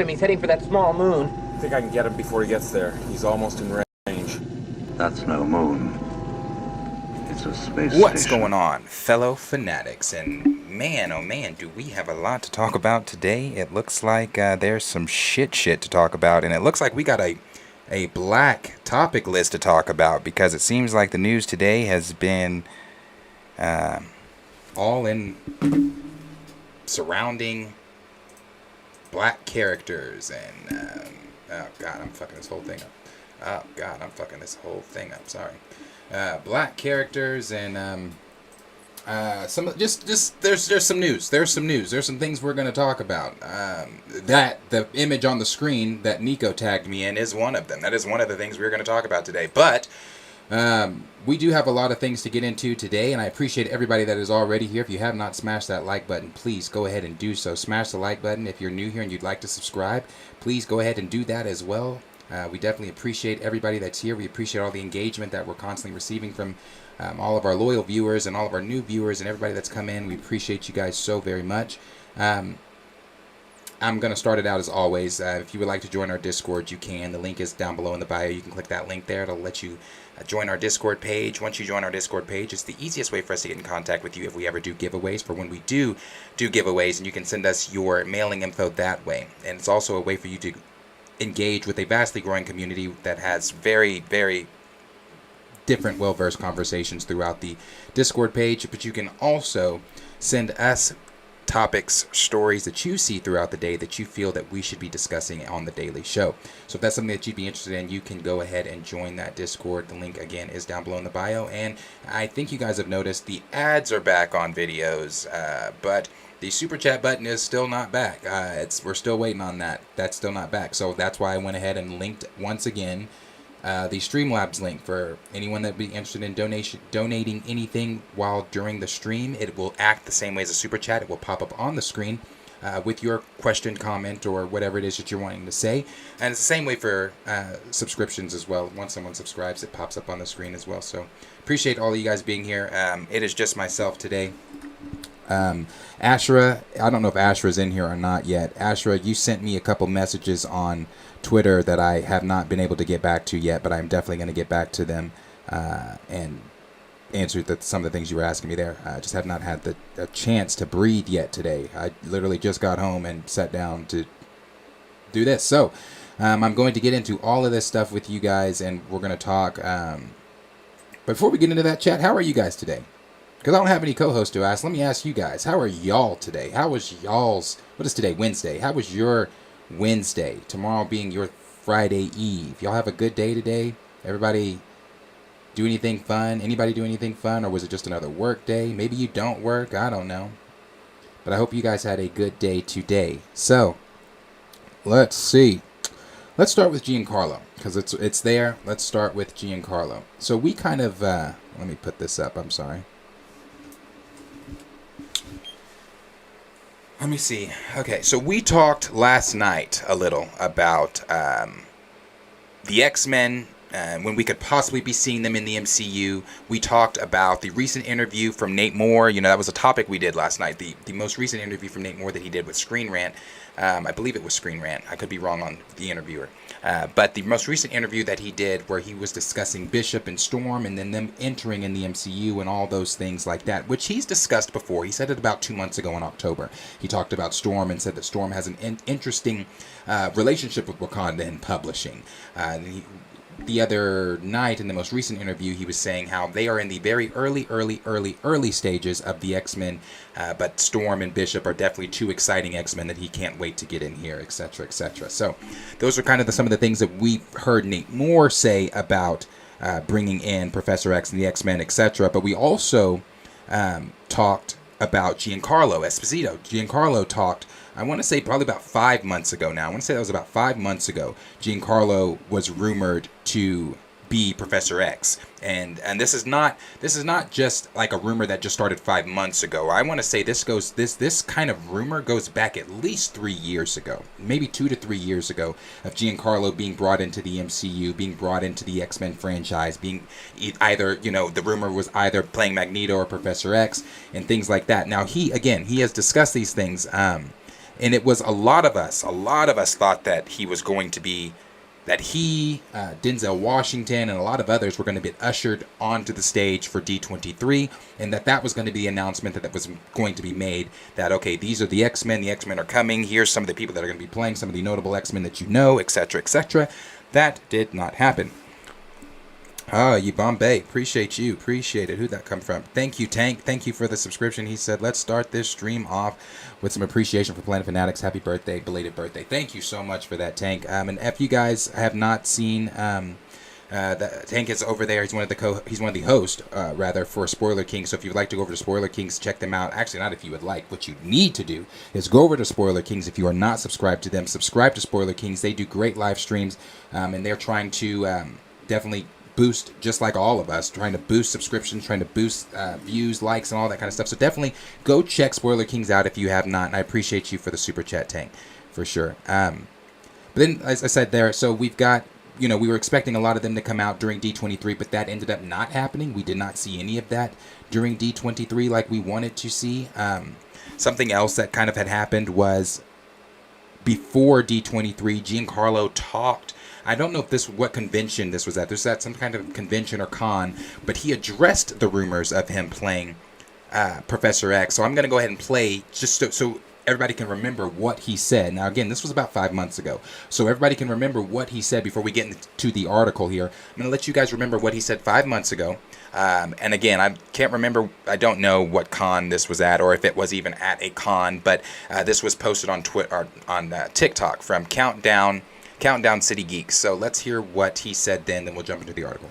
him. He's heading for that small moon. I think I can get him before he gets there. He's almost in range. That's no moon. It's a space What's station. going on, fellow fanatics? And man, oh man, do we have a lot to talk about today. It looks like there's some shit to talk about, and it looks like we got a black topic list to talk about, because it seems like the news today has been all in surrounding black characters and oh god, I'm fucking this whole thing up. Sorry. Black characters and some just there's some news. There's some things we're gonna talk about. That the image on the screen that Nico tagged me in is one of them. That is one of the things we're gonna talk about today. But we do have a lot of things to get into today, and I appreciate everybody that is already here. If you have not smashed that like button, please go ahead and do so. Smash the like button. If you're new here and you'd like to subscribe, please go ahead and do that as well. We definitely appreciate everybody that's here. We appreciate all the engagement that we're constantly receiving from all of our loyal viewers and all of our new viewers and everybody that's come in. We appreciate you guys so very much. I'm going to start it out as always. If you would like to join our Discord, you can. The link is down below in the bio. You can click that link there. It'll let you join our Discord page. Once you join our Discord page, it's the easiest way for us to get in contact with you if we ever do giveaways, for when we do giveaways, and you can send us your mailing info that way. And it's also a way for you to engage with a vastly growing community that has very, very different well-versed conversations throughout the Discord page. But you can also send us topics, stories that you see throughout the day that you feel that we should be discussing on the daily show. So if that's something that you'd be interested in, you can go ahead and join that Discord. The link again is down below in the bio. And I think you guys have noticed the ads are back on videos, but the super chat button is still not back. We're still waiting on that. That's still not back. So that's why I went ahead and linked once again the Streamlabs link for anyone that would be interested in donating anything while during the stream. It will act the same way as a super chat. It will pop up on the screen with your question, comment, or whatever it is that you're wanting to say. And it's the same way for subscriptions as well. Once someone subscribes, it pops up on the screen as well. So appreciate all of you guys being here. It is just myself today. Ashra, I don't know if Ashra's in here or not yet. Ashra, you sent me a couple messages on Twitter that I have not been able to get back to yet, but I'm definitely going to get back to them and answer some of the things you were asking me there. I just have not had a chance to breathe yet today. I literally just got home and sat down to do this. So I'm going to get into all of this stuff with you guys, and we're going to talk. But before we get into that, chat, how are you guys today? Because I don't have any co-hosts to ask. Let me ask you guys, how are y'all today? How was y'all's, what is today, Wednesday? How was your Wednesday? Tomorrow being your Friday Eve. Y'all have a good day today? Everybody do anything fun? Anybody do anything fun? Or was it just another work day? Maybe you don't work. I don't know. But I hope you guys had a good day today. So, let's see. Let's start with Giancarlo, because it's there. Let's start with Giancarlo. So we kind of, let me put this up. I'm sorry. Let me see. Okay, so we talked last night a little about the X-Men, when we could possibly be seeing them in the MCU. We talked about the recent interview from Nate Moore. You know, that was a topic we did last night. The most recent interview from Nate Moore that he did with Screen Rant. I believe it was Screen Rant. I could be wrong on the interviewer. But the most recent interview that he did, where he was discussing Bishop and Storm and then them entering in the MCU and all those things like that, which he's discussed before. He said it about 2 months ago in October. He talked about Storm and said that Storm has an interesting relationship with Wakanda in publishing. The other night in the most recent interview, he was saying how they are in the very early stages of the X-Men, but Storm and Bishop are definitely two exciting X-Men that he can't wait to get in here, etc., etc. So those are kind of some of the things that we've heard Nate Moore say about bringing in Professor X and the X-Men, etc. But we also talked about Giancarlo Esposito. Giancarlo talked, I want to say probably about 5 months ago now. I want to say that was about 5 months ago. Giancarlo was rumored to be Professor X. And this is not just like a rumor that just started 5 months ago. I want to say this kind of rumor goes back at least 3 years ago, maybe 2 to 3 years ago, of Giancarlo being brought into the MCU, being brought into the X-Men franchise, being either, the rumor was either playing Magneto or Professor X and things like that. Now he has discussed these things And it was a lot of us thought that he was going to be, that he, Denzel Washington, and a lot of others were going to be ushered onto the stage for D23, and that was going to be the announcement that was going to be made, that, okay, these are the X-Men are coming, here's some of the people that are going to be playing, some of the notable X-Men that you know, etc., etc. That did not happen. You Bombay, appreciate it. Who'd that come from? Thank you, Tank. Thank you for the subscription. He said, let's start this stream off with some appreciation for Planet Fanatics. Happy birthday, belated birthday. Thank you so much for that, Tank. And if you guys have not seen, Tank is over there. He's one of the hosts, rather, for Spoiler Kings. So if you'd like to go over to Spoiler Kings, check them out. Actually, not if you would like. What you need to do is go over to Spoiler Kings. If you are not subscribed to them, subscribe to Spoiler Kings. They do great live streams, and they're trying to definitely boost, just like all of us, trying to boost subscriptions, trying to boost views, likes, and all that kind of stuff. So definitely go check Spoiler Kings out if you have not, and I appreciate you for the super chat, Tank, for sure. But then, as I said there, so we've got, we were expecting a lot of them to come out during D23, but that ended up not happening. We did not see any of that during D23 like we wanted to see. Something else that kind of had happened was before D23, Giancarlo talked. I don't know if what convention this was at. This was at some kind of convention or con, but he addressed the rumors of him playing Professor X. So I'm going to go ahead and play just so everybody can remember what he said. Now, again, this was about 5 months ago. So everybody can remember what he said before we get into the article here. I'm going to let you guys remember what he said 5 months ago. And again, I can't remember. I don't know what con this was at or if it was even at a con. But this was posted on Twitter, on TikTok from Countdown City Geeks. So let's hear what he said then we'll jump into the article.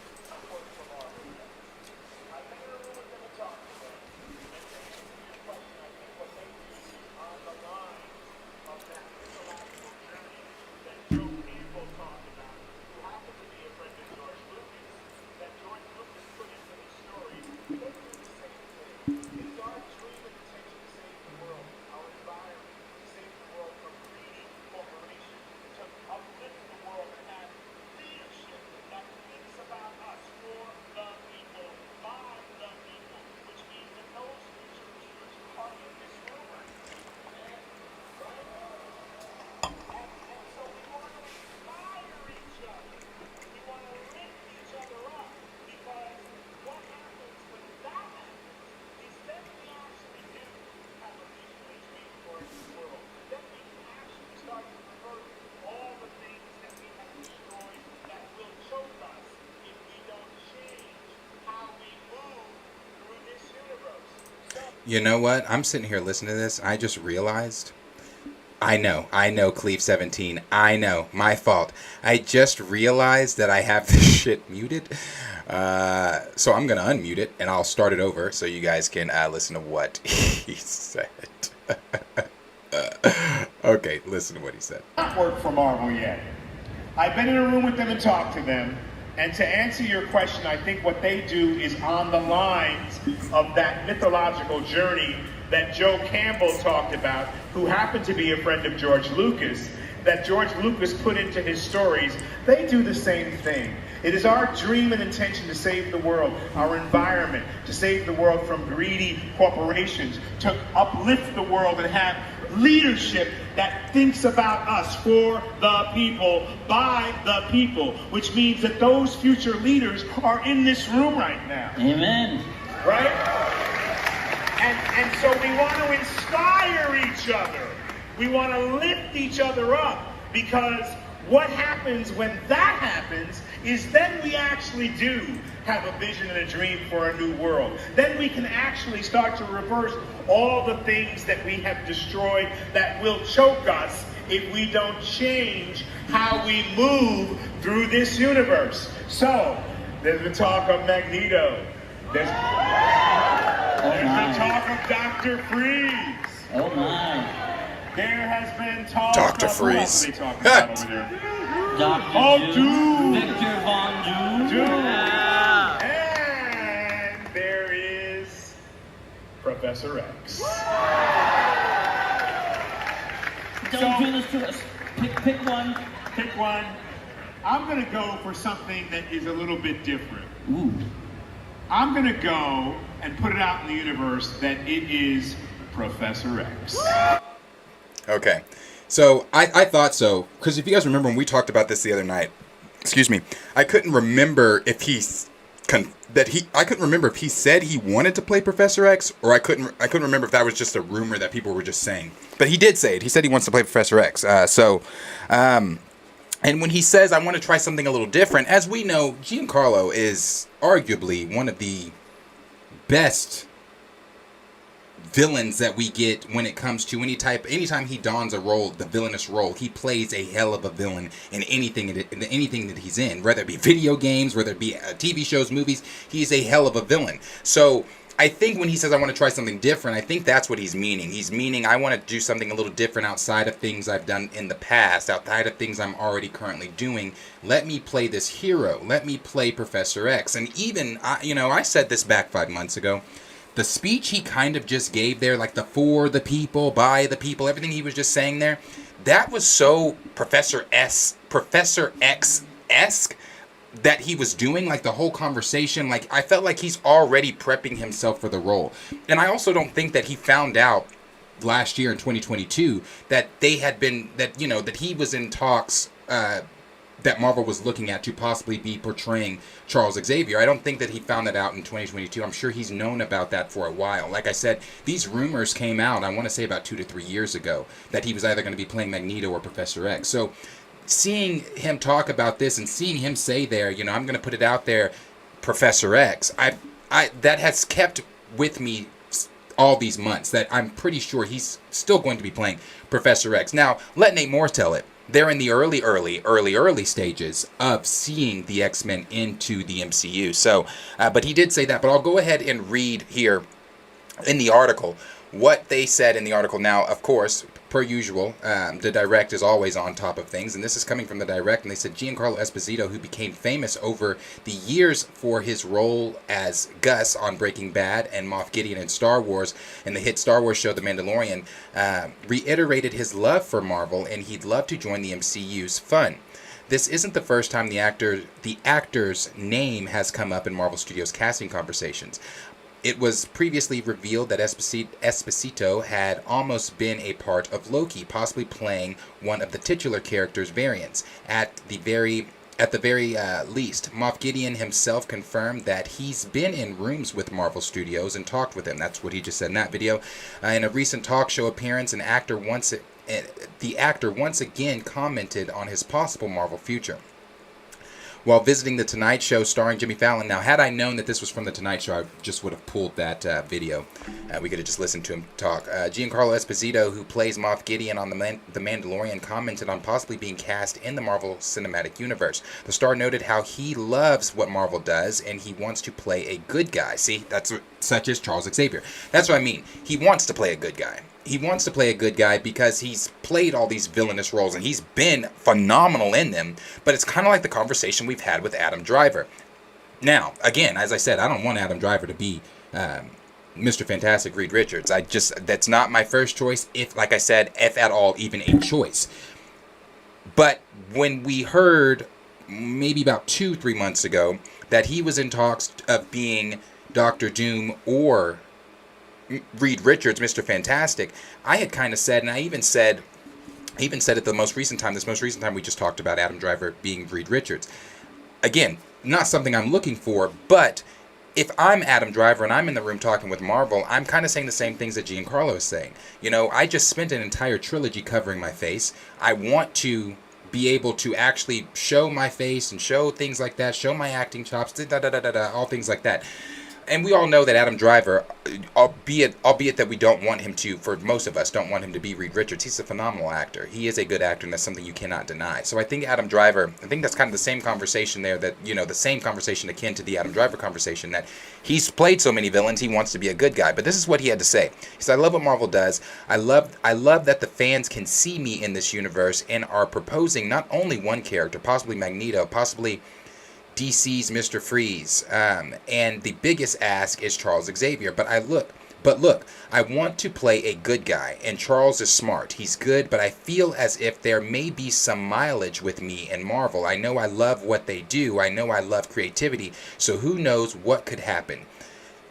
You know what? I'm sitting here listening to this. I just realized. I know, Cleve 17. I know, my fault. I just realized that I have this shit muted. So I'm going to unmute it and I'll start it over so you guys can listen to what he said. Okay, listen to what he said. Not worked for Marvel yet. I've been in a room with them and talked to them. And to answer your question, I think what they do is on the lines of that mythological journey that Joe Campbell talked about, who happened to be a friend of George Lucas, that George Lucas put into his stories. They do the same thing. It is our dream and intention to save the world, our environment, to save the world from greedy corporations, to uplift the world and have leadership that thinks about us for the people, by the people, which means that those future leaders are in this room right now. Amen. Right? And so we want to inspire each other. We want to lift each other up, because what happens when that happens is then we actually do have a vision and a dream for a new world. Then we can actually start to reverse all the things that we have destroyed that will choke us if we don't change how we move through this universe. So, there's the talk of Magneto. There's the talk of Dr. Freeze. Oh my. There has been talk Dr. of Freeze. What are they talking about over there? Dr. Doom. Victor Von Doom. Doom. Yeah. And there is Professor X. Don't do this to us. Pick one. Pick one. I'm going to go for something that is a little bit different. Ooh. I'm going to go and put it out in the universe that it is Professor X. Okay. So I thought so, because if you guys remember when we talked about this the other night, excuse me, I couldn't remember if I couldn't remember if he said he wanted to play Professor X, or I couldn't remember if that was just a rumor that people were just saying. But he did say it. He said he wants to play Professor X. And when he says I want to try something a little different, as we know, Giancarlo is arguably one of the best villains that we get when it comes to anytime he dons a role, the villainous role, he plays a hell of a villain in anything that he's in, whether it be video games, whether it be TV shows, movies. He's a hell of a villain. So I think when he says I want to try something different, I think that's what he's meaning. He's meaning I want to do something a little different outside of things I've done in the past, outside of things I'm already currently doing. Let me play this hero. Let me play Professor X. And even I said this back 5 months ago. The speech he kind of just gave there, like the for the people, by the people, everything he was just saying there, that was so Professor X-esque that he was doing, like the whole conversation. Like, I felt like he's already prepping himself for the role. And I also don't think that he found out last year in 2022 that that he was in talks that Marvel was looking at to possibly be portraying Charles Xavier. I don't think that he found that out in 2022. I'm sure he's known about that for a while. Like I said, these rumors came out, I want to say about 2 to 3 years ago, that he was either going to be playing Magneto or Professor X. So seeing him talk about this and seeing him say there, I'm going to put it out there, Professor X, I that has kept with me all these months, that I'm pretty sure he's still going to be playing Professor X. Now, let Nate Moore tell it. They're in the early stages of seeing the X-Men into the MCU. So, but he did say that. But I'll go ahead and read here in the article what they said in the article. Now, of course, per usual, the Direct is always on top of things, and this is coming from the Direct, and they said Giancarlo Esposito, who became famous over the years for his role as Gus on Breaking Bad and Moff Gideon in Star Wars and the hit Star Wars show The Mandalorian, reiterated his love for Marvel, and he'd love to join the MCU's fun. This isn't the first time the actor's name has come up in Marvel Studios casting conversations. It was previously revealed that Esposito had almost been a part of Loki, possibly playing one of the titular character's variants. At the very least, Moff Gideon himself confirmed that he's been in rooms with Marvel Studios and talked with them. That's what he just said in that video. In a recent talk show appearance, the actor once again commented on his possible Marvel future while visiting The Tonight Show starring Jimmy Fallon. Now, had I known that this was from The Tonight Show, I just would have pulled that video. We could have just listened to him talk. Giancarlo Esposito, who plays Moff Gideon on The Mandalorian, commented on possibly being cast in the Marvel Cinematic Universe. The star noted how he loves what Marvel does, and he wants to play a good guy. See, such as Charles Xavier. That's what I mean. He wants to play a good guy. He wants to play a good guy because he's played all these villainous roles and he's been phenomenal in them. But it's kind of like the conversation we've had with Adam Driver. Now, again, as I said, I don't want Adam Driver to be Mr. Fantastic Reed Richards. That's not my first choice, if at all, even a choice. But when we heard maybe about 2-3 months ago that he was in talks of being Dr. Doom or Reed Richards, Mr. Fantastic, I had kind of said, and I even said it this most recent time we just talked about Adam Driver being Reed Richards. Again, not something I'm looking for, but if I'm Adam Driver and I'm in the room talking with Marvel, I'm kind of saying the same things that Giancarlo is saying. I just spent an entire trilogy covering my face. I want to be able to actually show my face and show things like that, show my acting chops, all things like that. And we all know that Adam Driver, albeit that we don't want him to, for most of us, don't want him to be Reed Richards. He's a phenomenal actor. He is a good actor, and that's something you cannot deny. So I think Adam Driver, that's kind of the same conversation there, that, the same conversation akin to the Adam Driver conversation, that he's played so many villains, he wants to be a good guy. But this is what he had to say. He said, I love what Marvel does. I love that the fans can see me in this universe and are proposing not only one character, possibly Magneto, possibly DC's Mr. Freeze, and the biggest ask is Charles Xavier. But look, I want to play a good guy, and Charles is smart. He's good, but I feel as if there may be some mileage with me and Marvel. I know I love what they do. I know I love creativity. So who knows what could happen?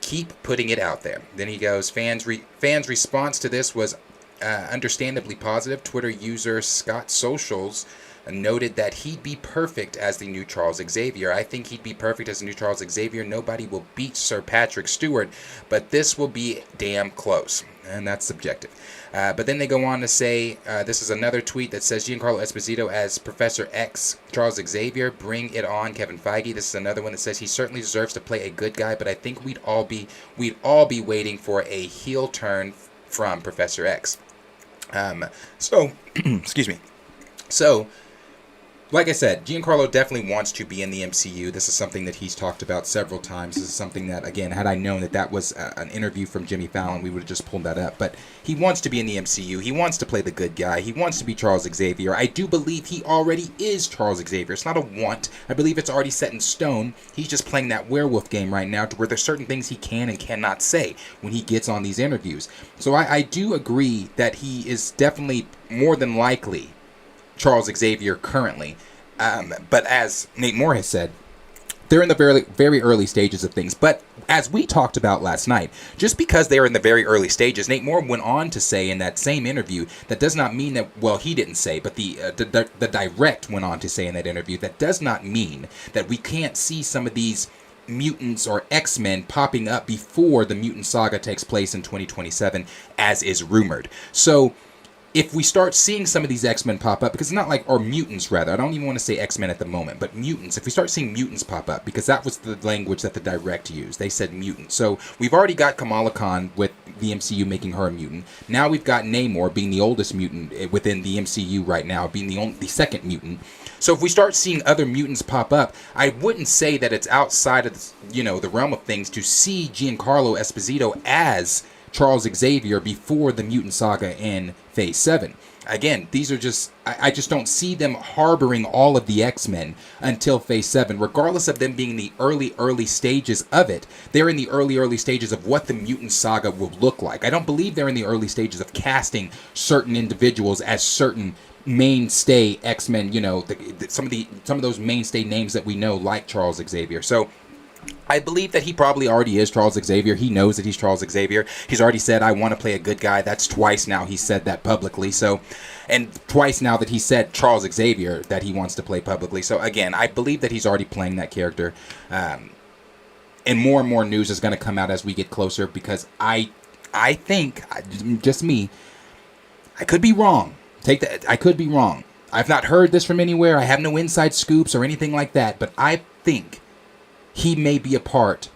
Keep putting it out there. Then he goes, fans' response to this was understandably positive. Twitter user Scott Socials noted that he'd be perfect as the new Charles Xavier. I think he'd be perfect as the new Charles Xavier. Nobody will beat Sir Patrick Stewart, but this will be damn close. And that's subjective. But then they go on to say, this is another tweet that says, Giancarlo Esposito as Professor X, Charles Xavier, bring it on, Kevin Feige. This is another one that says he certainly deserves to play a good guy, but I think we'd all be waiting for a heel turn from Professor X. Excuse me. So, like I said, Giancarlo definitely wants to be in the MCU. This is something that he's talked about several times. This is something that, again, had I known that that was an interview from Jimmy Fallon, we would have just pulled that up. But he wants to be in the MCU. He wants to play the good guy. He wants to be Charles Xavier. I do believe he already is Charles Xavier. It's not a want. I believe it's already set in stone. He's just playing that werewolf game right now to where there's certain things he can and cannot say when he gets on these interviews. So I do agree that he is definitely more than likely Charles Xavier currently. But as Nate Moore has said, they're in the very, very early stages of things. But as we talked about last night, just because they're in the very early stages, Nate Moore went on to say in that same interview, that does not mean that, well, he didn't say, but the direct went on to say in that interview, that does not mean that we can't see some of these mutants or X-Men popping up before the mutant saga takes place in 2027, as is rumored. So if we start seeing some of these X-Men pop up, because it's not like, or mutants rather, I don't even want to say X-Men at the moment, but mutants, if we start seeing mutants pop up, because that was the language that the direct used, they said mutant. So we've already got Kamala Khan with the MCU making her a mutant. Now we've got Namor being the oldest mutant within the MCU right now, being the second mutant. So if we start seeing other mutants pop up, I wouldn't say that it's outside of the realm of things to see Giancarlo Esposito as Charles Xavier before the mutant saga in Phase 7. Again, these are just, I just don't see them harboring all of the X-Men until Phase 7, regardless of them being in the early stages of it. They're in the early stages of what the mutant saga will look like. I don't believe they're in the early stages of casting certain individuals as certain mainstay X-Men, some of those mainstay names that we know, like Charles Xavier. So I believe that he probably already is Charles Xavier. He knows that he's Charles Xavier. He's already said, I want to play a good guy. That's twice now he said that publicly. So, and twice now that he said Charles Xavier that he wants to play publicly. So again, I believe that he's already playing that character. And more news is going to come out as we get closer, because I think, just me, I could be wrong. I could be wrong. I've not heard this from anywhere. I have no inside scoops or anything like that, but I think he may be a part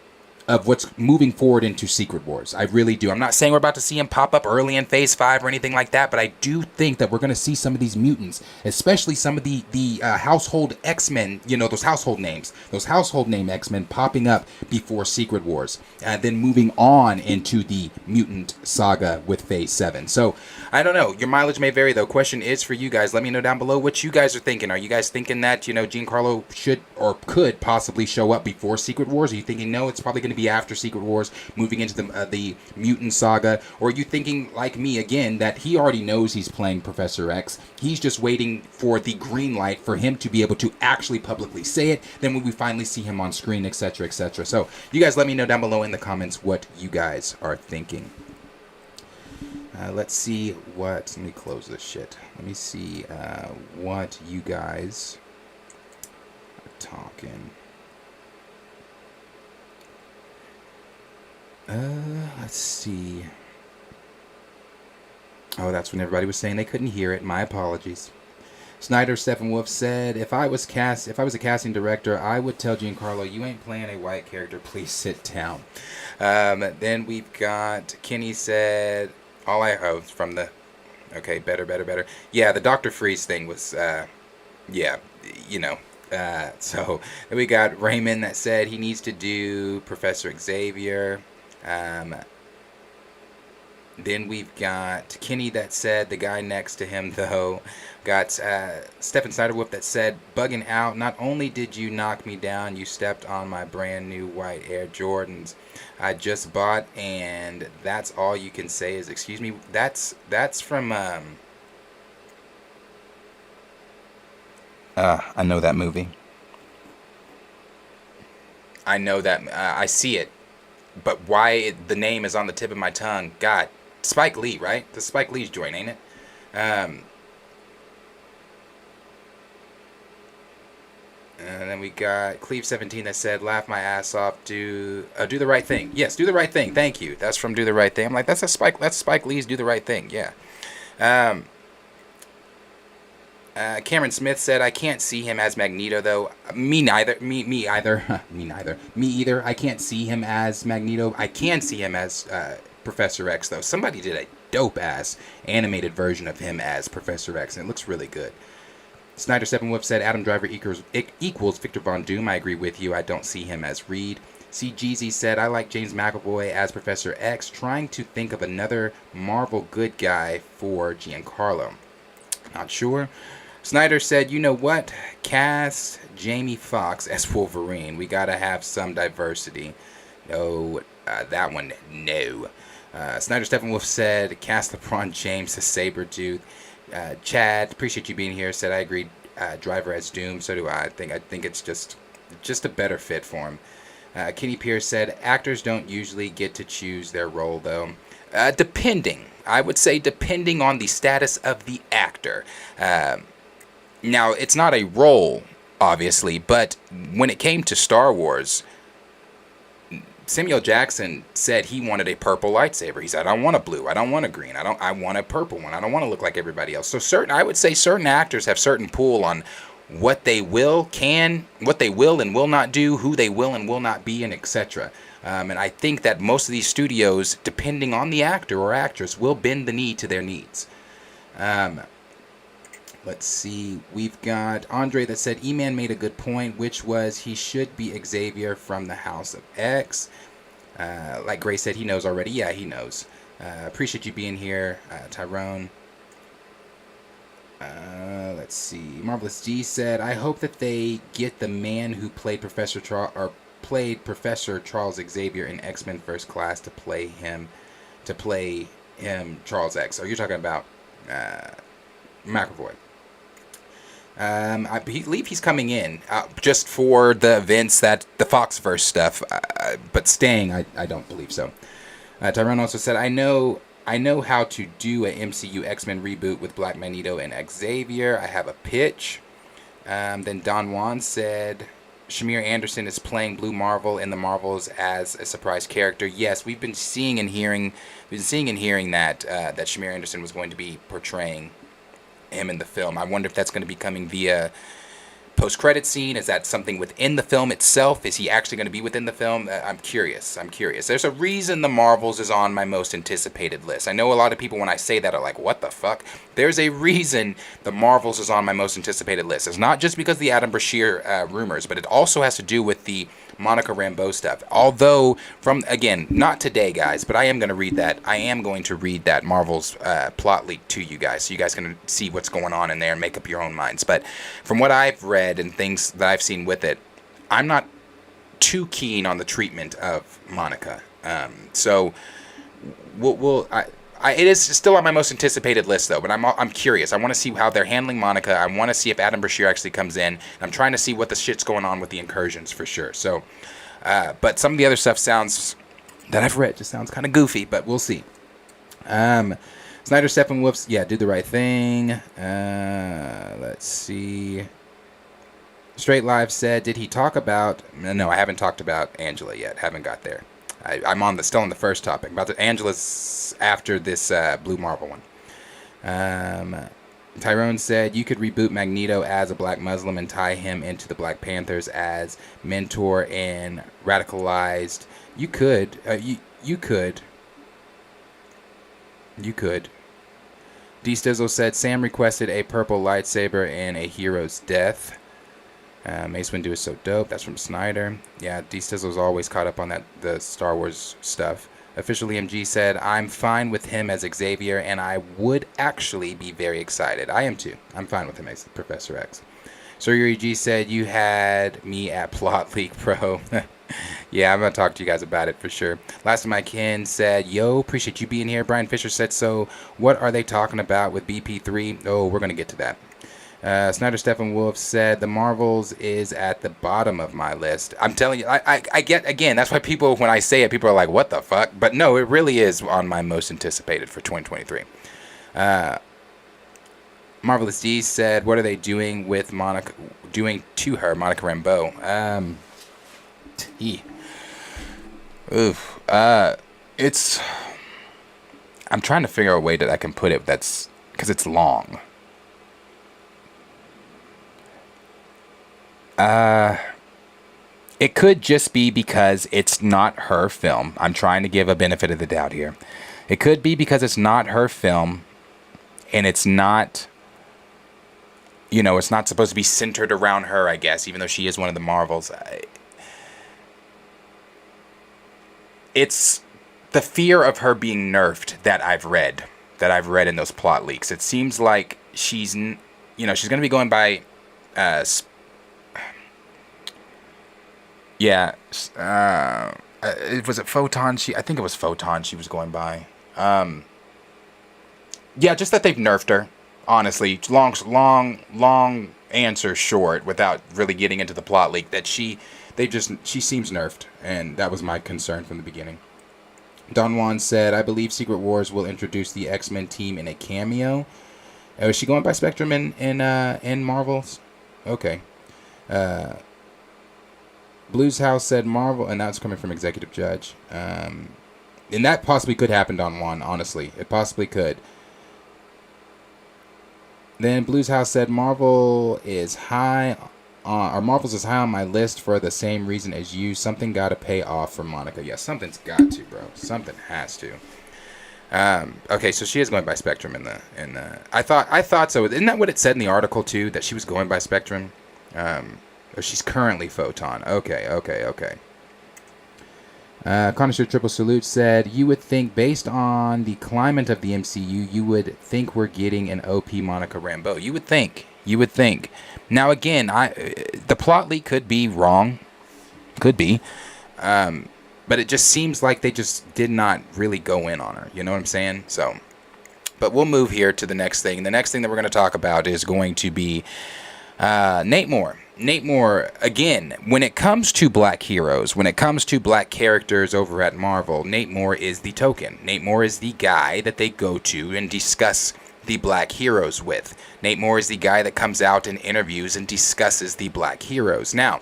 of what's moving forward into Secret Wars. I really do. I'm not saying we're about to see him pop up early in Phase 5 or anything like that, but I do think that we're going to see some of these mutants, especially some of the household X-Men, those household names, those household name X-Men popping up before Secret Wars, and then moving on into the mutant saga with Phase 7. So, I don't know. Your mileage may vary, though. Question is for you guys. Let me know down below what you guys are thinking. Are you guys thinking that, Giancarlo should or could possibly show up before Secret Wars? Are you thinking, no, it's probably going to be after Secret Wars, moving into the mutant saga? Or are you thinking, like me, again, that he already knows he's playing Professor X? He's just waiting for the green light for him to be able to actually publicly say it. Then when we finally see him on screen, etc., etc. So, you guys let me know down below in the comments what you guys are thinking. Let's see let me close this shit. Let me see what you guys are talking. Let's see. Oh, that's when everybody was saying they couldn't hear it. My apologies. Snyder Steppenwolf said, if I was a casting director, I would tell Giancarlo, you ain't playing a white character. Please sit down. Then we've got Kenny said, it's from the, okay, better. Yeah, the Dr. Freeze thing was, so then we got Raymond that said he needs to do Professor Xavier. Then we've got Kenny that said the guy next to him, though. Got Stephen Snyderwolf that said, bugging out, not only did you knock me down, you stepped on my brand new white Air Jordans I just bought, and that's all you can say is, excuse me. That's from, I know that movie. I know that, I see it. But why the name is on the tip of my tongue, God Spike Lee, right? The Spike Lee's joint, ain't it? And then we got Cleve17 that said, "Laugh my ass off. Do the right thing." Yes, do the right thing. Thank you. That's from Do the Right Thing. I'm like, that's Spike Lee's Do the Right Thing. Yeah. Cameron Smith said, "I can't see him as Magneto though." Me neither. Me either. Me neither. Me either. I can't see him as Magneto. I can see him as Professor X though. Somebody did a dope ass animated version of him as Professor X, and it looks really good. Snyder 7 Wolf said, "Adam Driver equals Victor Von Doom." I agree with you. I don't see him as Reed. C. Jeezy said, "I like James McAvoy as Professor X. Trying to think of another Marvel good guy for Giancarlo. Not sure." Snyder said, "You know what? Cast Jamie Foxx as Wolverine. We gotta have some diversity." No, that one, no. Snyder Stephen Wolf said, "Cast LeBron James as Sabretooth." Chad, appreciate you being here, said, "I agree. Driver as Doom." So do I. I think it's just a better fit for him. Kenny Pierce said, "Actors don't usually get to choose their role, though." Depending. I would say depending on the status of the actor. Now, it's not a role, obviously, but when it came to Star Wars, Samuel Jackson said he wanted a purple lightsaber. He said, "I don't want a blue. I don't want a green. I want a purple one. I don't want to look like everybody else." So I would say certain actors have certain pull on what they will and will not do, who they will and will not be, and etc. And I think that most of these studios, depending on the actor or actress, will bend the knee to their needs. Let's see. We've got Andre that said, "E-Man made a good point, which was he should be Xavier from the House of X." Like Gray said, he knows already. Yeah, he knows. Appreciate you being here, Tyrone. Let's see. Marvelous G said, "I hope that they get the man who played Professor Charles Xavier in X-Men First Class to play him Charles X." So you're talking about McAvoy. I believe he's coming in just for the events, that the Foxverse stuff, but staying, I don't believe so. Tyrone also said, I know how to do a MCU X-Men reboot with Black Magneto and Xavier. I have a pitch." Then Don Juan said, "Shamir Anderson is playing Blue Marvel in the Marvels as a surprise character." Yes, we've been seeing and hearing that that Shamir Anderson was going to be portraying him in the film. I wonder if that's going to be coming via post-credit scene. Is that something within the film itself? Is he actually going to be within the film? I'm curious. There's a reason the Marvels is on my most anticipated list. I know a lot of people, when I say that, are like, what the fuck? There's a reason the Marvels is on my most anticipated list. It's not just because of the Adam Brashear rumors, but it also has to do with the Monica Rambeau stuff. Although, again, not today, guys, but I am going to read that Marvel's plot leak to you guys, so you guys can see what's going on in there and make up your own minds. But from what I've read and things that I've seen with it, I'm not too keen on the treatment of Monica. So it is still on my most anticipated list, though. But I'm curious. I want to see how they're handling Monica. I want to see if Adam Brashear actually comes in. I'm trying to see what the shit's going on with the incursions for sure. So, but some of the other stuff that I've read just sounds kind of goofy. But we'll see. Snyder Steppenwolf's, yeah, Do the Right Thing. Let's see. Straight Live said, "Did he talk about?" No, I haven't talked about Angela yet. Haven't got there. I'm still on the first topic. Angela's after this Blue Marvel one. Tyrone said, "You could reboot Magneto as a black Muslim and tie him into the Black Panthers as mentor and radicalized." You could. You could. D Stizzle said, "Sam requested a purple lightsaber in A Hero's Death. Mace Windu is so dope." That's from Snyder. Yeah, D Stizzle's always caught up on the Star Wars stuff. Officially MG said, "I'm fine with him as Xavier, and I would actually be very excited." I am too. I'm fine with him as Professor X. Sir Yuri G said, "You had me at plot leak, bro." Yeah, I'm going to talk to you guys about it for sure. Last of My Kin said, "Yo, appreciate you being here." Brian Fisher said, "So what are they talking about with BP3? Oh, we're going to get to that. Snyder Stephen Wolf said the Marvels is at the bottom of my list. I'm telling you, I get, again, that's why people, when I say it, people are like, what the fuck? But no, it really is on my most anticipated for 2023. Marvelous D said, what are they doing with Monica, doing to her, Monica Rambeau? It's, I'm trying to figure out a way that I can put it that's, because it's long. It could just be because it's not her film. I'm trying to give a benefit of the doubt here. It could be because it's not her film, and it's not, you know, it's not supposed to be centered around her, I guess, even though she is one of the Marvels. It's the fear of her being nerfed that I've read in those plot leaks. It seems like she's, you know, she's going to be going by, was it Photon? I think it was Photon she was going by. Yeah, just that they've nerfed her. Honestly, long answer short, without really getting into the plot leak, that she seems nerfed, and that was my concern from the beginning. Don Juan said, I believe Secret Wars will introduce the X-Men team in a cameo. Is she going by Spectrum in Marvels? Okay. Blues House said Marvel, and that's coming from Executive Judge. And that possibly could happen, Don Juan, honestly. It possibly could. Then Blues House said Marvels is high on my list for the same reason as you. Something got to pay off for Monica. Yeah, something's got to, bro. Something has to. Okay, so she is going by Spectrum in the. I thought so. Isn't that what it said in the article too? That she was going by Spectrum. Or she's currently Photon. Okay. Connoisseur Triple Salute said, you would think, based on the climate of the MCU, you would think we're getting an OP Monica Rambeau. You would think. Now, again, the plot leak could be wrong. Could be. But it just seems like they just did not really go in on her. You know what I'm saying? So, but we'll move here to the next thing. The next thing that we're going to talk about is going to be Nate Moore. Nate Moore, again, when it comes to black heroes, when it comes to black characters over at Marvel, Nate Moore is the token. Nate Moore is the guy that they go to and discuss the black heroes with. Nate Moore is the guy that comes out in interviews and discusses the black heroes. Now,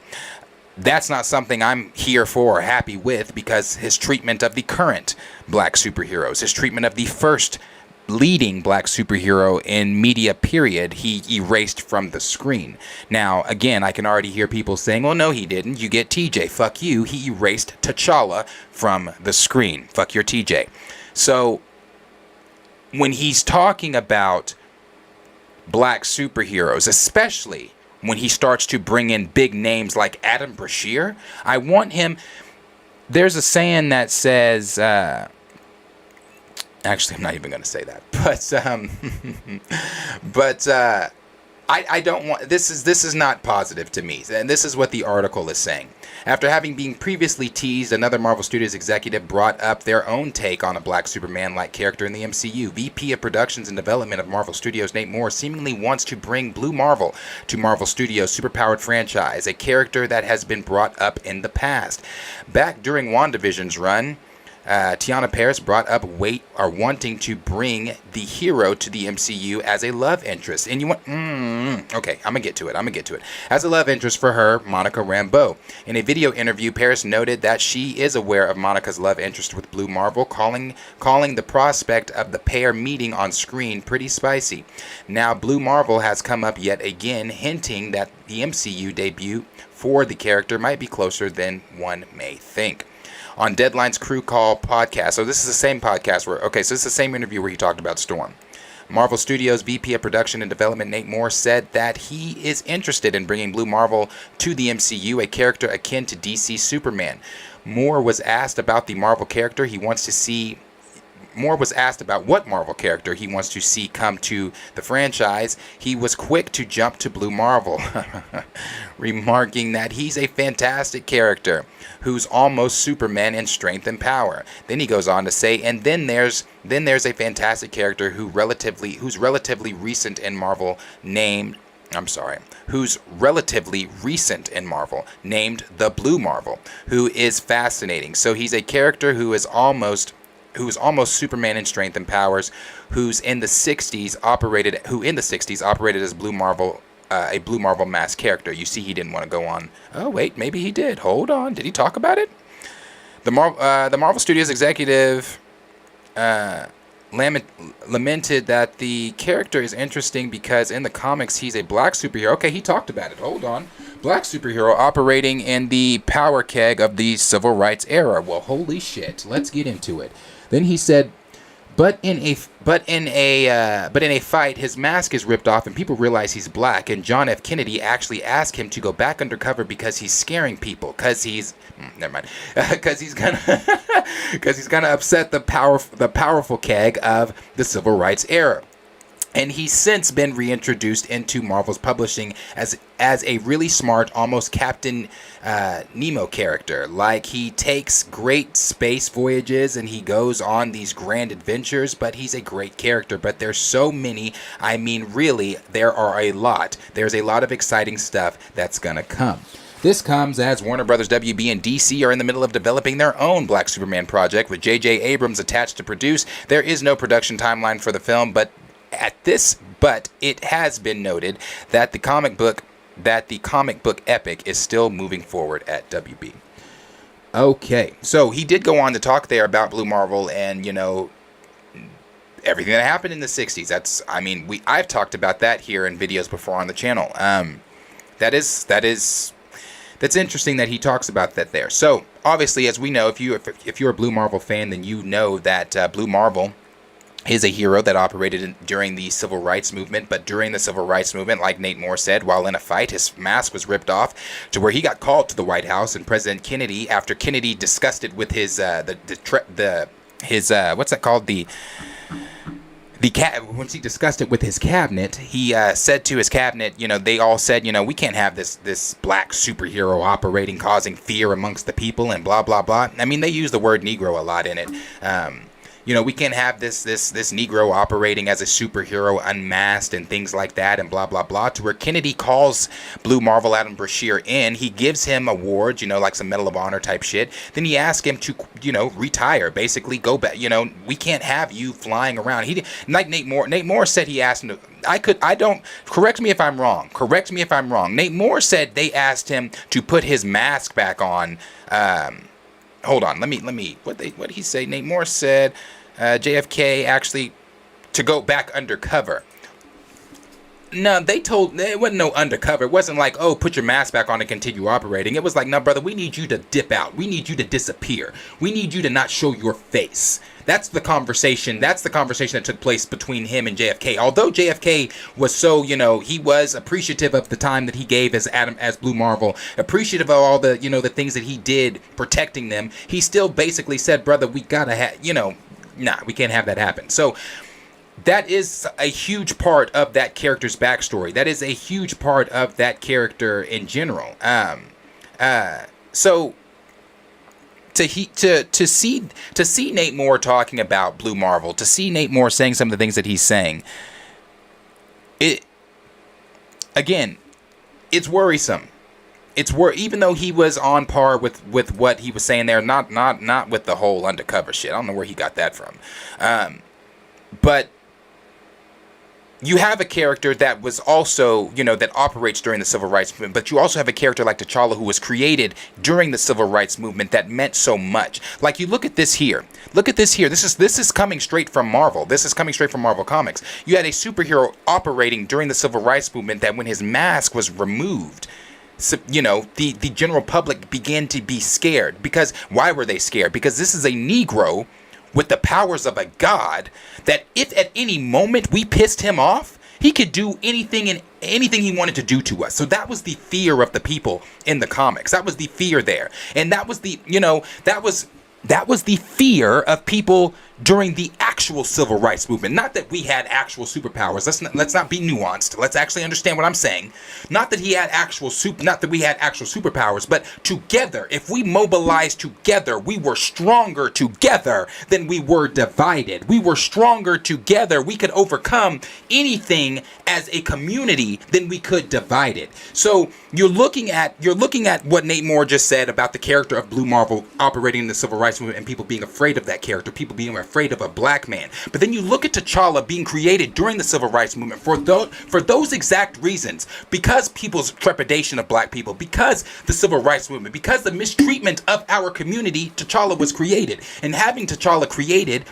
that's not something I'm here for or happy with, because his treatment of the current black superheroes, his treatment of the first leading black superhero in media period, he erased from the screen. Now, again, I can already hear people saying, well, no, he didn't. You get TJ. Fuck you. He erased T'Challa from the screen. Fuck your TJ. So, when he's talking about black superheroes, especially when he starts to bring in big names like Adam Brashear, I want him... There's a saying that says... Actually, I'm not even going to say that, but I don't want, this is not positive to me, and this is what the article is saying. After having been previously teased, another Marvel Studios executive brought up their own take on a black Superman-like character in the MCU. VP of Productions and Development of Marvel Studios, Nate Moore, seemingly wants to bring Blue Marvel to Marvel Studios' superpowered franchise, a character that has been brought up in the past. Back during WandaVision's run, Tiana Paris brought up wanting to bring the hero to the MCU as a love interest. And you want... okay, I'm going to get to it. As a love interest for her, Monica Rambeau. In a video interview, Paris noted that she is aware of Monica's love interest with Blue Marvel, calling the prospect of the pair meeting on screen pretty spicy. Now, Blue Marvel has come up yet again, hinting that the MCU debut for the character might be closer than one may think. On Deadline's Crew Call podcast. So this is the same podcast this is the same interview where he talked about Storm. Marvel Studios VP of Production and Development Nate Moore said that he is interested in bringing Blue Marvel to the MCU, a character akin to DC Superman. Moore was asked about the Marvel character he wants to see. Moore was asked about what Marvel character he wants to see come to the franchise. He was quick to jump to Blue Marvel, remarking that he's a fantastic character who's almost Superman in strength and power. Then he goes on to say, and then there's a fantastic character who's relatively recent in Marvel named who's relatively recent in Marvel, named the Blue Marvel, who is fascinating. So he's a character who is almost Superman in strength and powers, who in the 60s operated as Blue Marvel, a Blue Marvel masked character. You see, he didn't want to go on. Oh wait, maybe he did. Hold on, did he talk about it? The Marvel Studios executive lamented that the character is interesting because in the comics he's a black superhero. Okay, he talked about it. Hold on. Black superhero operating in the power keg of the civil rights era. Well, holy shit. Let's get into it. Then he said, but in a fight, his mask is ripped off and people realize he's black. And John F. Kennedy actually asked him to go back undercover because he's scaring people. Because he's gonna upset the powerful keg of the civil rights era. And he's since been reintroduced into Marvel's publishing as a really smart, almost Captain Nemo character. Like, he takes great space voyages and he goes on these grand adventures, but he's a great character. But there's so many, I mean, really, there are a lot. There's a lot of exciting stuff that's gonna come. This comes as Warner Brothers, WB, and DC are in the middle of developing their own Black Superman project with J.J. Abrams attached to produce. There is no production timeline for the film, but it has been noted that the comic book epic is still moving forward at WB. Okay, so he did go on to talk there about Blue Marvel and, you know, everything that happened in the 60s. I've talked about that here in videos before on the channel. That's interesting that he talks about that there. So obviously, as we know, if you're a Blue Marvel fan, then you know that Blue Marvel is a hero that operated during the Civil Rights Movement. But during the Civil Rights Movement, like Nate Moore said, while in a fight, his mask was ripped off to where he got called to the White House, and President Kennedy, after Kennedy discussed it with his once he discussed it with his cabinet, he said to his cabinet, you know, they all said, you know, we can't have this black superhero operating, causing fear amongst the people and blah, blah, blah. I mean, they use the word Negro a lot in it. You know, we can't have this Negro operating as a superhero unmasked and things like that and blah, blah, blah, to where Kennedy calls Blue Marvel Adam Brashear in. He gives him awards, you know, like some Medal of Honor type shit. Then he asks him to, you know, retire, basically go back. You know, we can't have you flying around. Like Nate Moore said he asked him to, correct me if I'm wrong. Nate Moore said they asked him to put his mask back on. Hold on, let me, what did he say? Nate Moore said, JFK actually to go back undercover. No, it wasn't no undercover. It wasn't like, oh, put your mask back on and continue operating. It was like, no, brother, we need you to dip out. We need you to disappear. We need you to not show your face. That's the conversation. That's the conversation that took place between him and JFK. Although JFK was so, you know, he was appreciative of the time that he gave as Blue Marvel, appreciative of all the, you know, the things that he did protecting them. He still basically said, brother, we gotta have, you know, we can't have that happen. So that is a huge part of that character's backstory. That is a huge part of that character in general. So to see Nate Moore talking about Blue Marvel, to see Nate Moore saying some of the things that he's saying, it's worrisome. Even though he was on par with what he was saying there, not with the whole undercover shit. I don't know where he got that from. But you have a character that was also, you know, that operates during the Civil Rights Movement, but you also have a character like T'Challa who was created during the Civil Rights Movement that meant so much. Like, you look at this here. This is coming straight from Marvel. This is coming straight from Marvel Comics. You had a superhero operating during the Civil Rights Movement that when his mask was removed, so, you know, the general public began to be scared. Because why were they scared? Because this is a Negro with the powers of a god that if at any moment we pissed him off, he could do anything he wanted to do to us. So that was the fear of the people in the comics. That was the fear there. And that was the, you know, that was the fear of people during the actual actual civil rights movement. Not that we had actual superpowers. Let's not be nuanced. Let's actually understand what I'm saying. Not that we had actual superpowers, but together, if we mobilized together, we were stronger together than we were divided. We were stronger together. We could overcome anything as a community than we could divided. So you're looking at what Nate Moore just said about the character of Blue Marvel operating in the civil rights movement and people being afraid of that character, people being afraid of a black man. But then you look at T'Challa being created during the civil rights movement for those exact reasons, because people's trepidation of black people, because the civil rights movement, because the mistreatment of our community, T'Challa was created. And having T'Challa created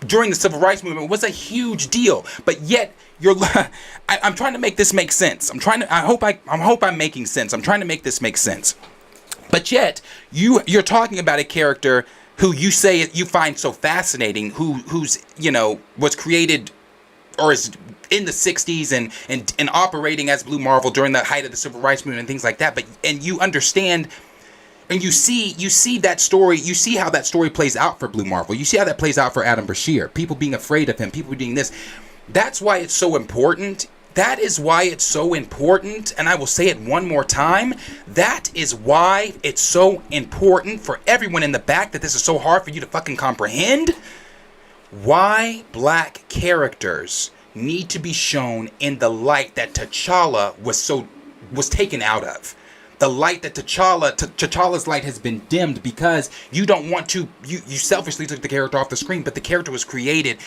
during the civil rights movement was a huge deal. But yet I'm trying to make this make sense. I hope I'm making sense. I'm trying to make this make sense. But yet you're talking about a character who you say you find so fascinating, who's was created or is in the 60s and operating as Blue Marvel during the height of the civil rights movement and things like that. And you understand. And you see that story, you see how that story plays out for Blue Marvel. You see how that plays out for Adam Brashear. People being afraid of him, people doing this. That's why it's so important. That is why it's so important. And I will say it one more time. That is why it's so important for everyone in the back that this is so hard for you to fucking comprehend. Why black characters need to be shown in the light that T'Challa was taken out of. The light that T'Challa's light has been dimmed because you don't want to, you selfishly took the character off the screen, but the character was created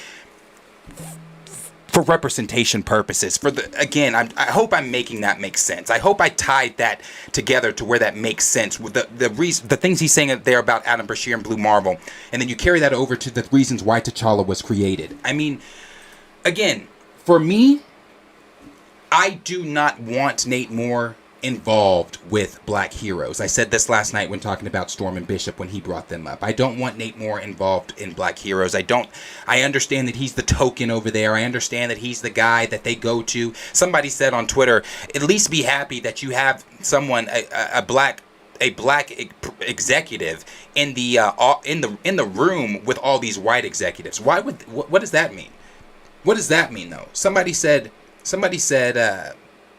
for representation purposes. I hope I'm making that make sense. I hope I tied that together to where that makes sense with the things he's saying there about Adam Brashear and Blue Marvel, and then you carry that over to the reasons why T'Challa was created. I mean, again, for me, I do not want Nate Moore involved with black heroes. I said this last night when talking about Storm and Bishop when he brought them up. I don't want Nate Moore involved in black heroes. I understand that he's the token over there. I understand that he's the guy that they go to. Somebody said on Twitter, at least be happy that you have someone, a black executive in the room with all these white executives. What does that mean? What does that mean though? Somebody said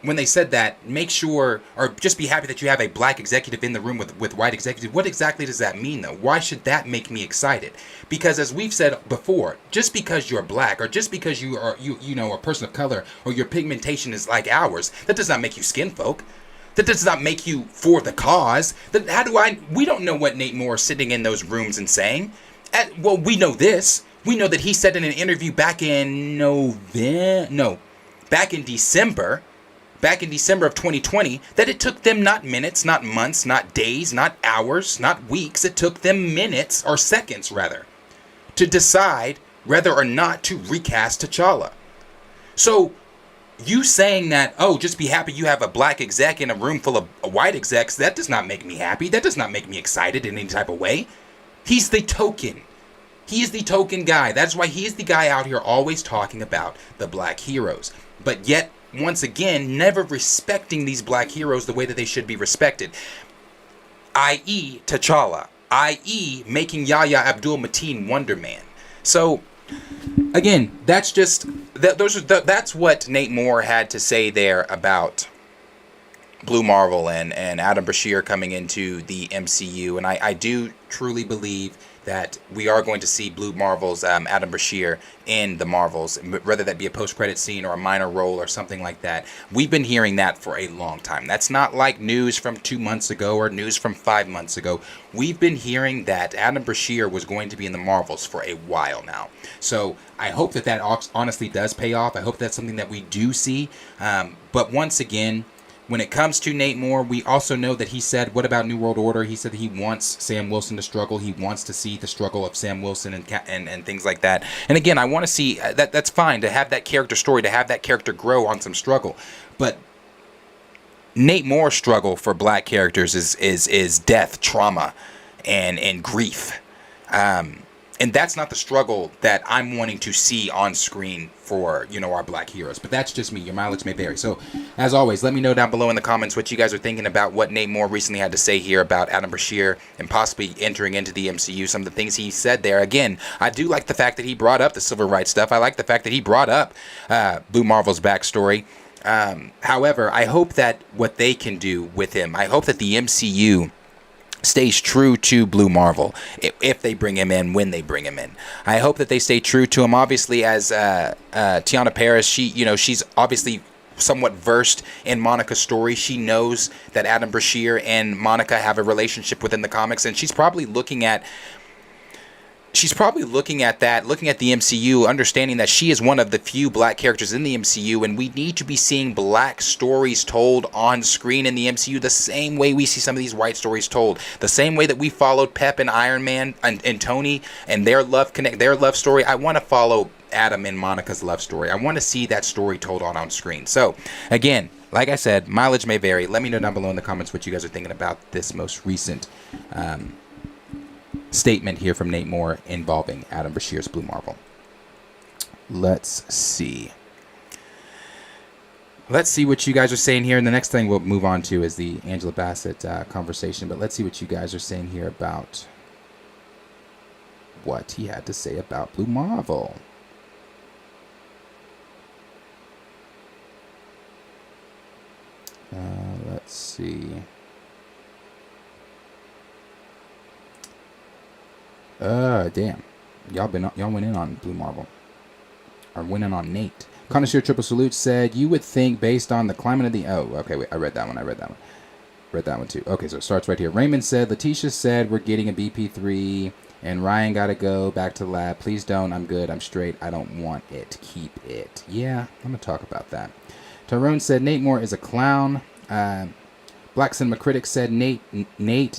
when they said that, make sure, or just be happy that you have a black executive in the room with white executive. What exactly does that mean, though? Why should that make me excited? Because as we've said before, just because you're black, or just because you are a person of color, or your pigmentation is like ours, that does not make you skin folk. That does not make you for the cause. We don't know what Nate Moore is sitting in those rooms and saying. Well, we know this. We know that he said in an interview back in December of 2020, that it took them not minutes, not months, not days, not hours, not weeks. It took them minutes, or seconds rather, to decide whether or not to recast T'Challa. So you saying that, just be happy you have a black exec in a room full of white execs, that does not make me happy. That does not make me excited in any type of way. He's the token. He is the token guy. That's why he is the guy out here always talking about the black heroes. But yet, once again, never respecting these black heroes the way that they should be respected. I.e. T'Challa. I.e. making Yahya Abdul-Mateen Wonder Man. So, again, that's what Nate Moore had to say there about Blue Marvel and Adam Brashear coming into the MCU. And I do truly believe that we are going to see Blue Marvel's Adam Brashear in the Marvels, whether that be a post-credit scene or a minor role or something like that. We've been hearing that for a long time. That's not like news from 2 months ago or news from 5 months ago. We've been hearing that Adam Brashear was going to be in the Marvels for a while now. So I hope that honestly does pay off. I hope that's something that we do see. But once again, when it comes to Nate Moore, we also know that he said, what about New World Order? He said that he wants Sam Wilson to struggle. He wants to see the struggle of Sam Wilson and things like that. And again, I want to see that's fine to have that character story, to have that character grow on some struggle. But Nate Moore's struggle for black characters is death, trauma, and grief. And And that's not the struggle that I'm wanting to see on screen for, our black heroes. But that's just me. Your mileage may vary. So, as always, let me know down below in the comments what you guys are thinking about what Nate Moore recently had to say here about Adam Brashear and possibly entering into the MCU. Some of the things he said there. Again, I do like the fact that he brought up the civil rights stuff. I like the fact that he brought up Blue Marvel's backstory. However, I hope that what they can do with him, I hope that the MCU stays true to Blue Marvel if they bring him in, when they bring him in. I hope that they stay true to him. Obviously, as Tiana Paris, she's obviously somewhat versed in Monica's story. She knows that Adam Brashear and Monica have a relationship within the comics, and she's probably looking at that, looking at the MCU, understanding that she is one of the few black characters in the MCU, and we need to be seeing black stories told on screen in the MCU the same way we see some of these white stories told. The same way that we followed Pep and Iron Man and Tony and their love story. I want to follow Adam and Monica's love story. I want to see that story told on screen. So, again, like I said, mileage may vary. Let me know down below in the comments what you guys are thinking about this most recent statement here from Nate Moore involving Adam Brashear's Blue Marvel. Let's see what you guys are saying here. And the next thing we'll move on to is the Angela Bassett conversation. But let's see what you guys are saying here about what he had to say about Blue Marvel. Let's see. Damn. Y'all went in on Blue Marvel. Or went in on Nate. Connoisseur Triple Salute said, you would think based on the climate of the... Oh, okay, wait. I read that one. Read that one too. Okay, so it starts right here. Raymond said, Letitia said we're getting a BP3 and Ryan gotta go back to the lab. Please don't. I'm good. I'm straight. I don't want it. Keep it. Yeah, I'm gonna talk about that. Tyrone said, Nate Moore is a clown. Black Cinema Critic said, Nate, no,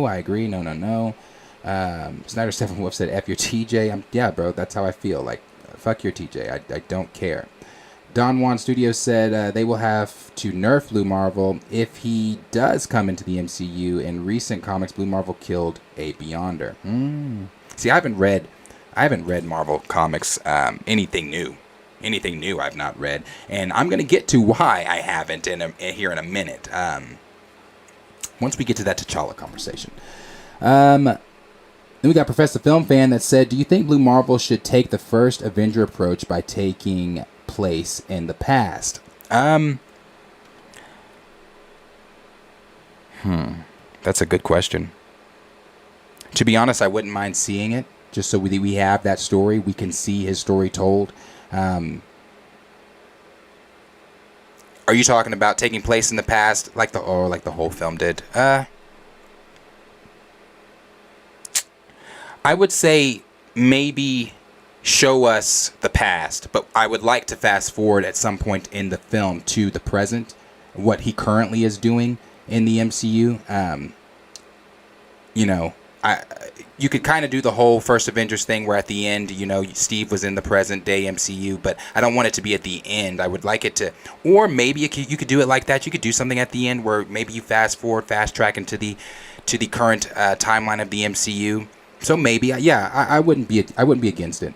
I agree, no. Snyder 7 Wolf said, F your TJ. Yeah, bro, that's how I feel. Like, fuck your TJ. I don't care. Don Juan Studios said they will have to nerf Blue Marvel if he does come into the MCU. In recent comics, Blue Marvel killed a Beyonder. See, I haven't read Marvel comics, anything new I've not read, and I'm gonna get to why I haven't here in a minute. Once we get to that T'Challa conversation. Then we got Professor Film Fan that said, do you think Blue Marvel should take the first Avenger approach by taking place in the past? That's a good question. To be honest, I wouldn't mind seeing it, just so we have that story. We can see his story told. Are you talking about taking place in the past, like the whole film did? I would say maybe show us the past, but I would like to fast forward at some point in the film to the present, what he currently is doing in the MCU. You could kind of do the whole first Avengers thing where at the end, Steve was in the present day MCU, but I don't want it to be at the end. I would like it to, or maybe you could do it like that. You could do something at the end where maybe you fast track into the current timeline of the MCU. So maybe, yeah, I wouldn't be against it.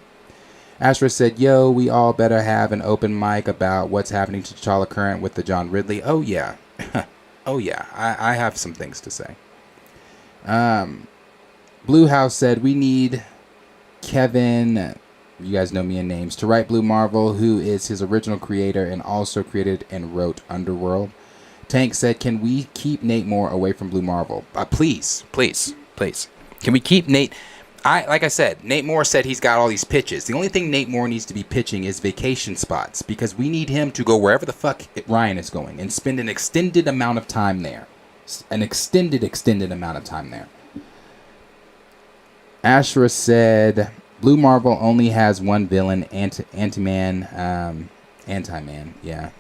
Astra said, yo, we all better have an open mic about what's happening to T'Challa current with the John Ridley. Oh, yeah. Oh, yeah. I have some things to say. Blue House said, we need Kevin, you guys know me in names, to write Blue Marvel, who is his original creator and also created and wrote Underworld. Tank said, can we keep Nate Moore away from Blue Marvel? Please. Can we keep Nate? Like I said, Nate Moore said he's got all these pitches. The only thing Nate Moore needs to be pitching is vacation spots, because we need him to go wherever the fuck Ryan is going and spend an extended amount of time there. An extended amount of time there. Ashra said, Blue Marvel only has one villain, Anti-Man, yeah.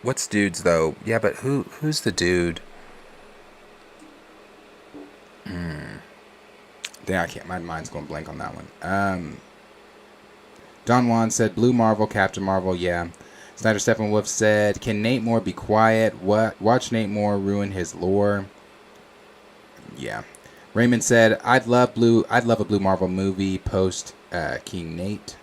What's dudes, though? Yeah, but who's the dude? Damn, I can't. My mind's going blank on that one. Don Juan said Blue Marvel, Captain Marvel. Yeah. Snyder Steppenwolf said, "Can Nate Moore be quiet? What? Watch Nate Moore ruin his lore." Yeah. Raymond said, I'd love a Blue Marvel movie post King Nate.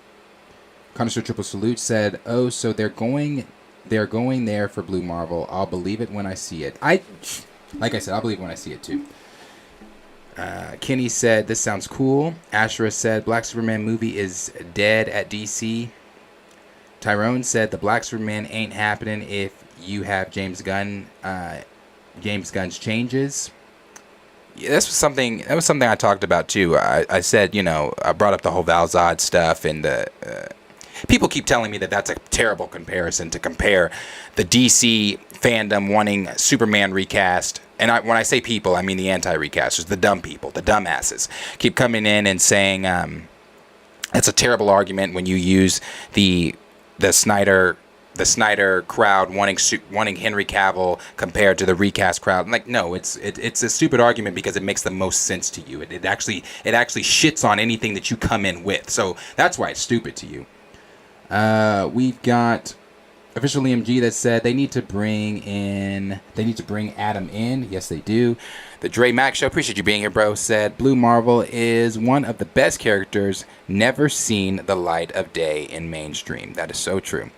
Connoisseur Triple Salute said, oh, so they're going there for Blue Marvel. I'll believe it when I see it. Like I said, I'll believe it when I see it too. Kenny said, this sounds cool. Ashera said, Black Superman movie is dead at DC. Tyrone said, the Black Superman ain't happening if you have James Gunn's changes. Yeah, that was something I talked about too. I said, I brought up the whole Val-Zod stuff, and the people keep telling me that that's a terrible comparison to compare the DC fandom wanting Superman recast. And when I say people, I mean the anti-recasters, the dumb people, the dumbasses, keep coming in and saying it's a terrible argument when you use the Snyder crowd wanting Henry Cavill compared to the recast crowd. I'm like, no, it's a stupid argument because it makes the most sense to you. It actually shits on anything that you come in with. So that's why it's stupid to you. We've got Official Liam G that said they need to bring Adam in. Yes, they do. The Dre Mac Show, appreciate you being here, bro, said Blue Marvel is one of the best characters never seen the light of day in mainstream. That is so true.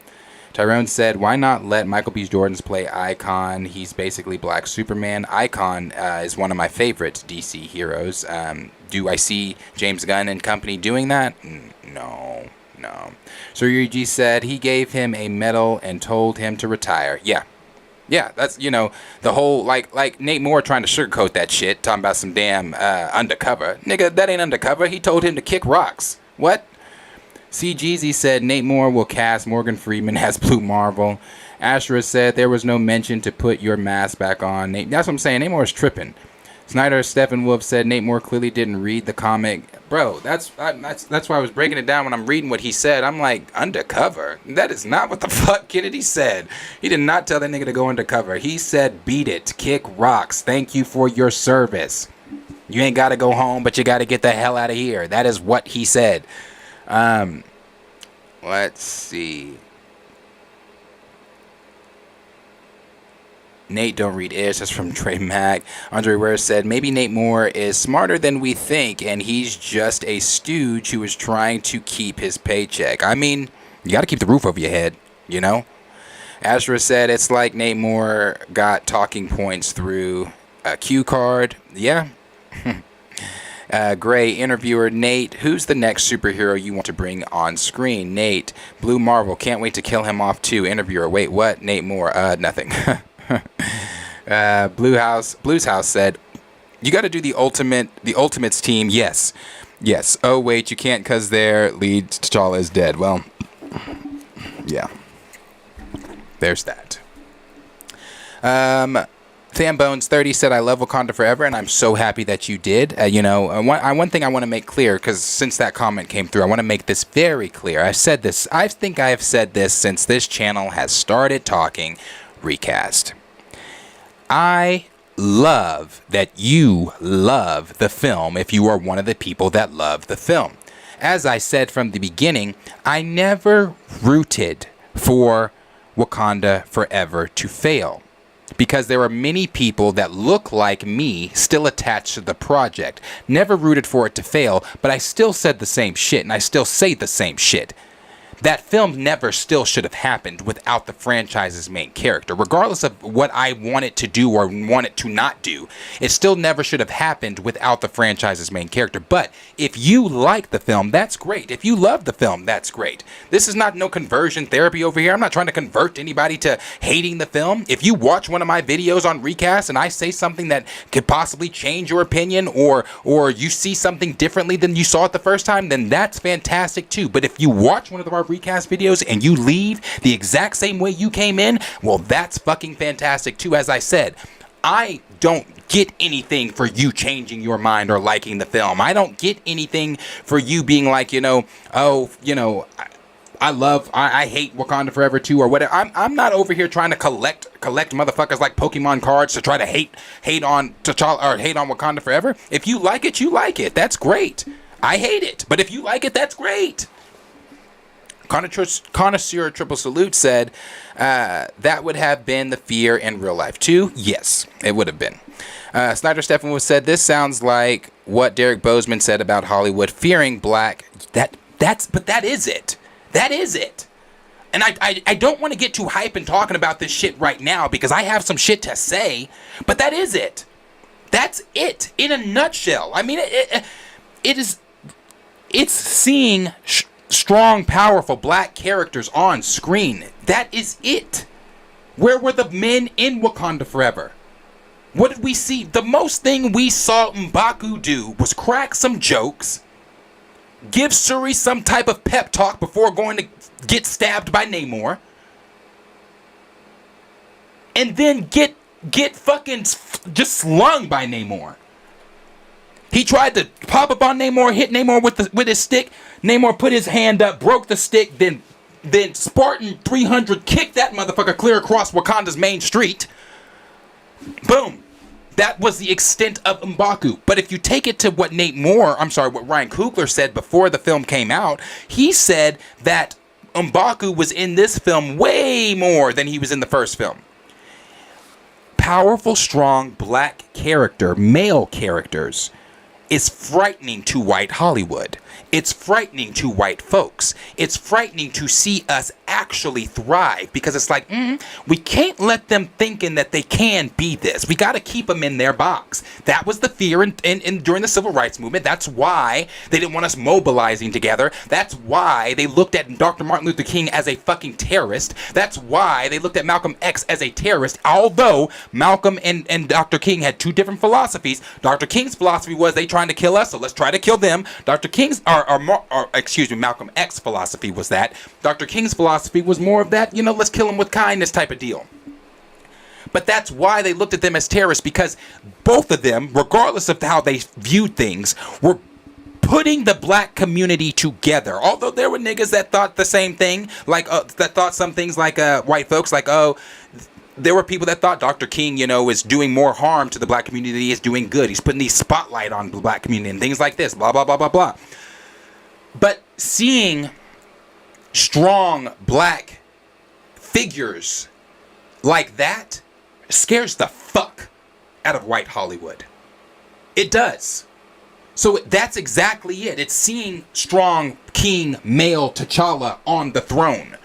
Tyrone said, why not let Michael B. Jordan play Icon? He's basically Black Superman. Icon is one of my favorite DC heroes. Do I see James Gunn and company doing that? No. Sir Yuji said he gave him a medal and told him to retire. Yeah, that's, the whole, like Nate Moore trying to sugarcoat that shit, talking about some damn undercover. Nigga, that ain't undercover. He told him to kick rocks. What? C. Jeezy said Nate Moore will cast Morgan Freeman as Blue Marvel. Ashera said there was no mention to put your mask back on. That's what I'm saying. Nate Moore is tripping. Snyder Steppenwolf said Nate Moore clearly didn't read the comic. Bro, that's why I was breaking it down when I'm reading what he said. I'm like, undercover? That is not what the fuck Kennedy said. He did not tell that nigga to go undercover. He said, beat it, kick rocks, thank you for your service. You ain't got to go home, but you got to get the hell out of here. That is what he said. Let's see. Nate don't read ish. That's from Trey Mack. Andre Ware said maybe Nate Moore is smarter than we think, and he's just a stooge who is trying to keep his paycheck. I mean, you got to keep the roof over your head, Ashera said it's like Nate Moore got talking points through a cue card. Yeah. Gray interviewer Nate, who's the next superhero you want to bring on screen? Nate, Blue Marvel, can't wait to kill him off too. Interviewer, wait, what? Nate Moore, nothing. Blues House said, you got to do the Ultimates team. Yes. Oh wait, you can't because their lead T'Challa is dead. Well, yeah. There's that. Thambones30 said, I love Wakanda Forever, and I'm so happy that you did. One thing I want to make clear, because since that comment came through, I want to make this very clear. I think I have said this since this channel has started talking recast. I love that you love the film if you are one of the people that love the film. As I said from the beginning, I never rooted for Wakanda Forever to fail, because there are many people that look like me still attached to the project. Never rooted for it to fail, but I still said the same shit, and I still say the same shit. That film never still should have happened without the franchise's main character. Regardless of what I want it to do or want it to not do, it still never should have happened without the franchise's main character. But if you like the film, that's great. If you love the film, that's great. This is not no conversion therapy over here. I'm not trying to convert anybody to hating the film. If you watch one of my videos on recast and I say something that could possibly change your opinion, or you see something differently than you saw it the first time, then that's fantastic too. But if you watch one of our recast videos and you leave the exact same way you came in, well, that's fucking fantastic too. As I said, I don't get anything for you changing your mind or liking the film. I don't get anything for you being like, I hate Wakanda Forever 2 or whatever. I'm not over here trying to collect motherfuckers like Pokemon cards to try to hate on T'Challa or hate on Wakanda Forever. If you like it, you like it. That's great. I hate it, but if you like it, that's great. Connoisseur Triple Salute said that would have been the fear in real life too. Yes, it would have been. Snyder Stephan was said, this sounds like what Derek Bozeman said about Hollywood fearing black. But that is it. That is it. And I don't want to get too hype and talking about this shit right now because I have some shit to say, but that is it. That's it in a nutshell. I mean, it's seeing strong, powerful black characters on screen. That is it. Where were the men in Wakanda Forever? What did we see? The most thing we saw M'Baku do was crack some jokes, give Shuri some type of pep talk before going to get stabbed by Namor, and then get fucking just slung by Namor. He tried to pop up on Namor, hit Namor with his stick. Namor put his hand up, broke the stick, then Spartan 300 kicked that motherfucker clear across Wakanda's main street. Boom. That was the extent of M'Baku. But if you take it to what what Ryan Coogler said before the film came out, he said that M'Baku was in this film way more than he was in the first film. Powerful, strong, black character, male characters, is frightening to white Hollywood. It's frightening to white folks. It's frightening to see us actually thrive because it's like, we can't let them thinking that they can be this. We got to keep them in their box. That was the fear during the Civil Rights Movement. That's why they didn't want us mobilizing together. That's why they looked at Dr. Martin Luther King as a fucking terrorist. That's why they looked at Malcolm X as a terrorist. Although Malcolm and Dr. King had two different philosophies. Dr. King's philosophy was they trying to kill us, so let's try to kill them. Malcolm X's philosophy was that. Dr. King's philosophy was more of that, let's kill them with kindness type of deal. But that's why they looked at them as terrorists, because both of them, regardless of how they viewed things, were putting the black community together. Although there were niggas that thought the same thing, that thought some things like white folks, there were people that thought Dr. King, is doing more harm to the black community than he is doing good. He's putting these spotlight on the black community and things like this, blah, blah, blah, blah, blah. But seeing strong black figures like that scares the fuck out of white Hollywood. It does. So that's exactly it. It's seeing strong king male T'Challa on the throne.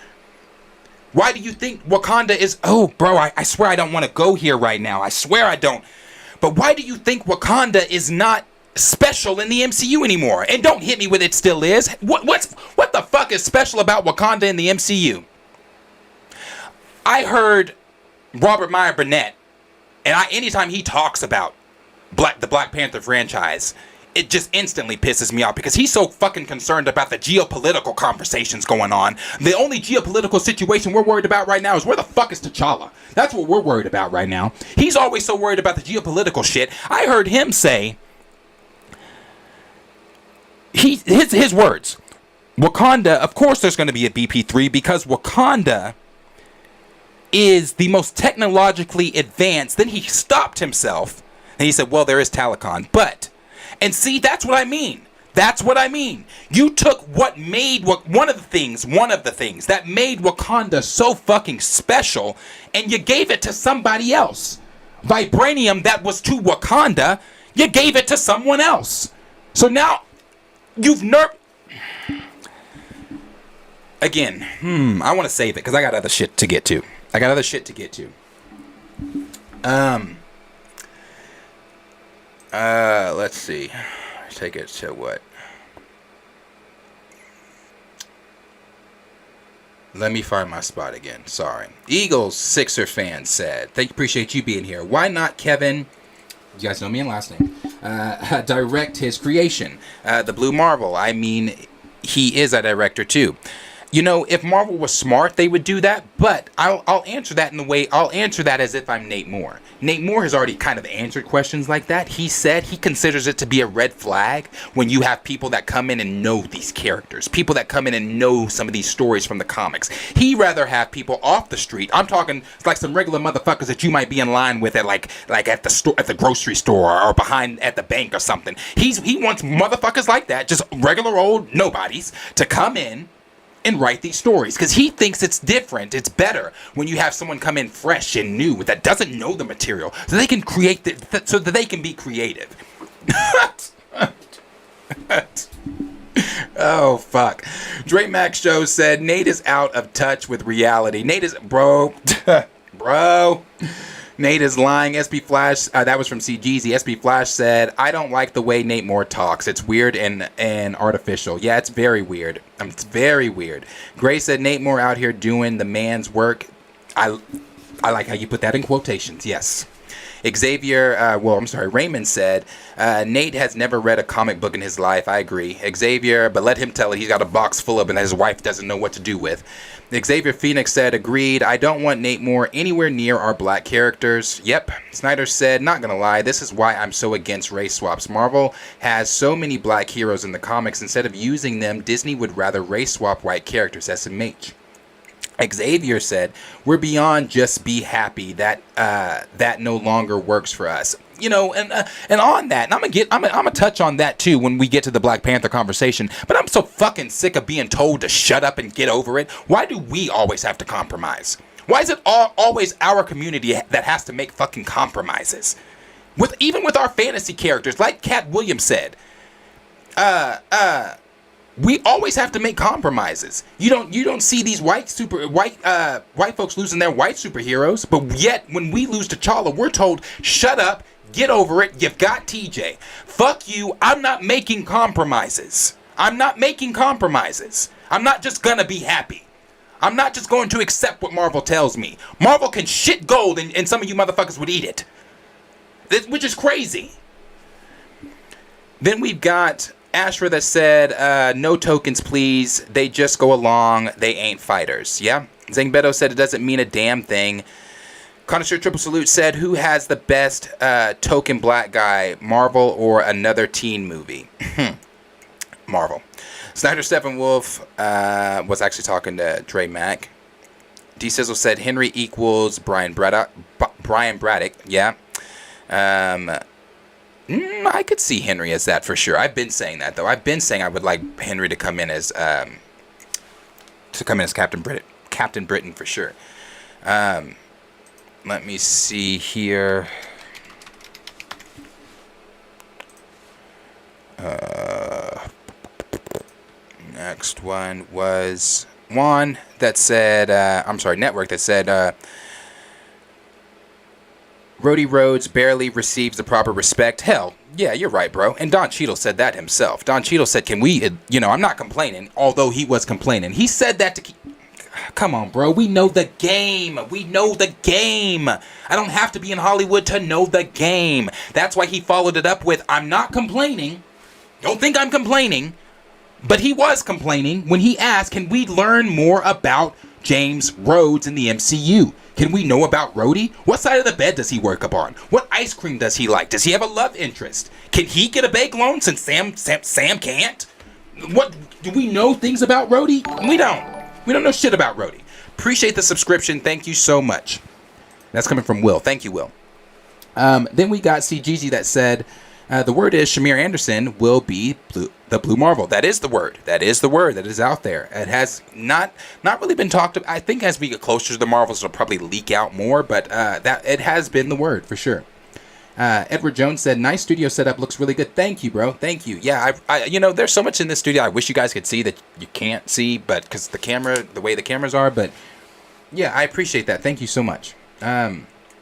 Why do you think Wakanda is... Oh, bro, I swear I don't want to go here right now. I swear I don't. But why do you think Wakanda is not special in the MCU anymore? And don't hit me with it still is. What the fuck is special about Wakanda in the MCU? I heard Robert Meyer Burnett, and anytime he talks about the Black Panther franchise, it just instantly pisses me off because he's so fucking concerned about the geopolitical conversations going on. The only geopolitical situation we're worried about right now is where the fuck is T'Challa? That's what we're worried about right now. He's always so worried about the geopolitical shit. I heard him say, his words, Wakanda, of course there's going to be a BP3 because Wakanda is the most technologically advanced. Then he stopped himself and he said, well, there is Telecon, but... And see, that's what I mean. That's what I mean. You took what made one of the things that made Wakanda so fucking special, and you gave it to somebody else. Vibranium that was to Wakanda, you gave it to someone else. So now you've Again, I want to save it because I got other shit to get to. Let's see. Take it to what? Let me find my spot again. Sorry. Eagles Sixer fan said, appreciate you being here. Why not Kevin? You guys know me and last name. Direct his creation. The Blue Marvel. I mean, he is a director too. If Marvel was smart, they would do that, but I'll answer that I'll answer that as if I'm Nate Moore. Nate Moore has already kind of answered questions like that. He said he considers it to be a red flag when you have people that come in and know these characters, people that come in and know some of these stories from the comics. He'd rather have people off the street. I'm talking like some regular motherfuckers that you might be in line with at like at the store, at the grocery store, or behind at the bank or something. He wants motherfuckers like that, just regular old nobodies, to come in and write these stories because he thinks it's different. It's better when you have someone come in fresh and new that doesn't know the material, so they can create so that they can be creative. Oh fuck. Dre Max Show said Nate is out of touch with reality. Nate is bro. Nate is lying. SB Flash, that was from CGZ. SB Flash said, I don't like the way Nate Moore talks. It's weird and artificial. Yeah, it's very weird. It's very weird. Gray said, Nate Moore out here doing the man's work. I like how you put that in quotations. Yes. Raymond said, Nate has never read a comic book in his life. I agree. Xavier, but let him tell it. He's got a box full of them that his wife doesn't know what to do with. Xavier Phoenix said, agreed. I don't want Nate Moore anywhere near our black characters. Yep. Snyder said, not gonna lie, this is why I'm so against race swaps. Marvel has so many black heroes in the comics. Instead of using them, Disney would rather race swap white characters. SMH. Xavier said, we're beyond just be happy that that no longer works for us. You know, and on that, and I'm gonna touch on that too when we get to the Black Panther conversation. But I'm so fucking sick of being told to shut up and get over it. Why do we always have to compromise? Why is it always our community that has to make fucking compromises? Even with our fantasy characters, like Cat Williams said, we always have to make compromises. You don't see these white folks losing their white superheroes, but yet when we lose T'Challa, we're told, shut up, get over it, you've got TJ. Fuck you, I'm not making compromises. I'm not just gonna be happy. I'm not just going to accept what Marvel tells me. Marvel can shit gold and some of you motherfuckers would eat it. Which is crazy. Then we've got Ashra that said, no tokens please, they just go along, they ain't fighters. Yeah. Zangbeto said it doesn't mean a damn thing. Connoisseur Triple Salute said, who has the best token black guy, Marvel or another teen movie? Marvel. Snyder Steppenwolf was actually talking to Dre Mack. D Sizzle said Henry equals Brian Braddock. Yeah. I could see Henry as that for sure. I've been saying that though. I've been saying I would like Henry to come in as Captain Britain for sure. Let me see here. Next one was Juan that said, Network that said, Rhodey Rhodes barely receives the proper respect. Hell, yeah, you're right, bro. And Don Cheadle said that himself. Don Cheadle said, can we, I'm not complaining, although he was complaining. He said that to come on, bro. We know the game. I don't have to be in Hollywood to know the game. That's why he followed it up with, I'm not complaining. Don't think I'm complaining. But he was complaining when he asked, can we learn more about James Rhodes in the MCU? Can we know about Rhodey? What side of the bed does he work up on? What ice cream does he like? Does he have a love interest? Can he get a bank loan since Sam can't? What do we know things about Rhodey? We don't know shit about Rhodey. Appreciate the subscription. Thank you so much. That's coming from Will. Thank you, Will. Then we got CGZ that said, the word is Shamir Anderson will be the Blue Marvel. That is the word. That is out there. It has not really been talked about. I think as we get closer to the Marvels, it'll probably leak out more, but that it has been the word for sure. Edward Jones said, nice studio setup, looks really good. Thank you, bro. Thank you. Yeah, I there's so much in this studio I wish you guys could see that you can't see, but because the way the cameras are, but yeah, I appreciate that. Thank you so much.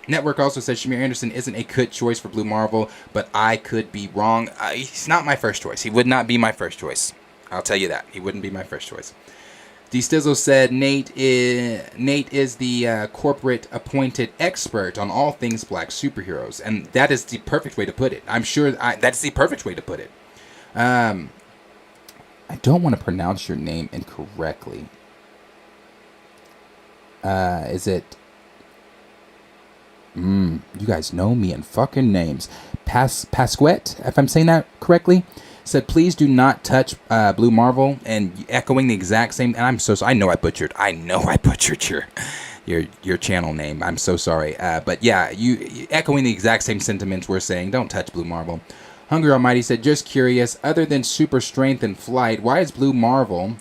Network also says Shamir Anderson isn't a good choice for Blue Marvel, but I could be wrong. He's not my first choice. He would not be my first choice. I'll tell you that. He wouldn't be my first choice. D Stizzle said Nate is the corporate appointed expert on all things black superheroes, and that is the perfect way to put it. I'm sure that's the perfect way to put it. I don't want to pronounce your name incorrectly. Is it? You guys know me and fucking names. Pasquette, if I'm saying that correctly, said, please do not touch Blue Marvel, and echoing the exact same, and I'm so sorry. I know I butchered your channel name. I'm so sorry. But yeah, you echoing the exact same sentiments we're saying, don't touch Blue Marvel. Hungry Almighty said, just curious, other than super strength and flight, why is Blue Marvel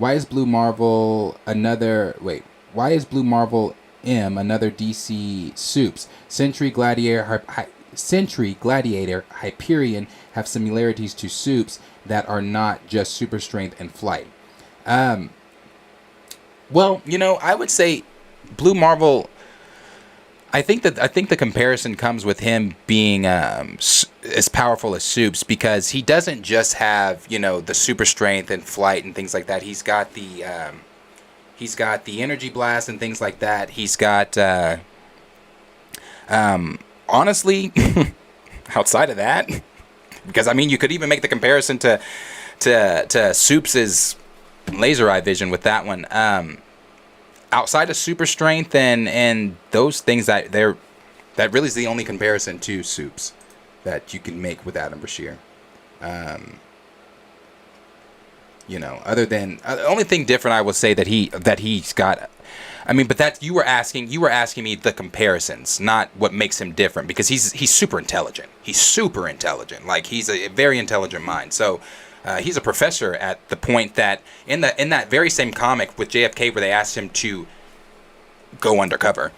Why is Blue Marvel another... Wait. Why is Blue Marvel M another DC Soups? Sentry, Gladiator, Hyperion have similarities to Soups that are not just super strength and flight. Well, you know, I would say Blue Marvel... I think the comparison comes with him being as powerful as Soups, because he doesn't just have, you know, the super strength and flight and things like that. He's got the energy blast and things like that. He's got honestly, outside of that, because I mean, you could even make the comparison to Soups's laser eye vision with that one. Outside of super strength and those things, that really is the only comparison to Soups that you can make with Adam Brashear. You know, other than the only thing different, I will say that he's got. I mean, but that you were asking me the comparisons, not what makes him different, because he's super intelligent. He's super intelligent. Like, he's a very intelligent mind. So. He's a professor at the point that in that very same comic with JFK where they asked him to go undercover,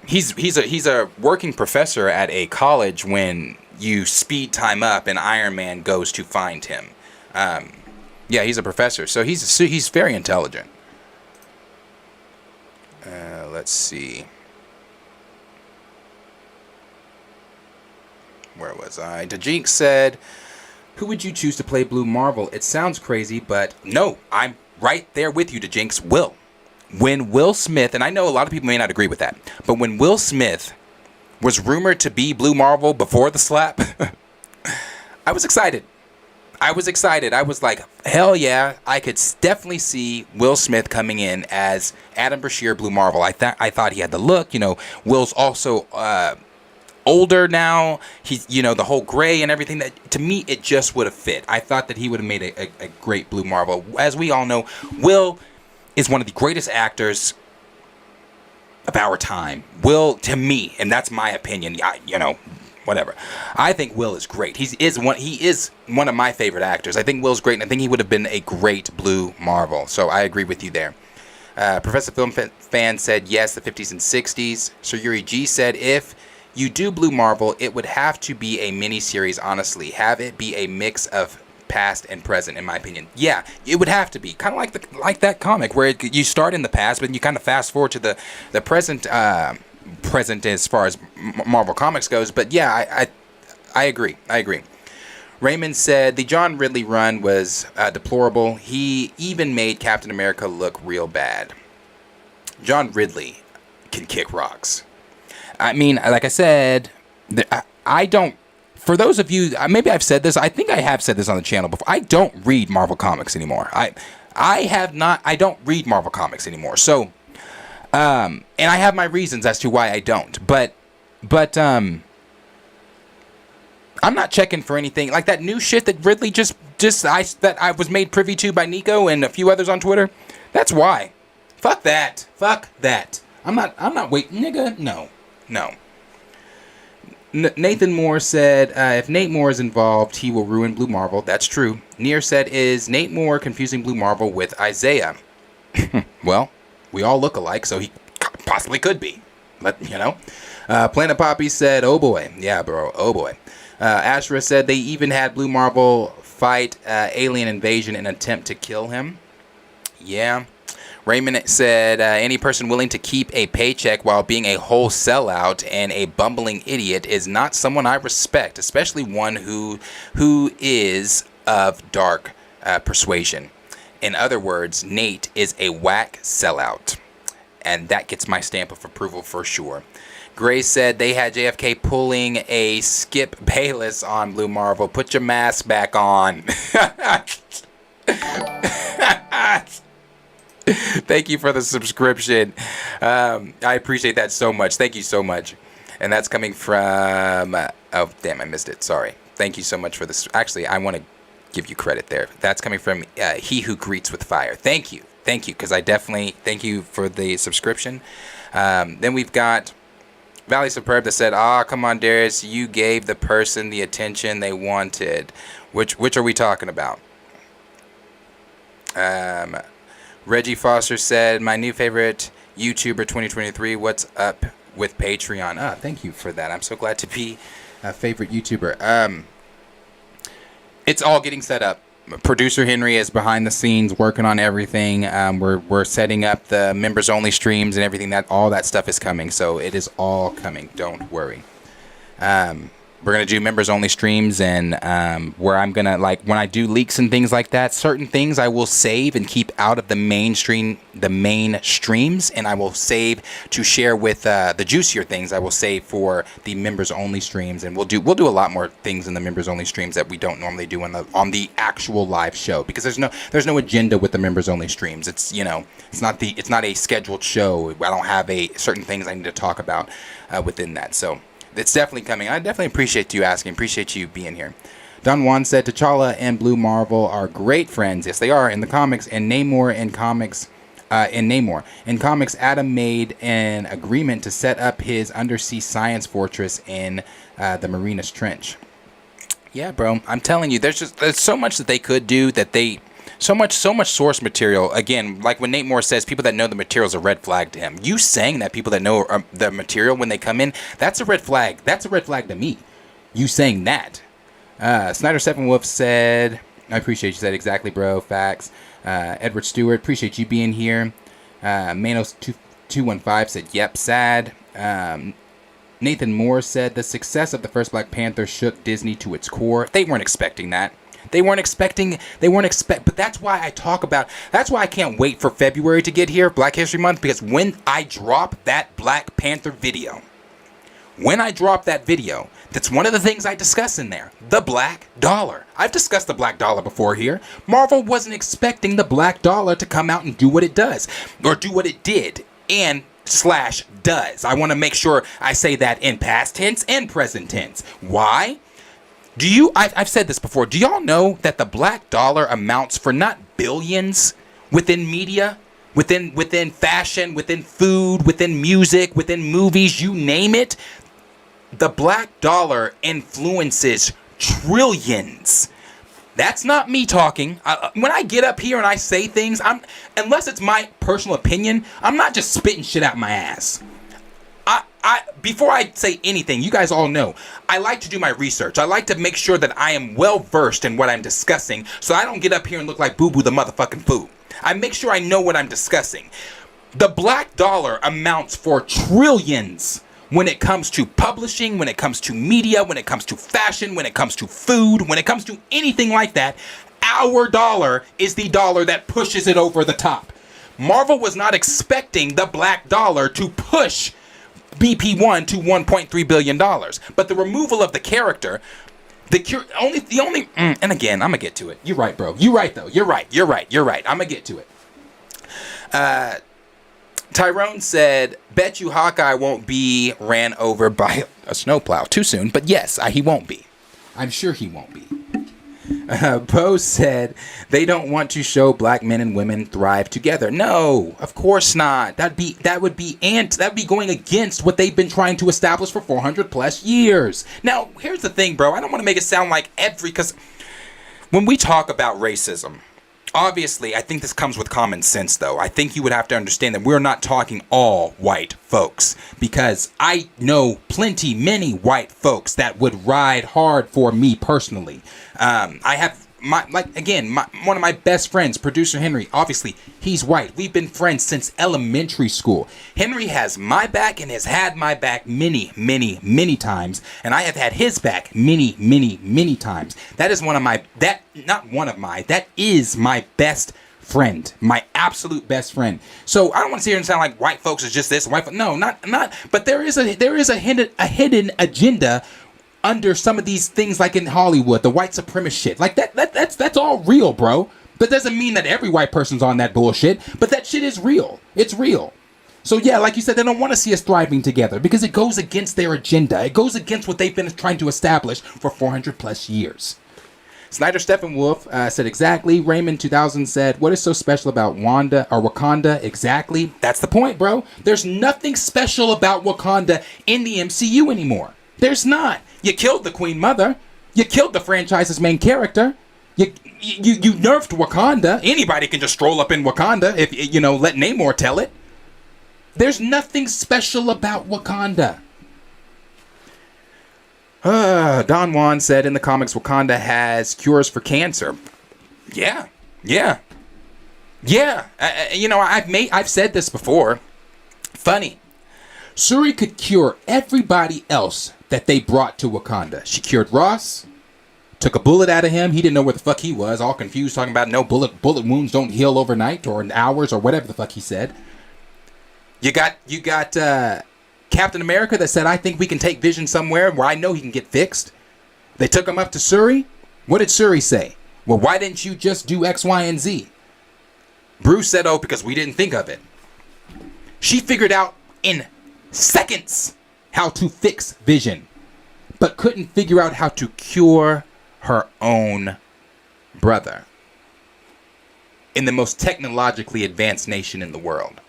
he's a working professor at a college when you speed time up and Iron Man goes to find him. Yeah, he's a professor, so he's very intelligent. Let's see. Where was I? Dajink said, who would you choose to play Blue Marvel? It sounds crazy, but no, I'm right there with you, Dajinks. Will. When Will Smith, and I know a lot of people may not agree with that, but when Will Smith was rumored to be Blue Marvel before the slap, I was excited. I was like, hell yeah, I could definitely see Will Smith coming in as Adam Brashear Blue Marvel. I thought he had the look. You know, Will's also older now. He's, you know, the whole gray and everything. That, to me, it just would have fit. I thought that he would have made a great Blue Marvel. As we all know, Will is one of the greatest actors of our time. Will, to me, and that's my opinion, you know, whatever. I think Will is great. He is one of my favorite actors. I think Will's great, and I think he would have been a great Blue Marvel. So I agree with you there. Professor Film Fan said yes, the 50s and 60s. Sir Yuri G said, if you do Blue Marvel, it would have to be a mini-series, honestly. Have it be a mix of past and present, in my opinion. Yeah, it would have to be. Kind of like that comic, where you start in the past, but you kind of fast forward to the present as far as Marvel Comics goes. But yeah, I agree. Raymond said, the John Ridley run was deplorable. He even made Captain America look real bad. John Ridley can kick rocks. I mean, like I said, I don't, for those of you, maybe I've said this, I think I have said this on the channel before, I don't read Marvel Comics anymore. I don't read Marvel Comics anymore. So, and I have my reasons as to why I don't. But I'm not checking for anything like that new shit that Ridley that I was made privy to by Nico and a few others on Twitter. That's why. Fuck that. I'm not waiting, nigga. No. Nathan Moore said, if Nate Moore is involved, he will ruin Blue Marvel. That's true. Near said, is Nate Moore confusing Blue Marvel with Isaiah? Well, we all look alike, so he possibly could be. But, you know. Planet Poppy said, oh boy. Yeah, bro. Oh boy. Ashra said they even had Blue Marvel fight alien invasion in an attempt to kill him. Yeah. Raymond said, any person willing to keep a paycheck while being a whole sellout and a bumbling idiot is not someone I respect, especially one who is of dark persuasion. In other words, Nate is a whack sellout. And that gets my stamp of approval for sure. Gray said they had JFK pulling a Skip Bayless on Blue Marvel. Put your mask back on. Thank you for the subscription. I appreciate that so much. Thank you so much. And that's coming from... oh, damn, I missed it. Sorry. Thank you so much for this. Actually, I want to give you credit there. That's coming from He Who Greets with Fire. Thank you. Because I definitely... Thank you for the subscription. Then we've got Valley Superb that said, come on, Darius. You gave the person the attention they wanted. Which are we talking about? Reggie Foster said, my new favorite YouTuber 2023, what's up with Patreon? Thank you for that. I'm so glad to be a favorite YouTuber. It's all getting set up. Producer Henry is behind the scenes working on everything. We're setting up the members only streams and everything. All that stuff is coming, so it is all coming. Don't worry. We're going to do members only streams, and where I'm going to, like, when I do leaks and things like that, certain things I will save and keep out of the main streams, and I will save to share with the juicier things I will save for the members only streams. And we'll do a lot more things in the members only streams that we don't normally do on the actual live show, because there's no agenda with the members only streams. It's, it's not a scheduled show. I don't have certain things I need to talk about within that. So it's definitely coming. I definitely appreciate you asking. Appreciate you being here. Don Juan said T'Challa and Blue Marvel are great friends. Yes, they are in the comics. And Namor in comics. In comics, Adam made an agreement to set up his undersea science fortress in the Marinas Trench. Yeah, bro. I'm telling you, there's so much that they could do so much source material. Again, like when Nate Moore says, people that know the material is a red flag to him. You saying that people that know the material when they come in, that's a red flag. That's a red flag to me. You saying that. Snyder Seven Wolf said, I appreciate you said exactly, bro. Facts. Edward Stewart, appreciate you being here. Manos 215 said, yep, sad. Nathan Moore said the success of the first Black Panther shook Disney to its core. They weren't expecting that. But that's why I can't wait for February to get here, Black History Month, because when I drop that Black Panther video, that's one of the things I discuss in there, the black dollar. I've discussed the black dollar before here. Marvel wasn't expecting the black dollar to come out and do what it does, or do what it did, and / does. I want to make sure I say that in past tense and present tense. Why? I've said this before. Do y'all know that the black dollar amounts for not billions within media, within fashion, within food, within music, within movies, you name it? The black dollar influences trillions. That's not me talking. When I get up here and I say things, unless it's my personal opinion, I'm not just spitting shit out my ass. Before I say anything, you guys all know, I like to do my research. I like to make sure that I am well versed in what I'm discussing, so I don't get up here and look like Boo-Boo the motherfucking fool. I make sure I know what I'm discussing. The black dollar amounts for trillions when it comes to publishing, when it comes to media, when it comes to fashion, when it comes to food, when it comes to anything like that. Our dollar is the dollar that pushes it over the top. Marvel was not expecting the black dollar to push BP1 to $1.3 billion. But the removal of the character, and again, I'm going to get to it. You're right, bro. You're right, though. You're right. I'm going to get to it. Tyrone said, bet you Hawkeye won't be ran over by a snowplow. Too soon, but yes, he won't be. I'm sure he won't be. Poe said they don't want to show black men and women thrive together. No, of course not. That'd be going against what they've been trying to establish for 400 plus years. Now, here's the thing, bro. I don't want to make it sound like because when we talk about racism, obviously, I think this comes with common sense, though. I think you would have to understand that we're not talking all white folks, because I know many white folks that would ride hard for me personally. I have one of my best friends, producer Henry. Obviously, he's white. We've been friends since elementary school. Henry has my back and has had my back many, many, many times, and I have had his back many, many, many times. That is that is my best friend, my absolute best friend. So I don't want to sit here and sound like white folks is just this, no, not. But there is a hidden agenda under some of these things, like in Hollywood, the white supremacist shit. Like that's all real, bro. That doesn't mean that every white person's on that bullshit, but that shit is real. It's real. So yeah, like you said, they don't want to see us thriving together because it goes against their agenda. It goes against what they've been trying to establish for 400 plus years. Snyder Steppenwolf said exactly. Raymond 2000 said, what is so special about Wakanda? Exactly. That's the point, bro. There's nothing special about Wakanda in the MCU anymore. There's not. You killed the Queen Mother. You killed the franchise's main character. You nerfed Wakanda. Anybody can just stroll up in Wakanda if, let Namor tell it. There's nothing special about Wakanda. Don Juan said in the comics, Wakanda has cures for cancer. Yeah. I've said this before. Funny. Shuri could cure everybody else that they brought to Wakanda. She cured Ross. Took a bullet out of him. He didn't know where the fuck he was. All confused, talking about no bullet wounds don't heal overnight or in hours or whatever the fuck he said. You got Captain America that said, I think we can take Vision somewhere where I know he can get fixed. They took him up to Shuri. What did Shuri say? Well, why didn't you just do X, Y, and Z? Bruce said, oh, because we didn't think of it. She figured out in seconds how to fix Vision, but couldn't figure out how to cure her own brother in the most technologically advanced nation in the world.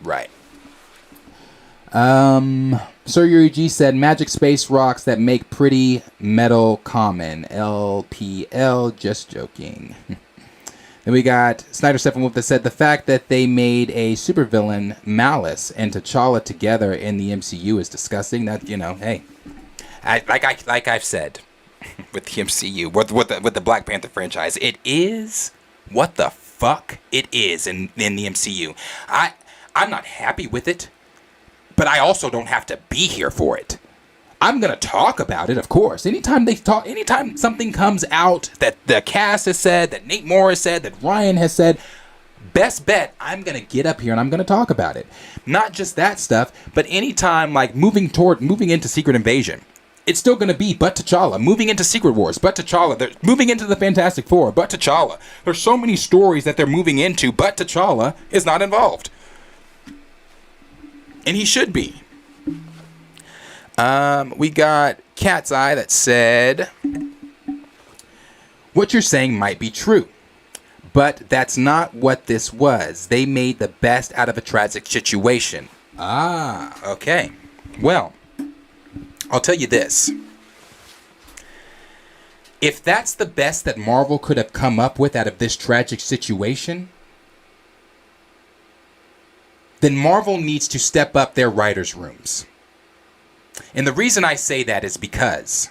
Right. Sir Yuri G said magic space rocks that make pretty metal common. LPL, just joking. Then we got Snyder 7 Wolf that said the fact that they made a supervillain Malice and T'Challa together in the MCU is disgusting. That, hey, like I've said with the MCU, with the Black Panther franchise, it is what the fuck it is in the MCU. I'm not happy with it, but I also don't have to be here for it. I'm going to talk about it, of course. Anytime something comes out that the cast has said, that Nate Moore has said, that Ryan has said, best bet, I'm going to get up here and I'm going to talk about it. Not just that stuff, but anytime like moving into Secret Invasion, it's still going to be but T'Challa. Moving into Secret Wars, but T'Challa. They're moving into the Fantastic Four, but T'Challa. There's so many stories that they're moving into, but T'Challa is not involved. And he should be. We got Cat's Eye that said, what you're saying might be true, but that's not what this was. They made the best out of a tragic situation. Ah, okay. Well, I'll tell you this. If that's the best that Marvel could have come up with out of this tragic situation, then Marvel needs to step up their writers' rooms. And the reason I say that is because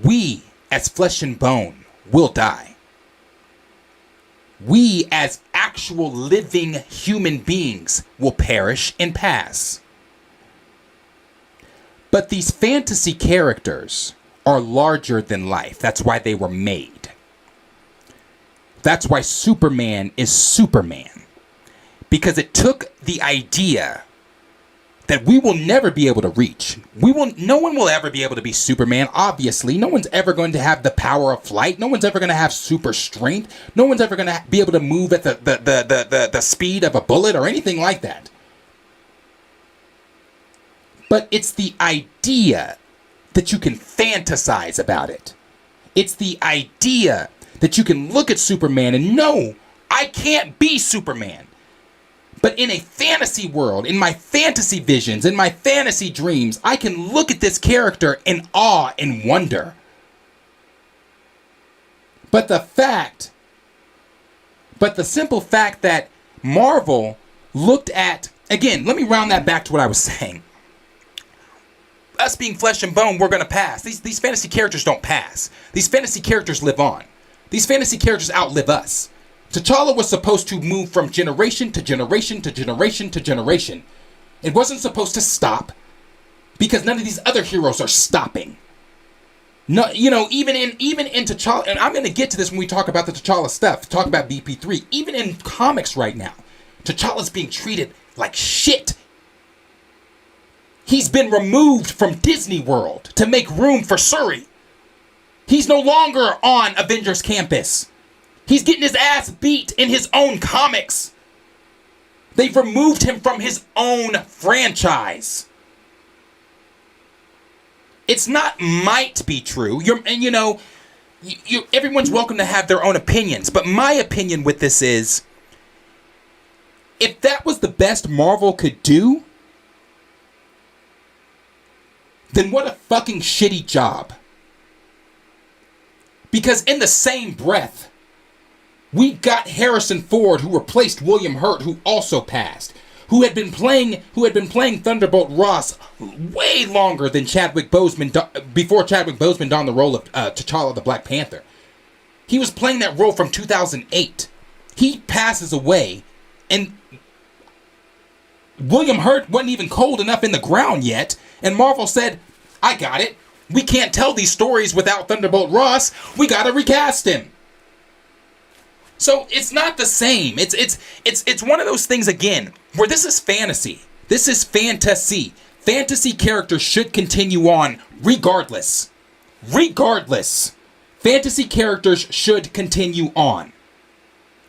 we, as flesh and bone, will die. We, as actual living human beings, will perish and pass. But these fantasy characters are larger than life. That's why they were made. That's why Superman is Superman. Because it took the idea that we will never be able to reach. No one will ever be able to be Superman, obviously. No one's ever going to have the power of flight. No one's ever going to have super strength. No one's ever going to be able to move at the speed of a bullet or anything like that. But it's the idea that you can fantasize about it. It's the idea that you can look at Superman and know, I can't be Superman. But in a fantasy world, in my fantasy visions, in my fantasy dreams, I can look at this character in awe and wonder. But the simple fact that Marvel looked at, again, let me round that back to what I was saying. Us being flesh and bone, we're going to pass. These fantasy characters don't pass. These fantasy characters live on. These fantasy characters outlive us. T'Challa was supposed to move from generation to generation to generation to generation. It wasn't supposed to stop because none of these other heroes are stopping. No, even in T'Challa, and I'm going to get to this when we talk about the T'Challa stuff, talk about BP3. Even in comics right now, T'Challa's being treated like shit. He's been removed from Disney World to make room for Shuri. He's no longer on Avengers Campus. He's getting his ass beat in his own comics. They've removed him from his own franchise. It's not might be true. Everyone's welcome to have their own opinions. But my opinion with this is, if that was the best Marvel could do, then what a fucking shitty job. Because in the same breath, we got Harrison Ford, who replaced William Hurt, who also passed, who had been playing Thunderbolt Ross way longer than Chadwick Boseman, before Chadwick Boseman donned the role of T'Challa the Black Panther. He was playing that role from 2008. He passes away, and William Hurt wasn't even cold enough in the ground yet, and Marvel said, I got it. We can't tell these stories without Thunderbolt Ross. We gotta recast him. So it's not the same. It's one of those things, again, where this is fantasy. This is fantasy. Fantasy characters should continue on regardless. Regardless. Fantasy characters should continue on.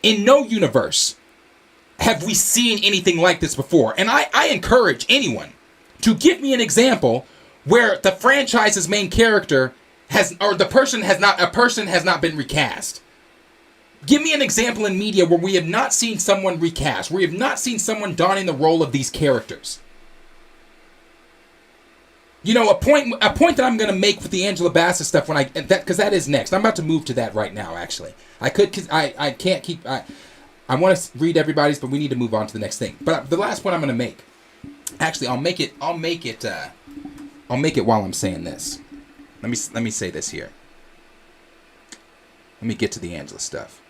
In no universe have we seen anything like this before. And I encourage anyone to give me an example where the franchise's main character a person has not been recast. Give me an example in media where we have not seen someone recast, where we have not seen someone donning the role of these characters. You know, a point that I'm going to make with the Angela Bassett stuff because that is next. I'm about to move to that right now. Actually, I can't keep. I want to read everybody's, but we need to move on to the next thing. But the last point I'm going to make, actually, I'll make it while I'm saying this. Let me say this here. Let me get to the Angela stuff.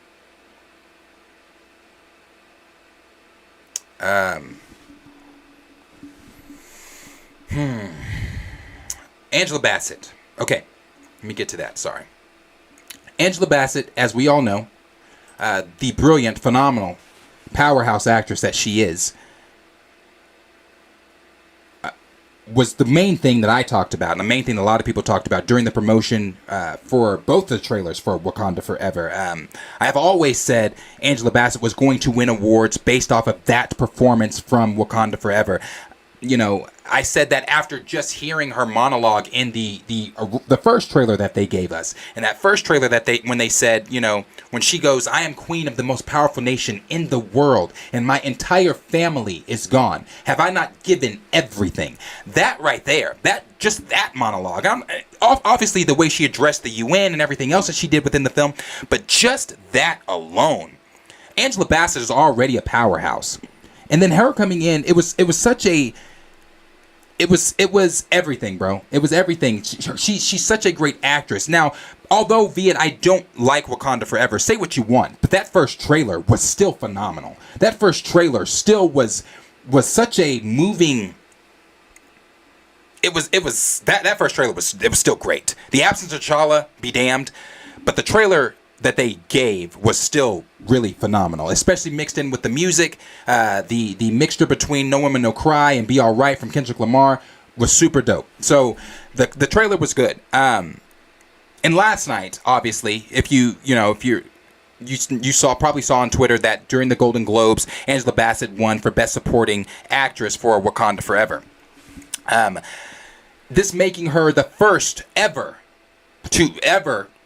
Angela Bassett. Okay, let me get to that. Sorry. Angela Bassett, as we all know, the brilliant, phenomenal, powerhouse actress that she is, was the main thing that I talked about, and the main thing that a lot of people talked about during the promotion for both the trailers for Wakanda Forever. I have always said Angela Bassett was going to win awards based off of that performance from Wakanda Forever. You know, I said that after just hearing her monologue in the first trailer that they gave us. And that first trailer when they said, you know, when she goes, I am queen of the most powerful nation in the world, and my entire family is gone. Have I not given everything? That right there, that monologue. Obviously the way she addressed the UN and everything else that she did within the film, but just that alone. Angela Bassett is already a powerhouse. And then her coming in, it was everything, bro. It was everything. She's such a great actress. Now, although, Viet, I don't like Wakanda Forever, say what you want, but that first trailer was still phenomenal. That first trailer still was such a moving. That first trailer was still great. The absence of T'Challa, be damned, but the trailer that they gave was still really phenomenal, especially mixed in with the music. The mixture between No Woman No Cry and Be Alright from Kendrick Lamar was super dope. So the trailer was good. And last night, obviously, if you probably saw on Twitter that during the Golden Globes, Angela Bassett won for Best Supporting Actress for Wakanda Forever. This making her the first ever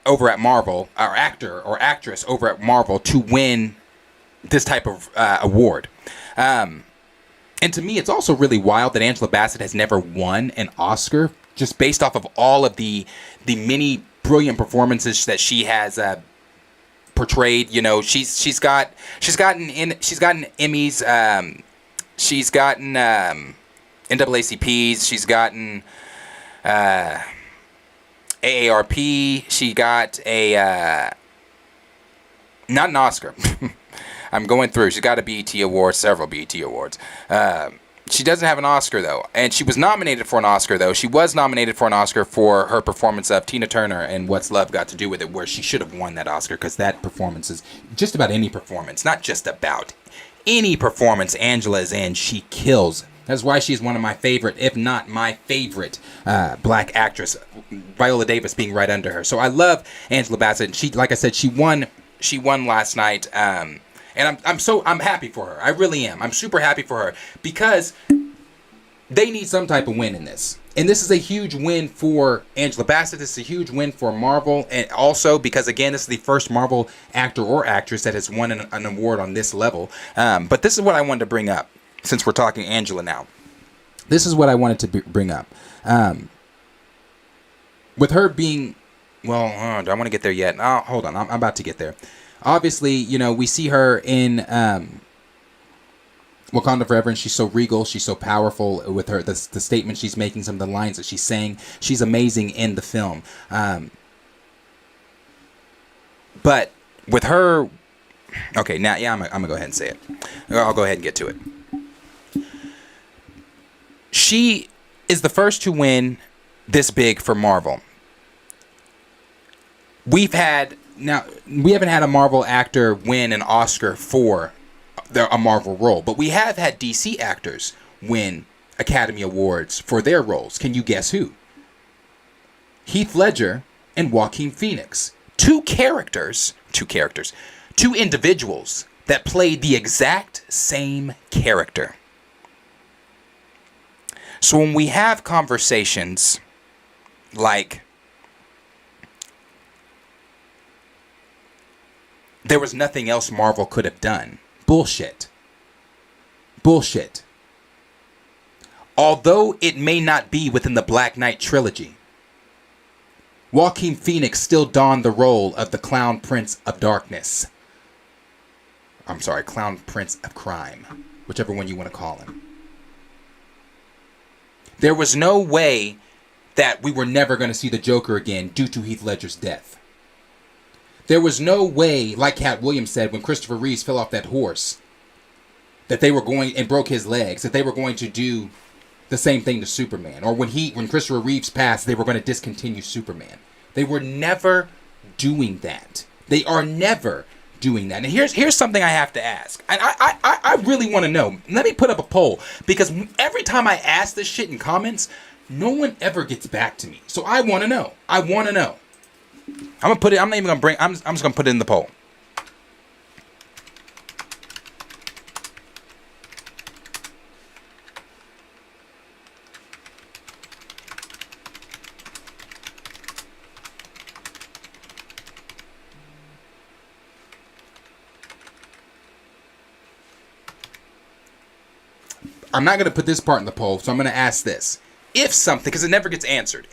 over at Marvel, or actor or actress over at Marvel, to win this type of award. And to me, it's also really wild that Angela Bassett has never won an Oscar, just based off of all of the many brilliant performances that she has portrayed. You know, she's gotten Emmys, she's gotten NAACPs, she's gotten AARP. She got not an Oscar. I'm going through. She's got a BET award, several BET awards. She doesn't have an Oscar, though. And she was nominated for an Oscar, though. She was nominated for an Oscar for her performance of Tina Turner and What's Love Got to Do With It, where she should have won that Oscar, because that performance is just about any performance. Not just about any performance Angela is in, she kills. That's why she's one of my favorite, if not my favorite, black actress. Viola Davis being right under her. So I love Angela Bassett. She, like I said, she won last night. And I'm happy for her. I really am. I'm super happy for her, because they need some type of win in this. And this is a huge win for Angela Bassett. This is a huge win for Marvel. And also because, again, this is the first Marvel actor or actress that has won an award on this level. But this is what I wanted to bring up, since we're talking Angela now. This is what I wanted to bring up. With her being Well, do I want to get there yet? Oh, hold on. I'm about to get there. Obviously, you know, we see her in Wakanda Forever, and she's so regal, she's so powerful with her the statement she's making, some of the lines that she's saying. She's amazing in the film. But with her, okay, now I'm gonna go ahead and say it. I'll go ahead and get to it. She is the first to win this big for Marvel. We haven't had a Marvel actor win an Oscar for a Marvel role, but we have had DC actors win Academy Awards for their roles. Can you guess who? Heath Ledger and Joaquin Phoenix. Two individuals that played the exact same character. So when we have conversations like there was nothing else Marvel could have done. Bullshit. Although it may not be within the Black Knight trilogy, Joaquin Phoenix still donned the role of the Clown Prince of Darkness. I'm sorry, Clown Prince of Crime. Whichever one you want to call him. There was no way that we were never going to see the Joker again due to Heath Ledger's death. There was no way, like Cat Williams said when Christopher Reeves fell off that horse, that they were going and broke his legs, that they were going to do the same thing to Superman. Or when Christopher Reeves passed, they were going to discontinue Superman. They were never doing that. They are never doing that. And here's something I have to ask. And I really want to know. Let me put up a poll. Because every time I ask this shit in comments, no one ever gets back to me. So I want to know. I'm just gonna put it in the poll. I'm not gonna put this part in the poll, so I'm gonna ask this. If something, because it never gets answered.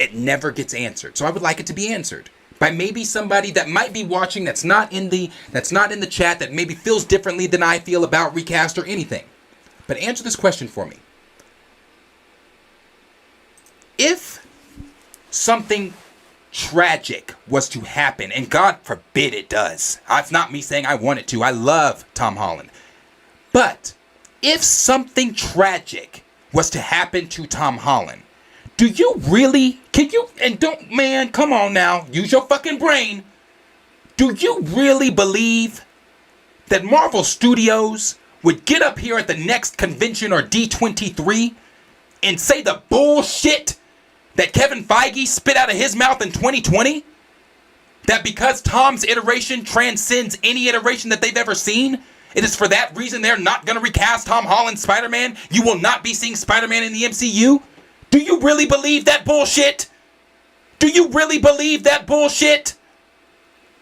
So I would like it to be answered by maybe somebody that might be watching that's not in the chat, that maybe feels differently than I feel about recast or anything. But answer this question for me. If something tragic was to happen, and God forbid it does. It's not me saying I want it to. I love Tom Holland. But if something tragic was to happen to Tom Holland, do you really, come on now, use your fucking brain. Do you really believe that Marvel Studios would get up here at the next convention or D23 and say the bullshit that Kevin Feige spit out of his mouth in 2020? That because Tom's iteration transcends any iteration that they've ever seen, it is for that reason they're not going to recast Tom Holland's Spider-Man? You will not be seeing Spider-Man in the MCU? Do you really believe that bullshit?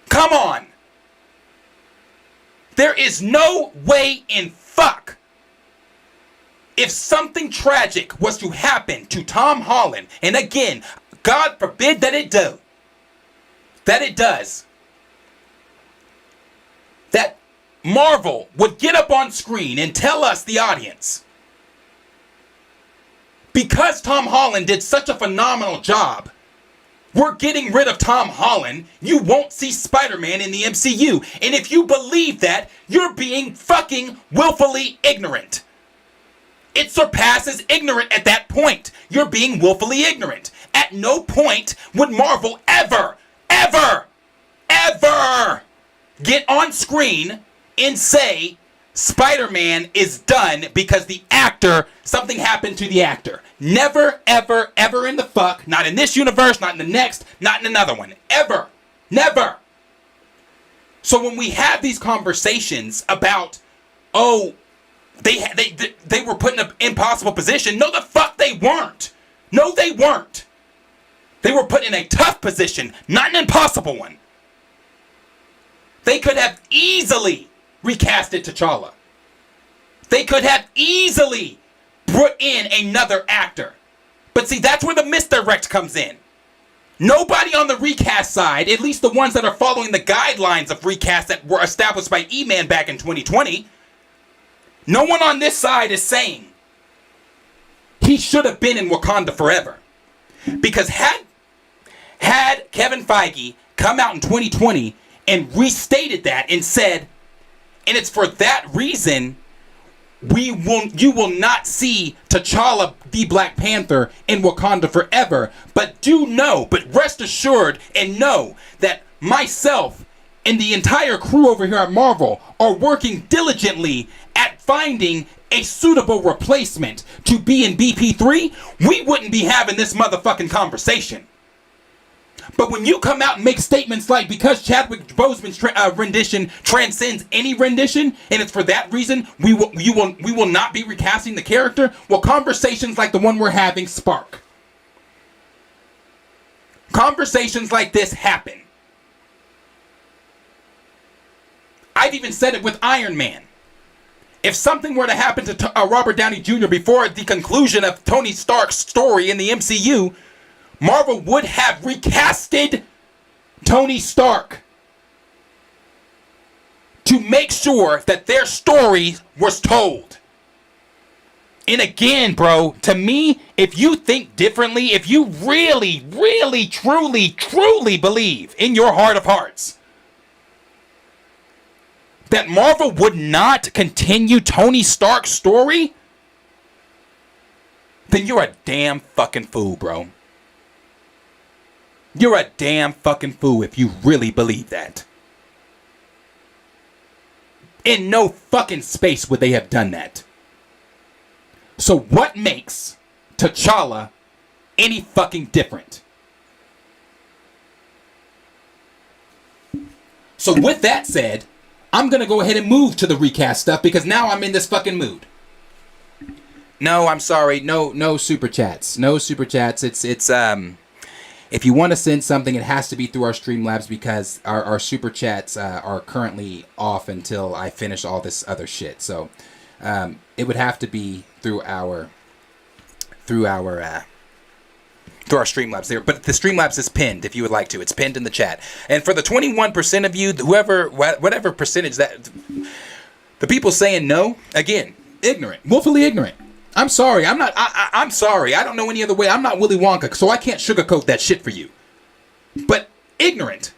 Come on. There is no way in fuck. If something tragic was to happen to Tom Holland, and again, God forbid that it does, that Marvel would get up on screen and tell us, the audience, because Tom Holland did such a phenomenal job, we're getting rid of Tom Holland, you won't see Spider-Man in the MCU. And if you believe that, you're being fucking willfully ignorant. It surpasses ignorant at that point. You're being willfully ignorant. At no point would Marvel ever get on screen and say Spider-Man is done because something happened to the actor. Never, ever in the fuck, not in this universe, not in the next, not in another one. Ever. Never. So when we have these conversations about, they were put in an impossible position. No, the fuck they weren't. No, they weren't. They were put in a tough position, not an impossible one. They could have easily recasted T'Challa. They could have easily brought in another actor. But see, that's where the misdirect comes in. Nobody on the recast side, at least the ones that are following the guidelines of recast that were established by E-Man back in 2020, no one on this side is saying he should have been in Wakanda forever. Because had Kevin Feige come out in 2020 and restated that and said, and it's for that reason you will not see T'Challa the Black Panther in Wakanda forever, but rest assured and know that myself and the entire crew over here at Marvel are working diligently at finding a suitable replacement to be in BP3, we wouldn't be having this motherfucking conversation. But when you come out and make statements like, because Chadwick Boseman's rendition transcends any rendition, and it's for that reason we will not be recasting the character, well, conversations like the one we're having spark. Conversations like this happen. I've even said it with Iron Man. If something were to happen to Robert Downey Jr. before the conclusion of Tony Stark's story in the MCU, Marvel would have recasted Tony Stark to make sure that their story was told. And again, bro, to me, if you think differently, if you really, really, truly, truly believe in your heart of hearts that Marvel would not continue Tony Stark's story, then you're a damn fucking fool, bro. You're a damn fucking fool if you really believe that. In no fucking space would they have done that. So what makes T'Challa any fucking different? So with that said, I'm gonna go ahead and move to the recast stuff because now I'm in this fucking mood. No, I'm sorry. No super chats. No super chats. It's if you want to send something, it has to be through our Streamlabs because our super chats are currently off until I finish all this other shit. So it would have to be through our Streamlabs there. But the Streamlabs is pinned if you would like to. It's pinned in the chat. And for the 21% of you, whatever percentage that the people saying no, again, ignorant, willfully ignorant. I'm sorry. I'm sorry. I don't know any other way. I'm not Willy Wonka, so I can't sugarcoat that shit for you. But ignorant.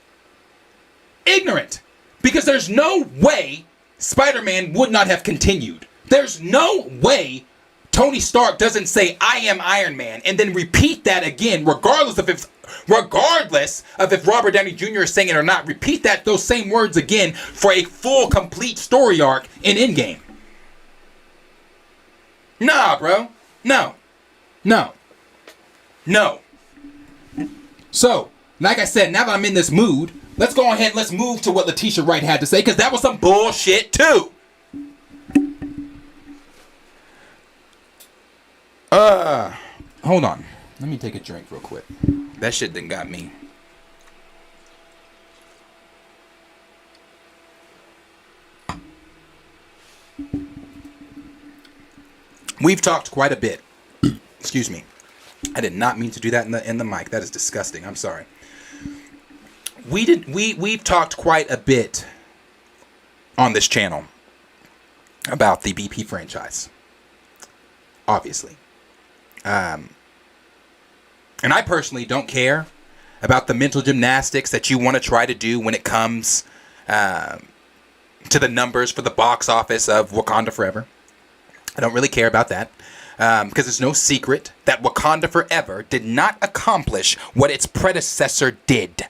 Ignorant. Because there's no way Spider-Man would not have continued. There's no way Tony Stark doesn't say, "I am Iron Man," and then repeat that again, regardless of if Robert Downey Jr. is saying it or not. Repeat those same words again for a full, complete story arc in Endgame. Nah, bro. No. So, like I said, now that I'm in this mood, let's go ahead and let's move to what Letitia Wright had to say, because that was some bullshit, too. Hold on. Let me take a drink real quick. That shit done got me. We've talked quite a bit. Excuse me. I did not mean to do that in the mic. That is disgusting. I'm sorry. We've talked quite a bit on this channel about the BP franchise. Obviously. And I personally don't care about the mental gymnastics that you want to try to do when it comes to the numbers for the box office of Wakanda Forever. I don't really care about that because it's no secret that Wakanda Forever did not accomplish what its predecessor did.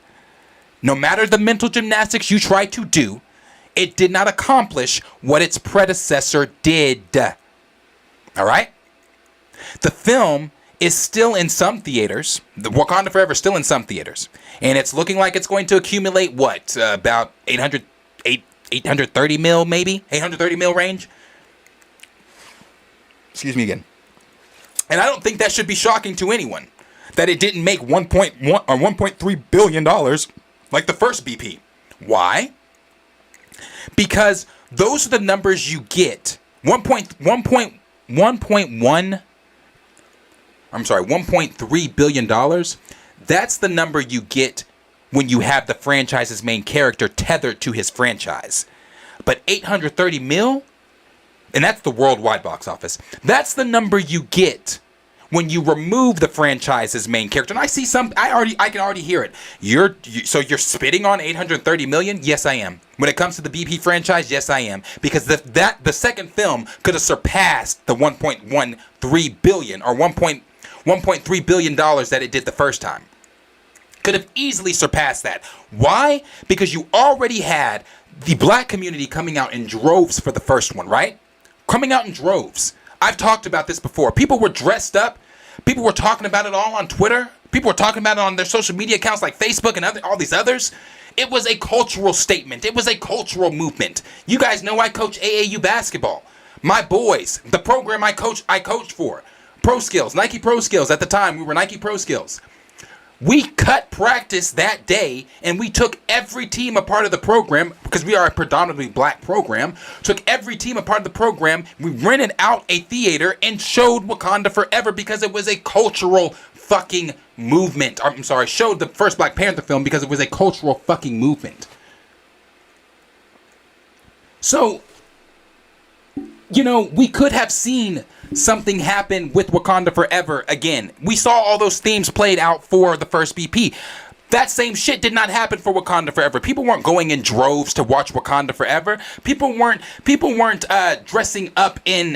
No matter the mental gymnastics you try to do, it did not accomplish what its predecessor did. All right? The film is still in some theaters. The Wakanda Forever is still in some theaters. And it's looking like it's going to accumulate, what, about 830 mil, maybe? 830 mil range? Excuse me again. And I don't think that should be shocking to anyone. That it didn't make $1.1 or $1.3 billion like the first BP. Why? Because those are the numbers you get. $1.3 billion. That's the number you get when you have the franchise's main character tethered to his franchise. But 830 mil, and that's the worldwide box office. That's the number you get when you remove the franchise's main character. And I see I can already hear it. So you're spitting on 830 million? Yes, I am. When it comes to the BP franchise, yes, I am. Because the second film could have surpassed the 1.13 billion or 1.3 billion dollars that it did the first time. Could have easily surpassed that. Why? Because you already had the black community coming out in droves for the first one, right? Coming out in droves. I've talked about this before. People were dressed up. People were talking about it all on Twitter. People were talking about it on their social media accounts like Facebook and all these others. It was a cultural statement. It was a cultural movement. You guys know I coach AAU basketball. My boys, the program I coached for, Pro Skills, Nike Pro Skills. At the time, we were Nike Pro Skills. We cut practice that day, and we took every team a part of the program, because we are a predominantly black program, took every team a part of the program. We rented out a theater and showed Wakanda Forever because it was a cultural fucking movement. I'm sorry, showed the first Black Panther film because it was a cultural fucking movement. So, we could have seen something happen with Wakanda Forever again. We saw all those themes played out for the first BP. That same shit did not happen for Wakanda Forever. People weren't going in droves to watch Wakanda Forever. People weren't dressing up in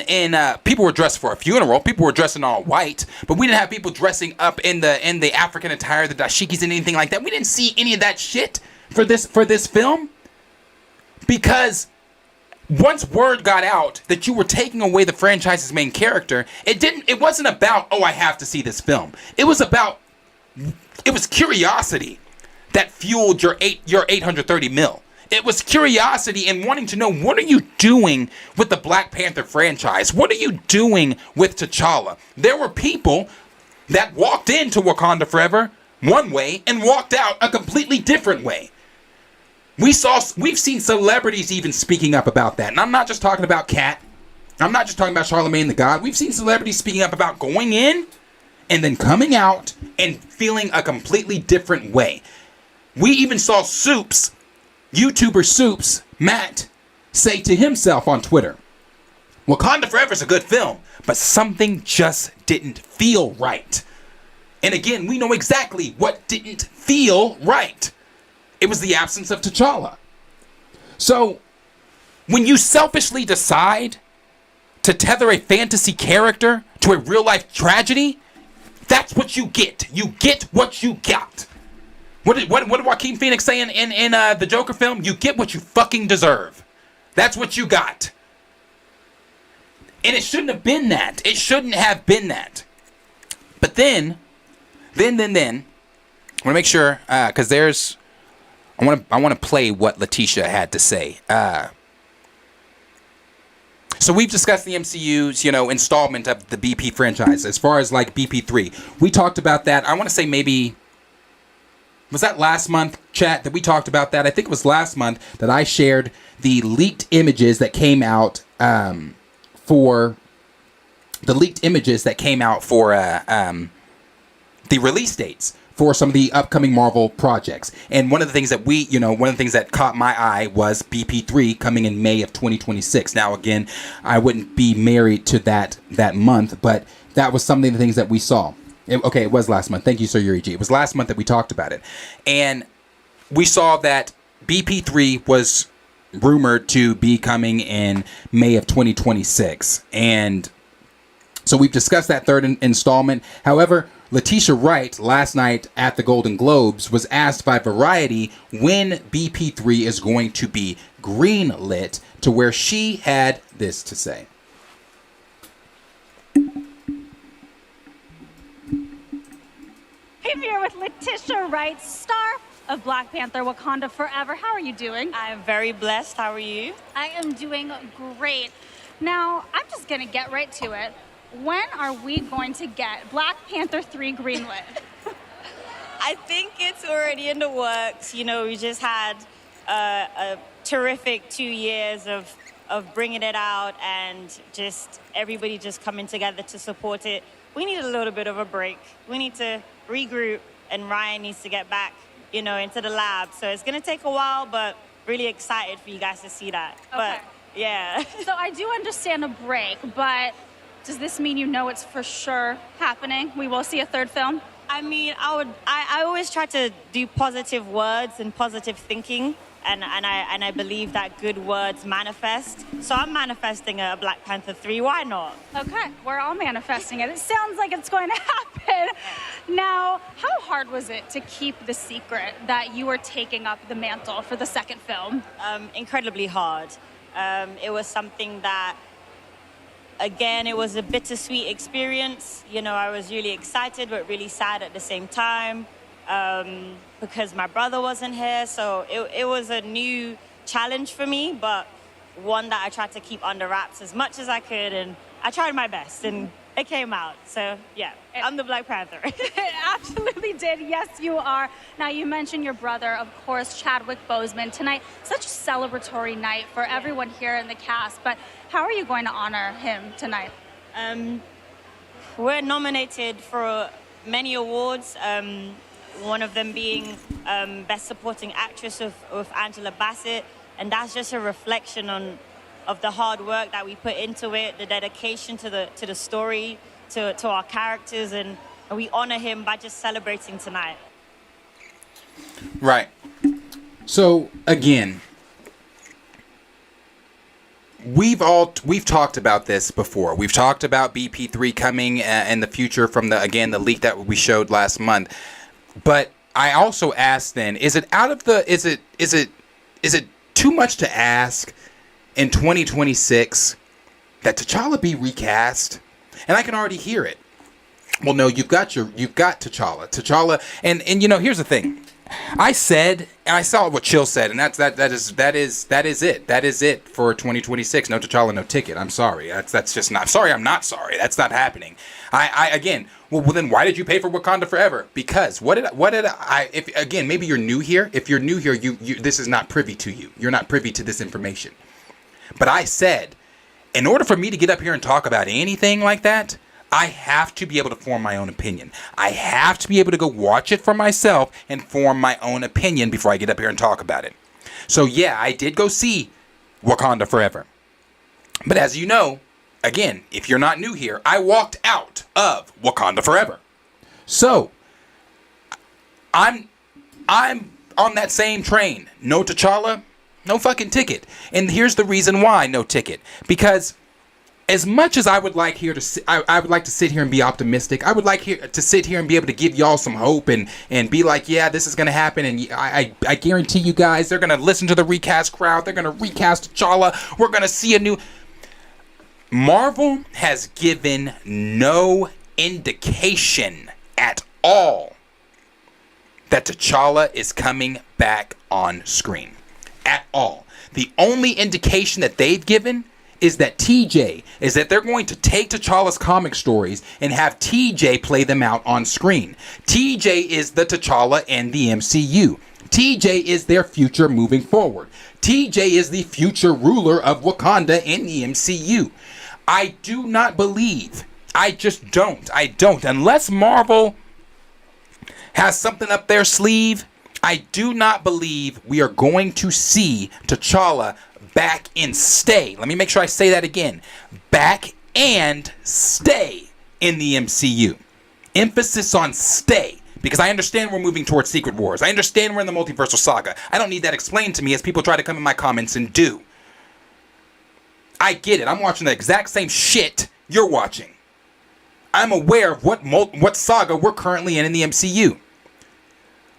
people were dressed for a funeral. People were dressing all white, but we didn't have people dressing up in the African attire, the dashikis and anything like that. We didn't see any of that shit for this film, because once word got out that you were taking away the franchise's main character, it wasn't about, oh, I have to see this film. It was curiosity that fueled your 830 mil. It was curiosity and wanting to know, what are you doing with the Black Panther franchise? What are you doing with T'Challa? There were people that walked into Wakanda Forever one way and walked out a completely different way. We've seen celebrities even speaking up about that. And I'm not just talking about Kat. I'm not just talking about Charlemagne the God. We've seen celebrities speaking up about going in and then coming out and feeling a completely different way. We even saw YouTuber Soups, Matt, say to himself on Twitter, Wakanda Forever is a good film, but something just didn't feel right. And again, we know exactly what didn't feel right. It was the absence of T'Challa. So, when you selfishly decide to tether a fantasy character to a real-life tragedy, that's what you get. You get what you got. What did Joaquin Phoenix say in the Joker film? You get what you fucking deserve. That's what you got. And it shouldn't have been that. It shouldn't have been that. But then, I want to make sure, because there's... I want to play what Letitia had to say. So we've discussed the MCU's, installment of the BP franchise as far as like BP3. We talked about that. I want to say maybe, was that last month, chat, that we talked about that? I think it was last month that I shared the leaked images that came out for the release dates for some of the upcoming Marvel projects. And one of the things that one of the things that caught my eye was BP3 coming in May of 2026. Now, again, I wouldn't be married to that month, but that was some of the things that we saw. It was last month. Thank you, Sir Yuri G. It was last month that we talked about it. And we saw that BP3 was rumored to be coming in May of 2026. And so we've discussed that third installment. However, Letitia Wright, last night at the Golden Globes, was asked by Variety when BP3 is going to be greenlit, to where she had this to say. Hey, here with Letitia Wright, star of Black Panther Wakanda Forever. How are you doing? I'm very blessed. How are you? I am doing great. Now, I'm just going to get right to it. When are we going to get Black Panther 3 greenlit? I think it's already in the works. We just had a terrific 2 years of bringing it out, and just everybody just coming together to support it. We need a little bit of a break. We need to regroup and Ryan needs to get back, into the lab. So it's going to take a while, but really excited for you guys to see that. Okay. But yeah. So I do understand a break, but does this mean it's for sure happening? We will see a third film? I mean, I always try to do positive words and positive thinking, and I believe that good words manifest. So I'm manifesting a Black Panther 3. Why not? Okay, we're all manifesting it. It sounds like it's going to happen. Now, how hard was it to keep the secret that you were taking up the mantle for the second film? Incredibly hard. It was something that, again, it was a bittersweet experience. I was really excited, but really sad at the same time, because my brother wasn't here. So it was a new challenge for me, but one that I tried to keep under wraps as much as I could, and I tried my best, and it came out. So yeah, I'm the Black Panther. It absolutely did. Yes, you are. Now, you mentioned your brother, of course, Chadwick Boseman. Tonight, such a celebratory night for everyone here in the cast, but how are you going to honor him tonight? We're nominated for many awards, one of them being Best Supporting Actress with Angela Bassett, and that's just a reflection of the hard work that we put into it, the dedication to the story, to our characters, and we honor him by just celebrating tonight. Right. So again, we've talked about this before. We've talked about BP3 coming in the future from the leak that we showed last month. But I also asked then, is it too much to ask in 2026 that T'Challa be recast? And I can already hear it. Well, no, you've got T'Challa, and here's the thing. I said, and I saw what Chill said, and that is it for 2026. No T'Challa, no ticket. I'm sorry. That's just not. Sorry, I'm not sorry. That's not happening. Well, then why did you pay for Wakanda Forever? Because if maybe you're new here. If you're new here, you this is not privy to you. You're not privy to this information. But I said, in order for me to get up here and talk about anything like that, I have to be able to form my own opinion. I have to be able to go watch it for myself and form my own opinion before I get up here and talk about it. So yeah, I did go see Wakanda Forever. But as you know, again, if you're not new here, I walked out of Wakanda Forever. So I'm on that same train. No T'Challa, no fucking ticket. And here's the reason why no ticket. Because as much as I would like I would like to sit here and be optimistic. I would like to sit here and be able to give y'all some hope and be like, yeah, this is going to happen. And I guarantee you guys, they're going to listen to the recast crowd. They're going to recast T'Challa. We're going to see a new... Marvel has given no indication at all that T'Challa is coming back on screen. At all. The only indication that they've given is that they're going to take T'Challa's comic stories and have TJ play them out on screen. TJ is the T'Challa in the MCU. TJ is their future moving forward. TJ is the future ruler of Wakanda in the MCU. I do not believe. I just don't. I don't. Unless Marvel has something up their sleeve, I do not believe we are going to see T'Challa back and stay. Let me make sure I say that again. Back and stay in the MCU. Emphasis on stay. Because I understand we're moving towards Secret Wars. I understand we're in the multiversal saga. I don't need that explained to me as people try to come in my comments and do. I get it. I'm watching the exact same shit you're watching. I'm aware of what saga we're currently in the MCU.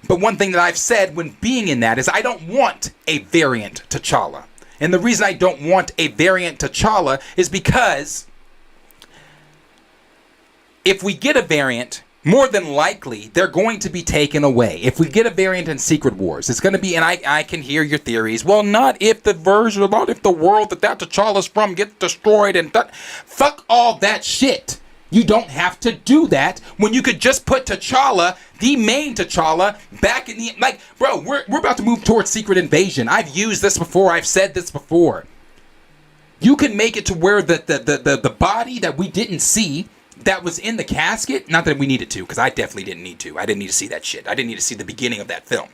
But one thing that I've said when being in that is I don't want a variant T'Challa. And the reason I don't want a variant T'Challa is because if we get a variant, more than likely they're going to be taken away. If we get a variant in Secret Wars, it's going to be, and I can hear your theories. Well, not if the world that T'Challa's from gets destroyed and fuck all that shit. You don't have to do that when you could just put T'Challa, the main T'Challa, back in the... Like, bro, we're about to move towards Secret Invasion. I've used this before. I've said this before. You can make it to where the body that we didn't see, that was in the casket, not that we needed to, because I definitely didn't need to. I didn't need to see that shit. I didn't need to see the beginning of that film.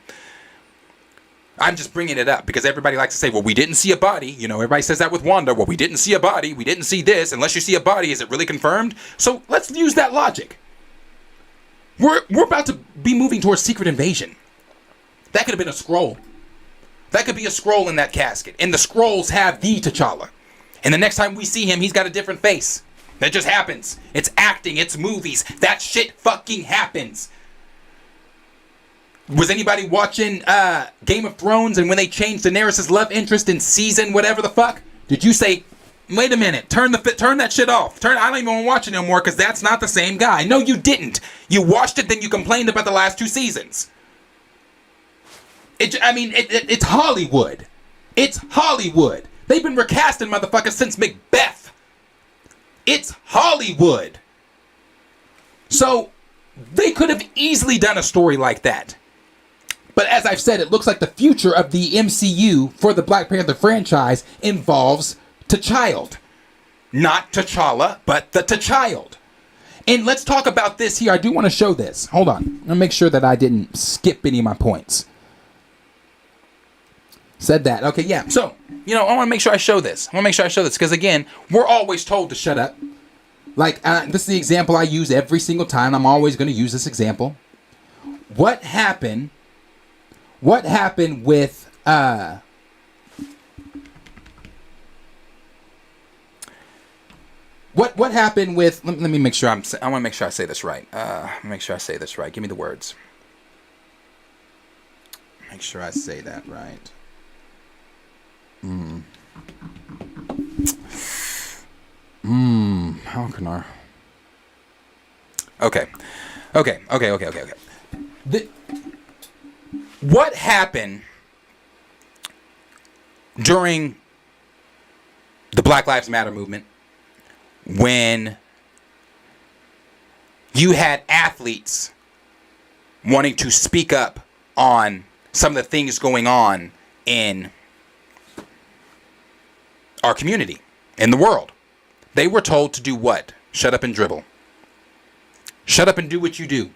I'm just bringing it up because everybody likes to say, well, we didn't see a body. You know, everybody says that with Wanda. Well, we didn't see a body. We didn't see this. Unless you see a body, is it really confirmed? So let's use that logic. We're about to be moving towards Secret Invasion. That could have been a scroll. That could be a scroll in that casket. And the scrolls have the T'Challa. And the next time we see him, he's got a different face. That just happens. It's acting. It's movies. That shit fucking happens. Was anybody watching Game of Thrones and when they changed Daenerys' love interest in season whatever the fuck? Did you say, wait a minute, turn that shit off. I don't even want to watch it anymore because that's not the same guy. No, you didn't. You watched it, then you complained about the last 2 seasons. It's Hollywood. It's Hollywood. They've been recasting motherfuckers since Macbeth. It's Hollywood. So they could have easily done a story like that. But as I've said, it looks like the future of the MCU for the Black Panther franchise involves T'Child. Not T'Challa, but the T'Child. And let's talk about this here. I do want to show this. Hold on. I'm going to make sure that I didn't skip any of my points. Said that. Okay, yeah. So, I want to make sure I show this. Because, again, we're always told to shut up. Like, this is the example I use every single time. I'm always going to use this example. What happened with what happened with let me make sure I want to make sure I say this right. Give me the words. Make sure I say that right. How can I? Okay. What happened during the Black Lives Matter movement when you had athletes wanting to speak up on some of the things going on in our community, in the world? They were told to do what? Shut up and dribble. Shut up and do what you do.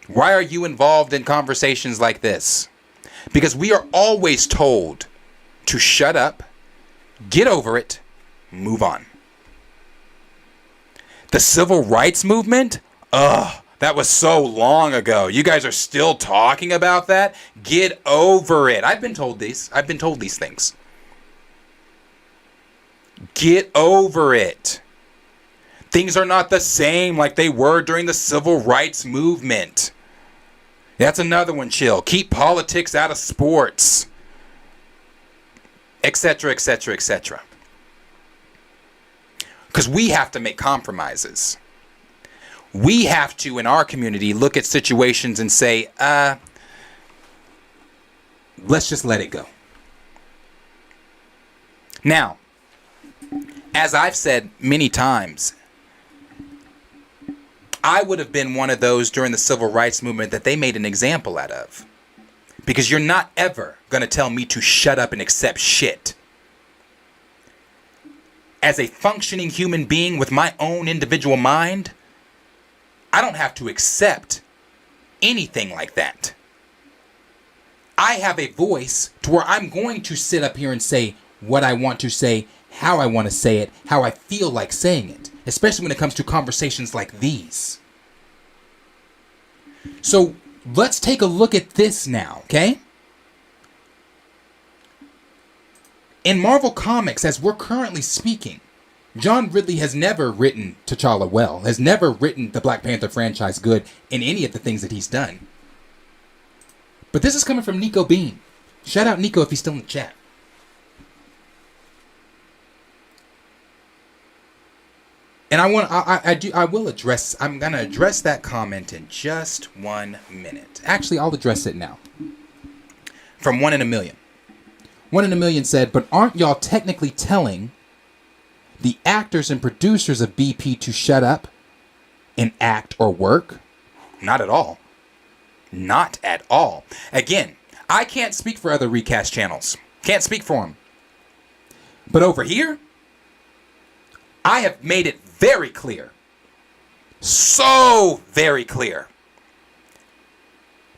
Why are you involved in conversations like this? Because we are always told to shut up, get over it, move on. The civil rights movement? That was so long ago. You guys are still talking about that? Get over it. I've been told these things. Get over it. Things are not the same like they were during the civil rights movement. That's another one, chill. Keep politics out of sports. Etc., etc., etc. Because we have to make compromises. We have to, in our community, look at situations and say, let's just let it go. Now, as I've said many times, I would have been one of those during the civil rights movement that they made an example out of. Because you're not ever going to tell me to shut up and accept shit. As a functioning human being with my own individual mind, I don't have to accept anything like that. I have a voice to where I'm going to sit up here and say what I want to say, how I want to say it, how I feel like saying it, especially when it comes to conversations like these. So let's take a look at this now, okay? In Marvel Comics, as we're currently speaking, John Ridley has never written T'Challa well, has never written the Black Panther franchise good in any of the things that he's done. But this is coming from Nico Bean. Shout out Nico if he's still in the chat. And I'm going to address that comment in just 1 minute. Actually, I'll address it now. From 1 in a Million. 1 in a Million said, but aren't y'all technically telling the actors and producers of BP to shut up and act or work? Not at all. Not at all. Again, I can't speak for other recast channels. Can't speak for them. But over here, I have made it very clear so very clear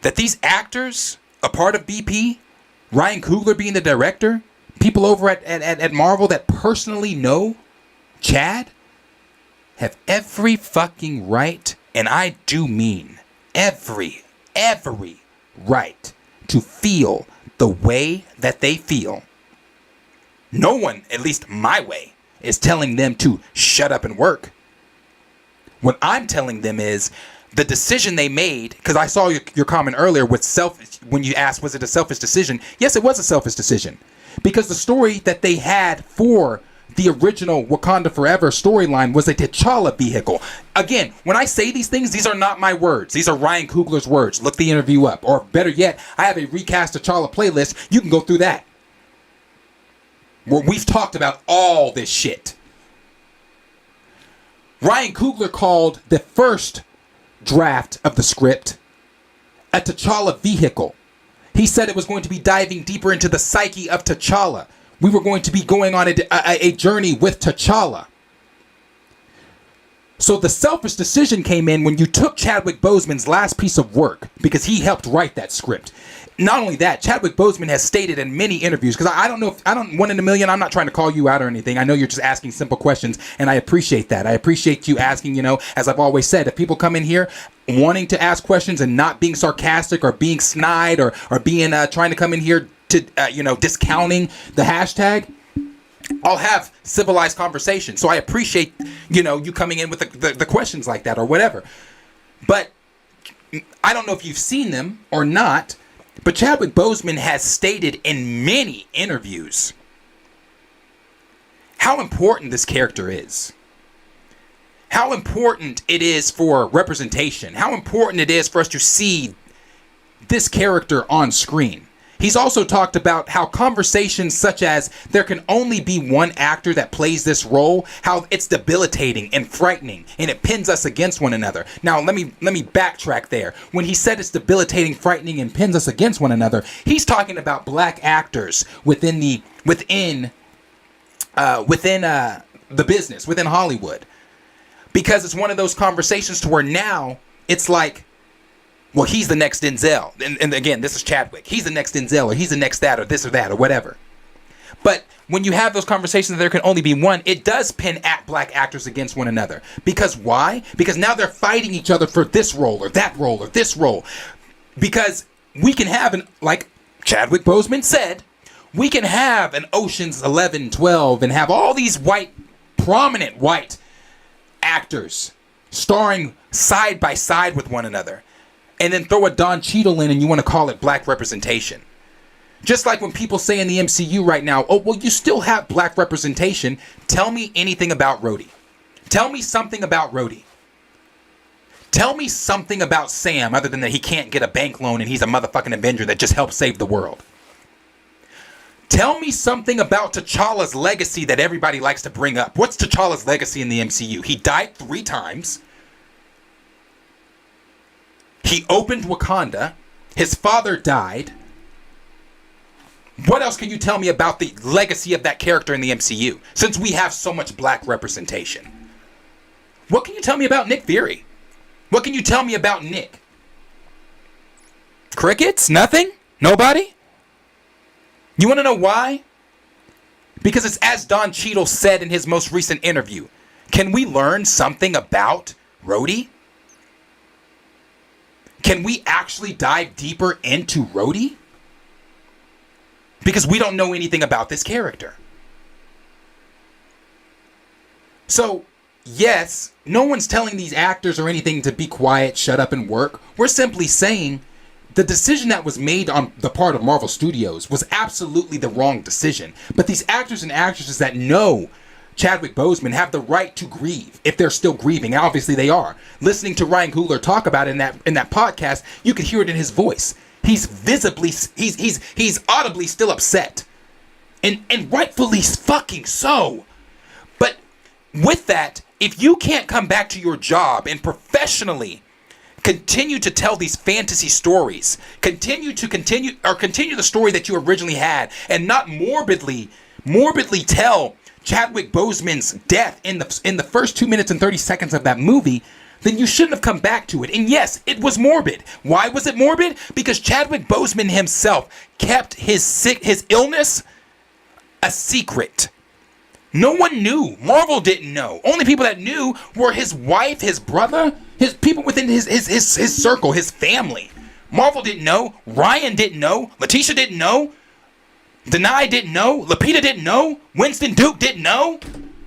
that these actors, a part of BP, Ryan Coogler being the director, people over at Marvel that personally know Chad, have every fucking right, and I do mean every right to feel the way that they feel. No one, at least my way, is telling them to shut up and work. What I'm telling them is the decision they made, because I saw your comment earlier with when you asked, was it a selfish decision? Yes, it was a selfish decision. Because the story that they had for the original Wakanda Forever storyline was a T'Challa vehicle. Again, when I say these things, these are not my words. These are Ryan Coogler's words. Look the interview up. Or better yet, I have a recast T'Challa playlist. You can go through that, where we've talked about all this shit. Ryan Coogler called the first draft of the script a T'Challa vehicle. He said it was going to be diving deeper into the psyche of T'Challa. We were going to be going on a journey with T'Challa. So the selfish decision came in when you took Chadwick Boseman's last piece of work, because he helped write that script. Not only that, Chadwick Boseman has stated in many interviews, because I don't know if, I don't, 1 in a million, I'm not trying to call you out or anything. I know you're just asking simple questions, and I appreciate that. I appreciate you asking, as I've always said, if people come in here wanting to ask questions and not being sarcastic or being snide or being trying to come in here to, discounting the hashtag, I'll have civilized conversation. So I appreciate, you coming in with the questions like that or whatever. But I don't know if you've seen them or not, but Chadwick Boseman has stated in many interviews how important this character is. How important it is for representation. How important it is for us to see this character on screen. He's also talked about how conversations such as there can only be one actor that plays this role, how it's debilitating and frightening, and it pins us against one another. Now, let me backtrack there. When he said it's debilitating, frightening, and pins us against one another, he's talking about black actors within the business, within Hollywood. Because it's one of those conversations to where now it's like, well, he's the next Denzel. And again, this is Chadwick. He's the next Denzel, or he's the next that, or this or that, or whatever. But when you have those conversations, there can only be one. It does pin black actors against one another. Because why? Because now they're fighting each other for this role, or that role, or this role. Because we can have, like Chadwick Boseman said, we can have an Ocean's 11, 12, and have all these prominent white actors starring side by side with one another, and then throw a Don Cheadle in and you want to call it black representation. Just like when people say in the MCU right now, oh, well, you still have black representation. Tell me anything about Rhodey. Tell me something about Rhodey. Tell me something about Sam other than that he can't get a bank loan and he's a motherfucking Avenger that just helps save the world. Tell me something about T'Challa's legacy that everybody likes to bring up. What's T'Challa's legacy in the MCU? He died 3 times. He opened Wakanda. His father died. What else can you tell me about the legacy of that character in the MCU, since we have so much black representation? What can you tell me about Nick Fury? What can you tell me about Nick? Crickets? Nothing? Nobody? You want to know why? Because it's as Don Cheadle said in his most recent interview. Can we learn something about Rhodey? Can we actually dive deeper into Rhodey? Because we don't know anything about this character. So, yes, no one's telling these actors or anything to be quiet, shut up, and work. We're simply saying the decision that was made on the part of Marvel Studios was absolutely the wrong decision. But these actors and actresses that know Chadwick Boseman have the right to grieve if they're still grieving. Obviously they are. Listening to Ryan Coogler talk about it in that podcast, you can hear it in his voice. He's visibly, he's audibly still upset. And rightfully fucking so. But with that, if you can't come back to your job and professionally continue to tell these fantasy stories, continue the story that you originally had, and not morbidly tell Chadwick Boseman's death in the first 2 minutes and 30 seconds of that movie, then you shouldn't have come back to it. And yes, it was morbid. Why was it morbid? Because Chadwick Boseman himself kept his illness a secret. No one knew. Marvel didn't know. Only people that knew were his wife, his brother, his people within his circle, his family. Marvel didn't know. Ryan didn't know. Letitia didn't know. Denai didn't know. Lupita didn't know. Winston Duke didn't know.